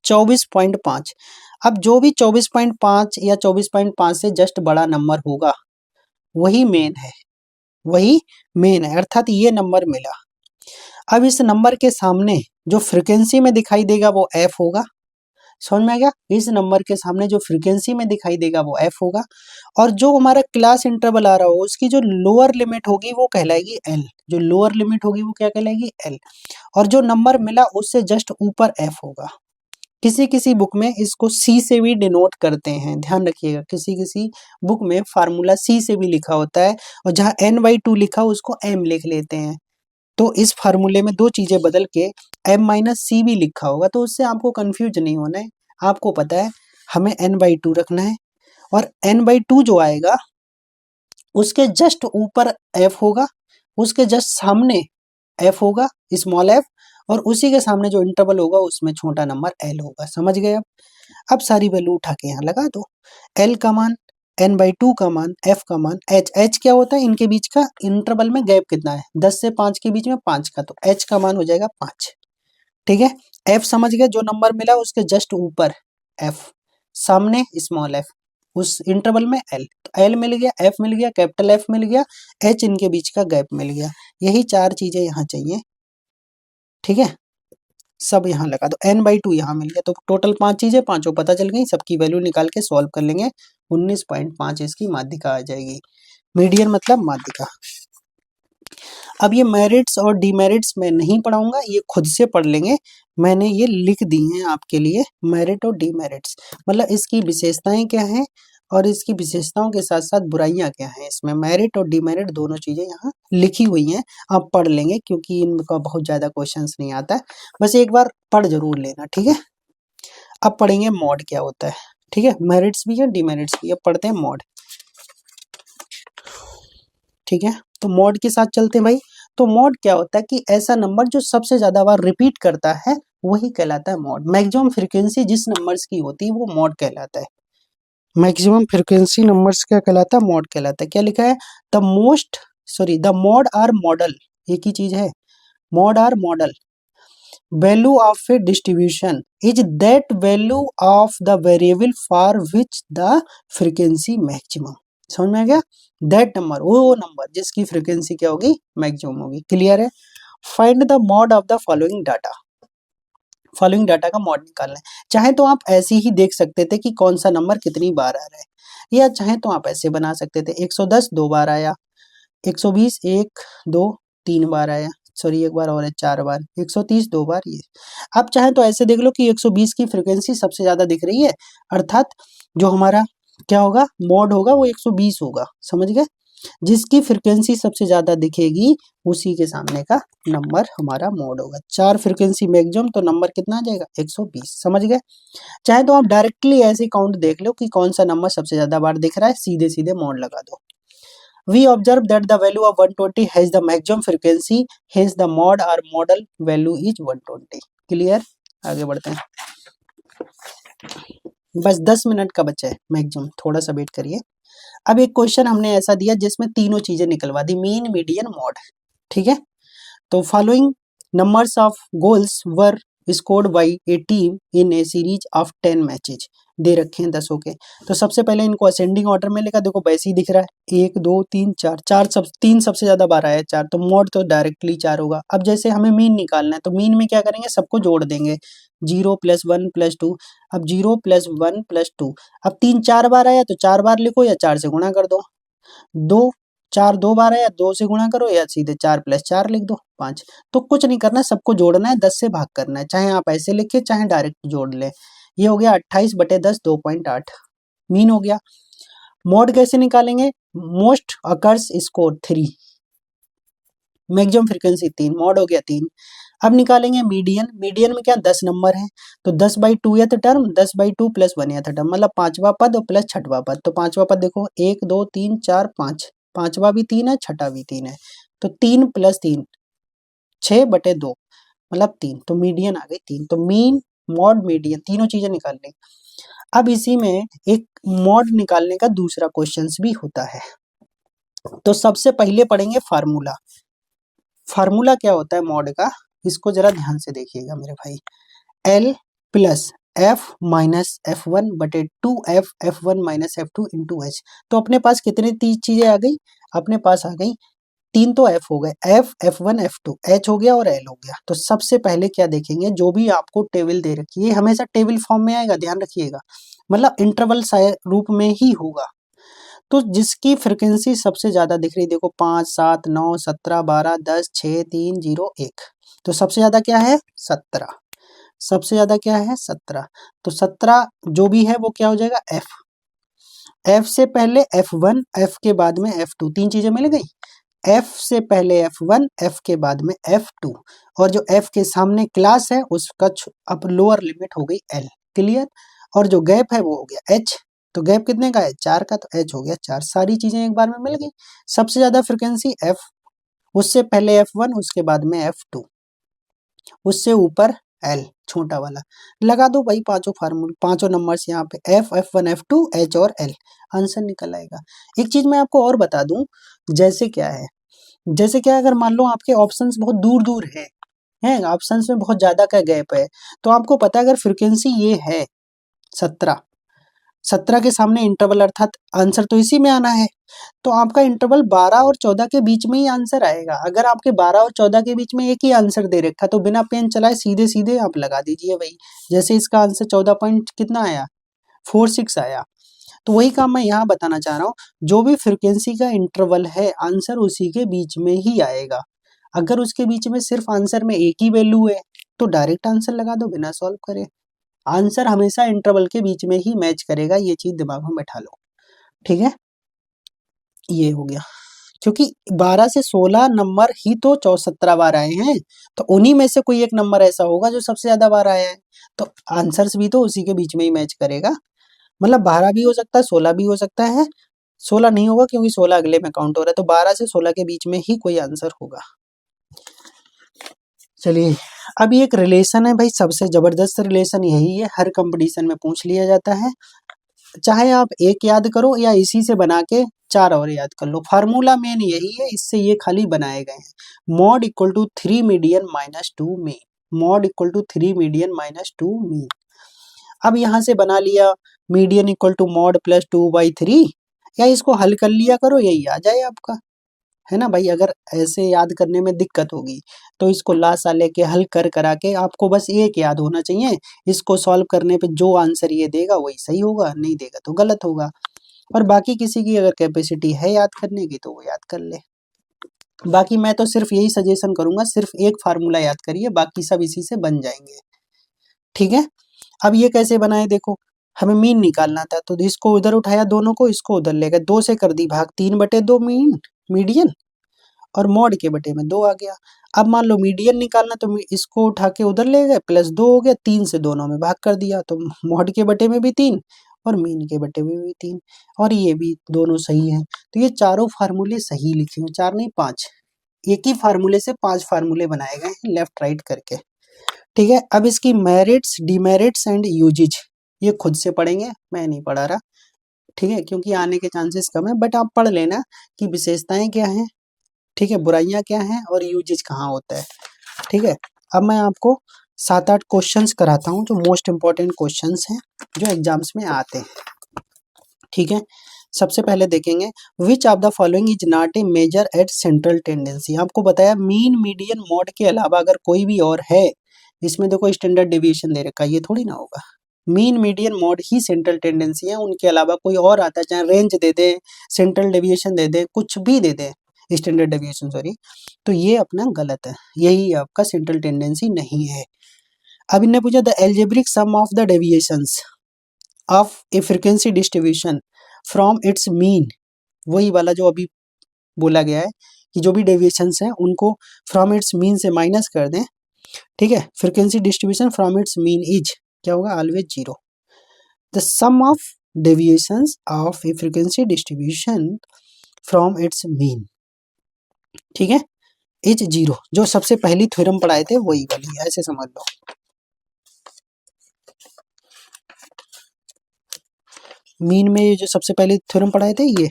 24.5। अब जो भी 24.5 या 24.5 से जस्ट बड़ा नंबर होगा वही मेन है, वही मेन है, अर्थात ये नंबर मिला। अब इस नंबर के सामने जो फ्रीक्वेंसी में दिखाई देगा वो f होगा, समझ में आ गया, इस नंबर के सामने जो फ्रीक्वेंसी में दिखाई देगा वो f होगा, और जो हमारा क्लास इंटरवल आ रहा हो उसकी जो लोअर लिमिट होगी वो कहलाएगी l, जो लोअर लिमिट होगी वो क्या कहलाएगी l, और जो नंबर मिला उससे जस्ट ऊपर f होगा। किसी किसी बुक में इसको C से भी डिनोट करते हैं, ध्यान रखिएगा, किसी किसी बुक में फार्मूला C से भी लिखा होता है, और जहाँ n/2 लिखा उसको m लिख लेते हैं। तो इस फार्मूले में दो चीजें बदल के m-c भी लिखा होगा, तो उससे आपको कंफ्यूज नहीं होना है। आपको पता है हमें n/2 रखना है, और n/2 जो आएगा उसके जस्ट ऊपर f होगा, उसके जस्ट सामने f होगा स्मॉल f, और उसी के सामने जो इंटरवल होगा उसमें छोटा नंबर l होगा। समझ गए? अब सारी वैल्यू उठा के यहाँ लगा दो, l का मान, n/2 का मान, f का मान, h क्या होता है, इनके बीच का इंटरवल में गैप कितना है, 10 से 5 के बीच में 5 का, तो h का मान हो जाएगा 5, ठीक है। f समझ गए, जो नंबर मिला उसके जस्ट ऊपर f, सामने स्मॉल f, उस इंटरवल में l, तो l मिल गया, f मिल गया, कैपिटल F मिल गया, h इनके बीच का गैप मिल गया, यही 4 चीजें यहाँ चाहिए, ठीक है। सब यहाँ लगा दो, n/2 यहाँ मिल गया, तो टोटल 5 चीजें, पांचों पता चल गई, सबकी वैल्यू निकाल के सॉल्व कर लेंगे, 19.5 इसकी माध्यिका आ जाएगी। मीडियन मतलब माध्यिका। अब ये मेरिट्स और डीमेरिट्स मैं नहीं पढ़ाऊंगा, ये खुद से पढ़ लेंगे, मैंने ये लिख दी हैं आपके लिए, मेरिट और डीमेरिट्स, मतलब इसकी विशेषताएं क्या हैं और इसकी विशेषताओं के साथ साथ बुराइयां क्या हैं, इसमें मेरिट और डीमेरिट दोनों चीजें यहाँ लिखी हुई हैं, आप पढ़ लेंगे क्योंकि इनका बहुत ज्यादा क्वेश्चंस नहीं आता है, बस एक बार पढ़ जरूर लेना, ठीक है। अब पढ़ेंगे मॉड क्या होता है, ठीक है, मेरिट्स भी है डीमेरिट्स भी है, पढ़ते हैं मॉड, ठीक है। तो मॉड के साथ चलते हैं भाई। तो मॉड क्या होता है कि ऐसा नंबर जो सबसे ज्यादा बार रिपीट करता है वही कहलाता है मॉड। मैक्सिमम फ्रीक्वेंसी जिस नंबर्स की होती है वो मॉड कहलाता है, मैक्सिमम फ्रीक्वेंसी नंबर्स क्या कहलाता है, मॉड कहलाता है। क्या लिखा है, द मॉड आर मॉडल, एक ही चीज है, mode or modal, value of a distribution is that value of the variable for which the frequency maximum. समझ में आ गया? दैट नंबर, वो नंबर जिसकी फ्रीक्वेंसी क्या होगी, मैक्सिमम होगी। क्लियर है? Find the mode of the following data. Following data का मॉड निकालना है। चाहे तो आप ऐसे ही देख सकते थे कि कौन सा नंबर कितनी बार आ रहा है, या चाहे तो आप ऐसे बना सकते थे 110 2 बार आया, 120 1 2 3 बार आया, सॉरी एक बार और है 4 बार, 130 2 बार। ये आप चाहे तो ऐसे देख लो कि 120 की फ्रीक्वेंसी सबसे ज्यादा दिख रही है, अर्थात जो हमारा क्या होगा, मोड होगा वो 120 होगा। समझ गए? जिसकी फ्रीक्वेंसी सबसे ज्यादा दिखेगी उसी के सामने का नंबर हमारा मोड होगा। 4 फ्रीक्वेंसी मैक्सिमम तो नंबर कितना आ जाएगा, 120। समझ गए? चाहे तो आप डायरेक्टली ऐसे काउंट देख लो कि कौन सा नंबर सबसे ज्यादा बार दिख रहा है, सीधे सीधे मोड लगा दो। We observe that the value of 120 has the maximum frequency, hence the mod or modal value is 120. Clear? आगे बढ़ते हैं। बस 10 मिनट का बचा है मैक्सिमम, थोड़ा सा वेट करिए। अब एक क्वेश्चन हमने ऐसा दिया जिसमें तीनों चीजें निकलवा दी, मीन मीडियन मॉड। ठीक है? तो following numbers of goals were scored by a team in a series of 10 matches. दे रखे हैं 10 के। तो सबसे पहले इनको असेंडिंग ऑर्डर में लिखा, देखो वैसे ही दिख रहा है 1 2 3 4, 4 सब 3 सबसे ज्यादा बार आया है 4, तो मोड तो डायरेक्टली 4 होगा। अब जैसे हमें मीन निकालना है तो मीन में क्या करेंगे, सबको जोड़ देंगे, 0 + 1 + 2। अब 0 + 1 + 2, अब 3 4 बार आया तो 4 बार लिखो या 4 से गुणा कर दो। 2 4 2 बार आया 2 से गुणा करो या सीधे 4 + 4 लिख दो 5। तो कुछ नहीं करना, सबको जोड़ना है, 10 से भाग करना है, चाहे आप ऐसे लिखे चाहे डायरेक्ट जोड़ ले। ये हो गया 28/10 2.8 मीन हो गया। मोड कैसे निकालेंगे, most occurs score 3, maximum frequency 3, mode हो गया 3। अब निकालेंगे मीडियन, मीडियन में क्या 10 नंबर है तो 10/2th टर्म, 10/2 + 1th टर्म, मतलब 5वां पद और प्लस 6वां पद। तो 5वां पद देखो 1 2 3 4 5, 5वां भी 3 है 6वां भी 3 है, तो 3 + 3 6/2 मतलब 3, तो मीडियन आ गई 3। तो मीन मॉड मीडियन तीनों चीजें निकाल ली। अब इसी में एक मॉड निकालने का दूसरा क्वेश्चंस भी होता है। तो सबसे पहले पढ़ेंगे फार्मूला। फार्मूला क्या होता है मॉड का, इसको जरा ध्यान से देखिएगा मेरे भाई। L + F - F1/2 F F1 - F2 × H। तो अपने पास कितनी चीजें आ गई, अपने पास आ गई 3 तो F हो गए, F F1 F2 H हो गया और L हो गया। तो सबसे पहले क्या देखेंगे, जो भी आपको टेबल दे रखी है हमेशा टेबल फॉर्म में आएगा, ध्यान रखिएगा, मतलब इंटरवल रूप में ही होगा। तो जिसकी फ्रीक्वेंसी सबसे ज्यादा दिख रही, देखो 5 7 9 17 12 10 6 3 0 1, तो सबसे ज्यादा क्या है 17, सबसे ज्यादा क्या है 17। तो 17 जो भी है वो क्या हो जाएगा F, F से पहले F1 F के बाद में F2, तीन चीजें मिल गई। F से पहले F1 F के बाद में F2, और जो F के सामने क्लास है उसका अब लोअर लिमिट हो गई L। क्लियर? और जो गैप है वो हो गया H। तो गैप कितने का है 4 का, तो H हो गया 4। सारी चीजें एक बार में मिल गई। सबसे ज्यादा फ्रिक्वेंसी F, उससे पहले F1 उसके बाद में F2, उससे ऊपर L छोटा वाला। लगा दो भाई पांचों फार्मूले, पांचों नंबर्स यहाँ पे F F1 F2 H और L, आंसर निकल आएगा। एक चीज मैं आपको और बता दूं, जैसे क्या है, जैसे क्या अगर मान लो आपके ऑप्शंस बहुत दूर दूर है ऑप्शंस में बहुत ज्यादा का गैप है, तो आपको पता है अगर फ्रीक्वेंसी ये है 17, 17 के सामने इंटरवल अर्थात आंसर तो इसी में आना है, तो आपका इंटरवल 12 और 14 के बीच में ही आंसर आएगा। अगर आपके 12 और 14 के बीच में एक ही आंसर दे रखा तो बिना पेन चलाए सीधे सीधे आप लगा दीजिए भाई। जैसे इसका आंसर 14 पॉइंट कितना आया 46 आया। तो वही काम मैं यहाँ बताना चाह रहा हूँ, जो भी फ्रिक्वेंसी का इंटरवल है आंसर उसी के बीच में ही आएगा। अगर उसके बीच में सिर्फ आंसर में एक ही वैल्यू है तो डायरेक्ट आंसर लगा दो बिना सॉल्व करे। आंसर हमेशा इंटरवल के बीच में ही मैच करेगा, ये चीज दिमाग में बैठा लो। ठीक है, ये हो गया। क्योंकि 12 से 16 नंबर ही तो 17 बार आए हैं, तो उन्हीं में से कोई एक नंबर ऐसा होगा जो सबसे ज्यादा बार आया है, तो आंसर्स भी तो उसी के बीच में ही मैच करेगा। मतलब 12 भी हो सकता है 16 भी हो सकता है, 16 नहीं होगा क्योंकि 16 अगले में काउंट हो रहा है, तो 12 से 16 के बीच में ही कोई आंसर होगा। चलिए, अब ये एक रिलेशन है भाई, सबसे जबरदस्त रिलेशन यही है, हर कंपटीशन में पूछ लिया जाता है। चाहे आप एक याद करो या इसी से बना के 4 और याद कर लो, फार्मूला मेन यही है, इससे ये खाली बनाए गए हैं। mod = 3 median - 2 mean, mode equal to 3 median minus 2 mean. अब यहाँ से बना लिया median equal to mode plus 2/3, या इसको हल कर लिया करो, यही आ जाए आपका, है ना भाई। अगर ऐसे याद करने में दिक्कत होगी तो इसको लासा लेके हल कर करा के आपको बस एक याद होना चाहिए, इसको सॉल्व करने पे जो आंसर ये देगा वही सही होगा, नहीं देगा तो गलत होगा। और बाकी किसी की अगर कैपेसिटी है याद करने की तो वो याद कर ले। बाकी मैं तो सिर्फ यही सजेशन करूंगा, सिर्फ एक फार्मूला याद करिए, बाकी सब इसी से बन जाएंगे, ठीक है। अब ये कैसे बनाए देखो, हमें मीन निकालना था तो इसको उधर उठाया दोनों को, इसको उधर ले गए, 2 से कर दी भाग, 3/2 मीन मीडियन, और मॉड के बटे में 2 आ गया। अब मान लो मीडियन निकालना तो इसको उठा के उधर ले गए, +2 हो गया, 3 से दोनों में भाग कर दिया तो मॉड के बटे में भी 3 और मीन के बटे में भी 3, और ये भी दोनों सही हैं। तो ये चारों फार्मूले सही लिखे हुए, 4 नहीं 5, एक ही फार्मूले से 5 फार्मूले बनाए गए हैं लेफ्ट राइट करके, ठीक है। अब इसकी मेरिट्स, डिमेरिट्स एंड यूजेज ये खुद से पढ़ेंगे, मैं नहीं पढ़ा रहा, ठीक है, क्योंकि आने के चांसेस कम है, बट आप पढ़ लेना कि विशेषताएं क्या हैं, ठीक है, बुराइयां क्या हैं और यूजेज कहाँ होता है, ठीक है। अब मैं आपको 7-8 क्वेश्चंस कराता हूँ जो मोस्ट इंपॉर्टेंट क्वेश्चंस हैं जो एग्जाम्स में आते हैं, ठीक है। सबसे पहले देखेंगे which of the following is not a measure at central tendency. आपको बताया मीन मीडियन मॉड के अलावा अगर कोई भी और है, इसमें देखो स्टैंडर्ड डेविएशन दे रखा है, ये थोड़ी ना होगा। मीन मीडियन मॉड ही सेंट्रल टेंडेंसी है, उनके अलावा कोई और आता है, चाहे रेंज दे दे, सेंट्रल डेविएशन दे दे, कुछ भी दे दे, स्टैंडर्ड डेविएशन सॉरी, तो ये अपना गलत है, यही आपका सेंट्रल टेंडेंसी नहीं है। अब इन्हें पूछा the algebraic sum of the deviations of a frequency distribution from its mean, वही वाला जो अभी बोला गया है कि जो भी डेविएशंस हैं उनको फ्रॉम इट्स मीन से माइनस कर दें, ठीक है। Frequency distribution from its mean is क्या होगा, always 0। The sum of deviations of a frequency distribution from its mean, ठीक है, इज 0। जो सबसे पहली थ्योरम पढ़ाए थे वही वाली, ऐसे समझ लो। मीन में जो सबसे पहले थ्योरम पढ़ाए थे ये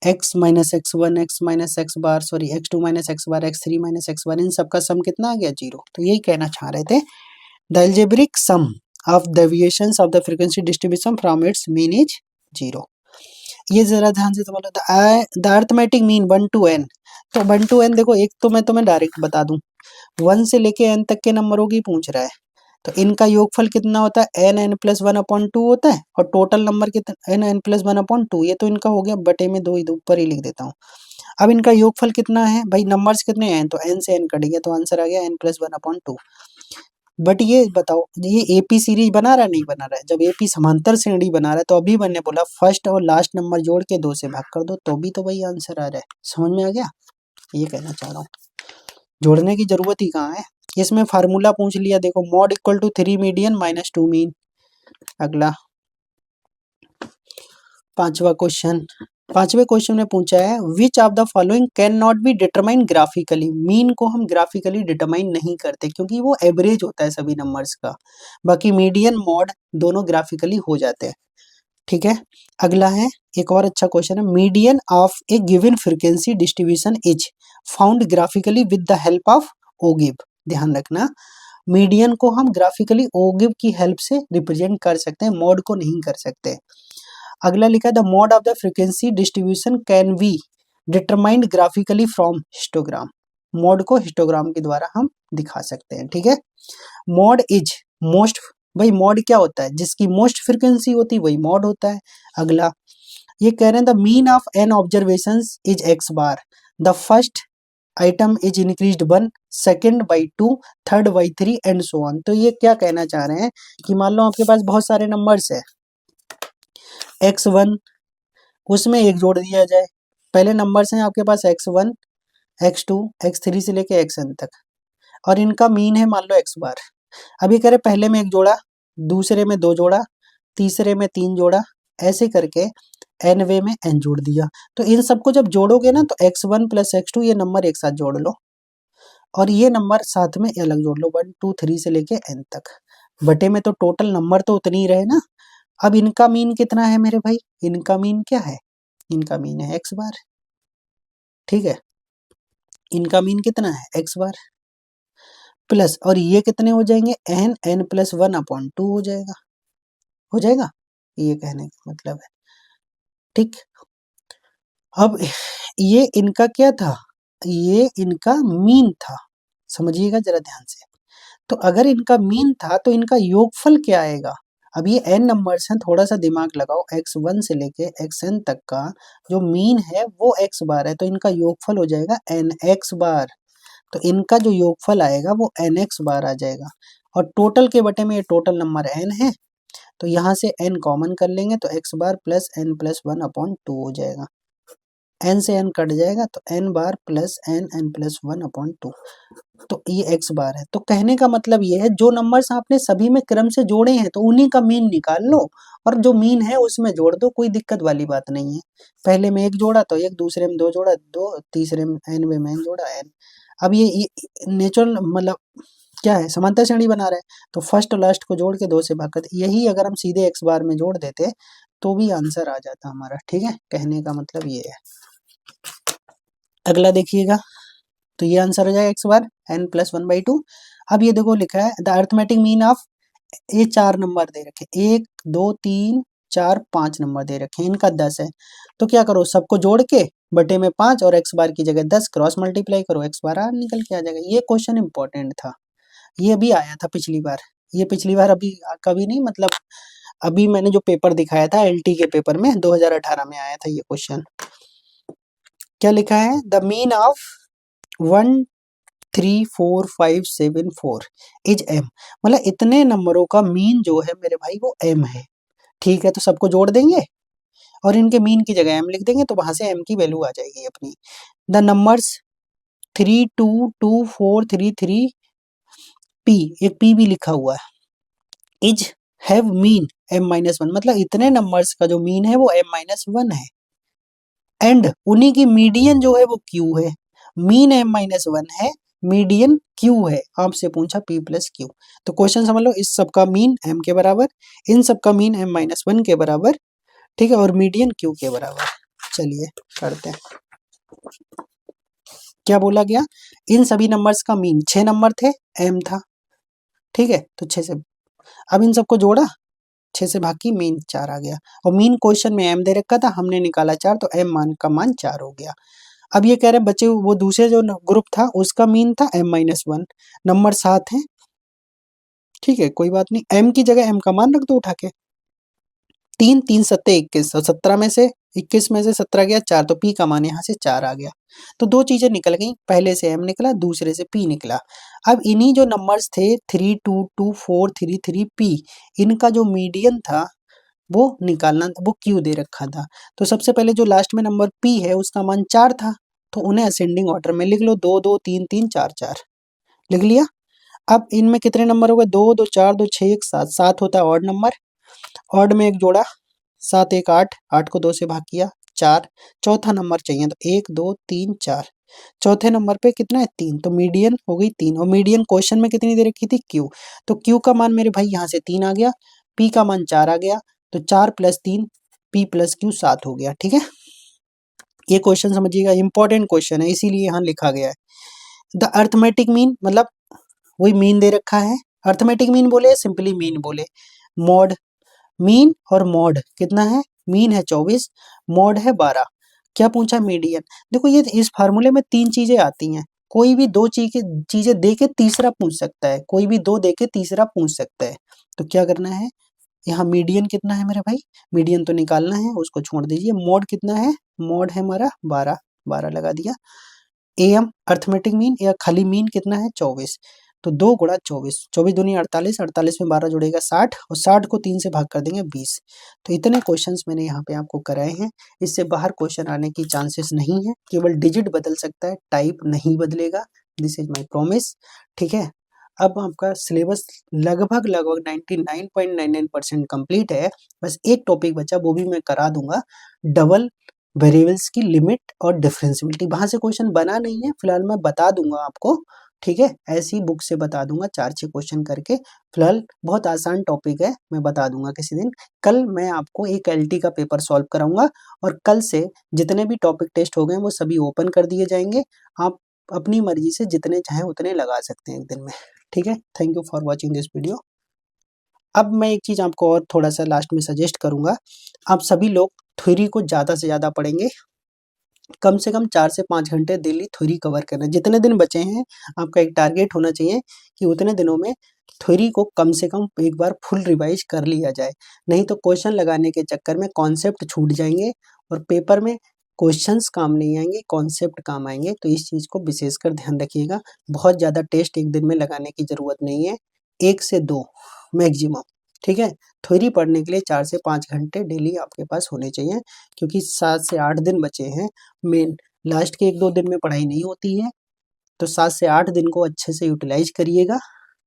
x minus x1 x minus x बार सॉरी x2 माइनस x बार x3 माइनस x बार, इन सबका सम कितना आ गया, 0। तो यही कहना चाह रहे थे, the algebraic sum of deviations of the frequency distribution from its mean is 0। ये जरा ध्यान से समझ लो, the arithmetic mean 1 to n, तो 1 to n देखो, एक तो मैं तुम्हें डायरेक्ट बता दूं, 1 से लेके n तक के नंबरों की पूछ रहा है, तो इनका योगफल कितना होता है, n+1/2 होता है, और टोटल नंबर कितना n+1/2, ये तो इनका हो गया, बटे में 2 इधर ऊपर ही लिख देता हूँ। अब इनका योगफल कितना है भाई, नंबर्स कितने हैं, तो n से n कट गया, तो आंसर आ गया n+1/2। बट ये बताओ, ये एपी सीरीज बना रहा है नहीं बना रहा है, जब एपी समांतर श्रेणी बना रहा है तो अभी मैंने बोला फर्स्ट और लास्ट नंबर जोड़ के 2 से भाग कर दो, तो भी तो वही आंसर आ रहा है, समझ में आ गया, ये कहना चाह रहा हूँ, जोड़ने की जरूरत ही कहाँ है। इसमें फार्मूला पूछ लिया, देखो mode equal to 3 median minus 2 mean. अगला 5वां क्वेश्चन, 5वें क्वेश्चन में पूछा है which of the following can not be determine graphically. Mean को हम ग्राफिकली डिटरमाइन नहीं करते क्योंकि वो एवरेज होता है सभी नंबर्स का, बाकी मीडियन मॉड दोनों ग्राफिकली हो जाते हैं, ठीक है। अगला है एक और अच्छा क्वेश्चन है, median of a given frequency distribution is found graphically with the help of ogive. ध्यान रखना, मीडियन को हम ग्राफिकली ओगिव की हेल्प से रिप्रेजेंट कर सकते हैं, मॉड को नहीं कर सकते। अगला लिखा है the mode of the frequency distribution can be determined graphically from histogram. Mod को हिस्टोग्राम के द्वारा हम दिखा सकते हैं, ठीक है। मॉड इज मोस्ट, भाई मॉड क्या होता है, जिसकी मोस्ट फ्रीक्वेंसी होती है वही मॉड होता है। अगला ये कह रहे हैं the mean of n observations is x bar, the first item is increased 1, second by 2, third by 3 and so on. तो ये क्या कहना चाह रहे हैं कि मान लो आपके पास बहुत सारे नंबर्स है, x1 उसमें एक जोड़ दिया जाए, पहले नंबर्स हैं आपके पास x1 x2 x3 से लेके xn तक, और इनका मीन है मान लो x बार। अब ये कह रहे पहले में एक जोड़ा, दूसरे में 2 जोड़ा, तीसरे में 3 जोड़ा, ऐसे करके n वे में n जोड़ दिया। तो इन सबको जब जोड़ोगे ना तो x1 प्लस x2 ये नंबर एक साथ जोड़ लो, और ये नंबर साथ में अलग जोड़ लो, 1 2 3 से लेके n तक, बटे में तो टोटल नंबर तो उतनी ही रहे ना। अब इनका मीन कितना है मेरे भाई, इनका मीन क्या है, इनका मीन है x बार, ठीक है, इनका मीन कितना है x बार। प्लस, और ये कितने हो जाएंगे, एन, एन प्लस 1/2 हो जाएगा, ये कहने का मतलब है। ठीक, अब ये इनका क्या था, ये इनका मीन था, समझिएगा जरा ध्यान से। तो अगर इनका मीन था तो इनका योगफल क्या आएगा। अब ये n नंबर्स हैं, थोड़ा सा दिमाग लगाओ, x1 से लेके xn तक का जो मीन है वो x बार है, तो इनका योगफल हो जाएगा nx बार। तो इनका जो योगफल आएगा वो nx बार आ जाएगा, और टोटल के बटे में ये टोटल नंबर n है, तो यहाँ से n कॉमन कर लेंगे तो x बार प्लस n प्लस 1/2 हो जाएगा। n से n कट जाएगा तो n बार प्लस n प्लस 1/2, तो ये x बार है। तो कहने का मतलब ये है, जो नंबर्स आपने सभी में क्रम से जोड़े हैं तो उन्हीं का मीन निकाल लो, और जो मीन है उसमें जोड़ दो, कोई दिक्कत वाली बात नहीं है। पहले में एक जोड़ा तो एक, दूसरे में दो जोड़ा दो, तीसरे में n में n जोड़ा n। अब ये नेचुरल मतलब क्या है, समांतर श्रेणी बना रहा है, तो फर्स्ट और लास्ट को जोड़ के 2 से भाग कर, यही अगर हम सीधे x बार में जोड़ देते तो भी आंसर आ जाता हमारा। ठीक है, कहने का मतलब ये है। अगला देखिएगा, तो ये आंसर हो जाएगा x बार n प्लस 1/2। अब ये देखो लिखा है द अर्थमेटिक मीन ऑफ, ये 4 नंबर दे रखे, 1 2 3 4 5 नंबर दे रखे, इनका 10 है, तो क्या करो, सबको जोड़ के बटे में 5 और x बार की जगह 10 क्रॉस मल्टीप्लाई करो, x बार निकल के आ जाएगा। ये क्वेश्चन इंपॉर्टेंट था, ये भी आया था पिछली बार, ये पिछली बार अभी कभी नहीं, मतलब अभी मैंने जो पेपर दिखाया था एलटी के पेपर में 2018 में आया था ये क्वेश्चन। क्या लिखा है, the mean of 1 3 4 5 7 4 is m, मतलब इतने नंबरों का मीन जो है मेरे भाई वो m है। ठीक है, तो सबको जोड़ देंगे और इनके मीन की जगह m लिख देंगे, तो वहां से m की वैल्यू आ जाएगी अपनी। द नंबर्स 3 2 2 4 3 3 p, एक p भी लिखा हुआ है, इज हैव मीन m-1, मतलब इतने नंबर्स का जो मीन है वो m-1 है, एंड उन्हीं की मीडियन जो है वो q है। मीन m-1 है, मीडियन q है, आपसे पूछा p प्लस q, तो क्वेश्चन समझ लो, इस सब का मीन m के बराबर, इन सब का मीन m-1 के बराबर, ठीक है, और मीडियन q के बराबर। चलिए करते हैं, क्या बोला गया, इन सभी नंबर्स का मीन 6 नंबर थे, m था, ठीक है, तो 6 से, अब इन सबको जोड़ा, 6 से भाग की मीन 4 आ गया, और मीन क्वेश्चन में m दे रखा था, हमने निकाला 4, तो m मान का मान 4 हो गया। अब ये कह रहे बच्चे वो दूसरे जो ग्रुप था उसका मीन था m-1, नंबर 7 है, ठीक है, कोई बात नहीं, m की जगह m का मान रख दो उठा के, 3 3 सत्ते 21, और 17 में से 21 में से 17 गया 4, तो p का मान यहाँ से 4 आ गया। तो दो चीजें निकल गई, पहले से m निकला, दूसरे से p निकला। अब इन्हीं जो नंबर्स थे 3 2 2 4 3 3 p, इनका जो मीडियन था वो निकालना, वो क्यू दे रखा था। तो सबसे पहले जो लास्ट में नंबर p है उसका मान 4 था, तो उन्हें असेंडिंग ऑर्डर में लिख लो, 2 2 3 3 4 4 लिख लिया। अब इनमें कितने नंबर हो गए, 2 2 4 2 6 1 7, 7 होता है ऑड नंबर, ऑड में एक जोड़ा, 7 1 8, 8 को 2 से भाग किया 4, चौथा नंबर चाहिए, तो 1 2 3 4, चौथे नंबर पे कितना है 3, तो मीडियन हो गई 3, और मीडियन क्वेश्चन में कितनी दे रखी थी q, तो q का मान मेरे भाई यहाँ से 3 आ गया, p का मान 4 आ गया, तो 4 प्लस 3 p प्लस q 7 हो गया। ठीक है, ये क्वेश्चन समझिएगा, इंपॉर्टेंट क्वेश्चन है इसीलिए यहाँ लिखा गया है। द अर्थमेटिक मीन, मतलब वही मीन दे रखा है, अर्थमेटिक मीन बोले सिंपली मीन बोले, मॉड, मीन और मॉड कितना है, मीन है 24, मॉड है 12, क्या पूछा मीडियन। देखो ये इस फार्मूले में 3 चीजें आती हैं, कोई भी 2 चीजें दे के तीसरा पूछ सकता है, कोई भी 2 दे के तीसरा पूछ सकता है। तो क्या करना है, यहाँ मीडियन कितना है मेरे भाई, मीडियन तो निकालना है, उसको छोड़ दीजिए। मॉड कितना है, मॉड है हमारा 12, 12 लगा दिया। एम अर्थमेटिक मीन या खाली मीन कितना है 24, तो 2 गुणा 24, 24 दूनी 48, 48 में 12 जुड़ेगा 60, और 60 को 3 से भाग कर देंगे 20। तो इतने क्वेश्चंस मैंने यहाँ पे आपको कराए हैं, इससे बाहर क्वेश्चन आने की चांसेस नहीं है, केवल डिजिट बदल सकता है, टाइप नहीं बदलेगा, दिस इज माई प्रॉमिस। ठीक है, अब आपका सिलेबस लगभग लगभग 99.99% कंप्लीट है, बस एक टॉपिक बचा, वो भी मैं करा दूंगा, डबल वेरिएबल्स की लिमिट और डिफरेंशियबिलिटी। वहां से क्वेश्चन बना नहीं है, फिलहाल मैं बता दूंगा आपको, ठीक है, ऐसी बुक से बता दूंगा 4-6 क्वेश्चन करके, फिलहाल बहुत आसान टॉपिक है, मैं बता दूंगा किसी दिन। कल मैं आपको एक एलटी का पेपर सॉल्व कराऊंगा, और कल से जितने भी टॉपिक टेस्ट हो गए वो सभी ओपन कर दिए जाएंगे, आप अपनी मर्जी से जितने चाहें उतने लगा सकते हैं एक दिन में। ठीक है, thank you for watching this video. अब मैं एक चीज़ आपको और थोड़ा सा लास्ट में सजेस्ट करूँगा, आप सभी लोग थ्योरी को ज़्यादा से ज़्यादा पढ़ेंगे, कम से कम 4 से 5 घंटे डेली थ्योरी कवर करना। जितने दिन बचे हैं आपका एक टारगेट होना चाहिए कि उतने दिनों में थ्योरी को कम से कम एक बार फुल रिवाइज कर लिया जाए, नहीं तो क्वेश्चन लगाने के चक्कर में कॉन्सेप्ट छूट जाएंगे और पेपर में क्वेश्चंस काम नहीं आएंगे, कॉन्सेप्ट काम आएंगे। तो इस चीज़ को विशेषकर ध्यान रखिएगा। बहुत ज़्यादा टेस्ट एक दिन में लगाने की ज़रूरत नहीं है, 1 से 2 मैक्सिमम। ठीक है, थ्योरी पढ़ने के लिए 4 से 5 घंटे डेली आपके पास होने चाहिए, क्योंकि 7 से 8 दिन बचे हैं। मेन लास्ट के 1-2 दिन में पढ़ाई नहीं होती है, तो 7 से 8 दिन को अच्छे से यूटिलाइज करिएगा।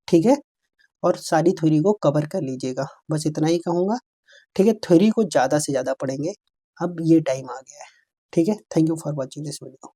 ठीक है, और सारी थ्योरी को कवर कर लीजिएगा, बस इतना ही कहूँगा। ठीक है, थ्योरी को ज़्यादा से ज़्यादा पढ़ेंगे, अब ये टाइम आ गया है। ठीक है, thank you for watching this video.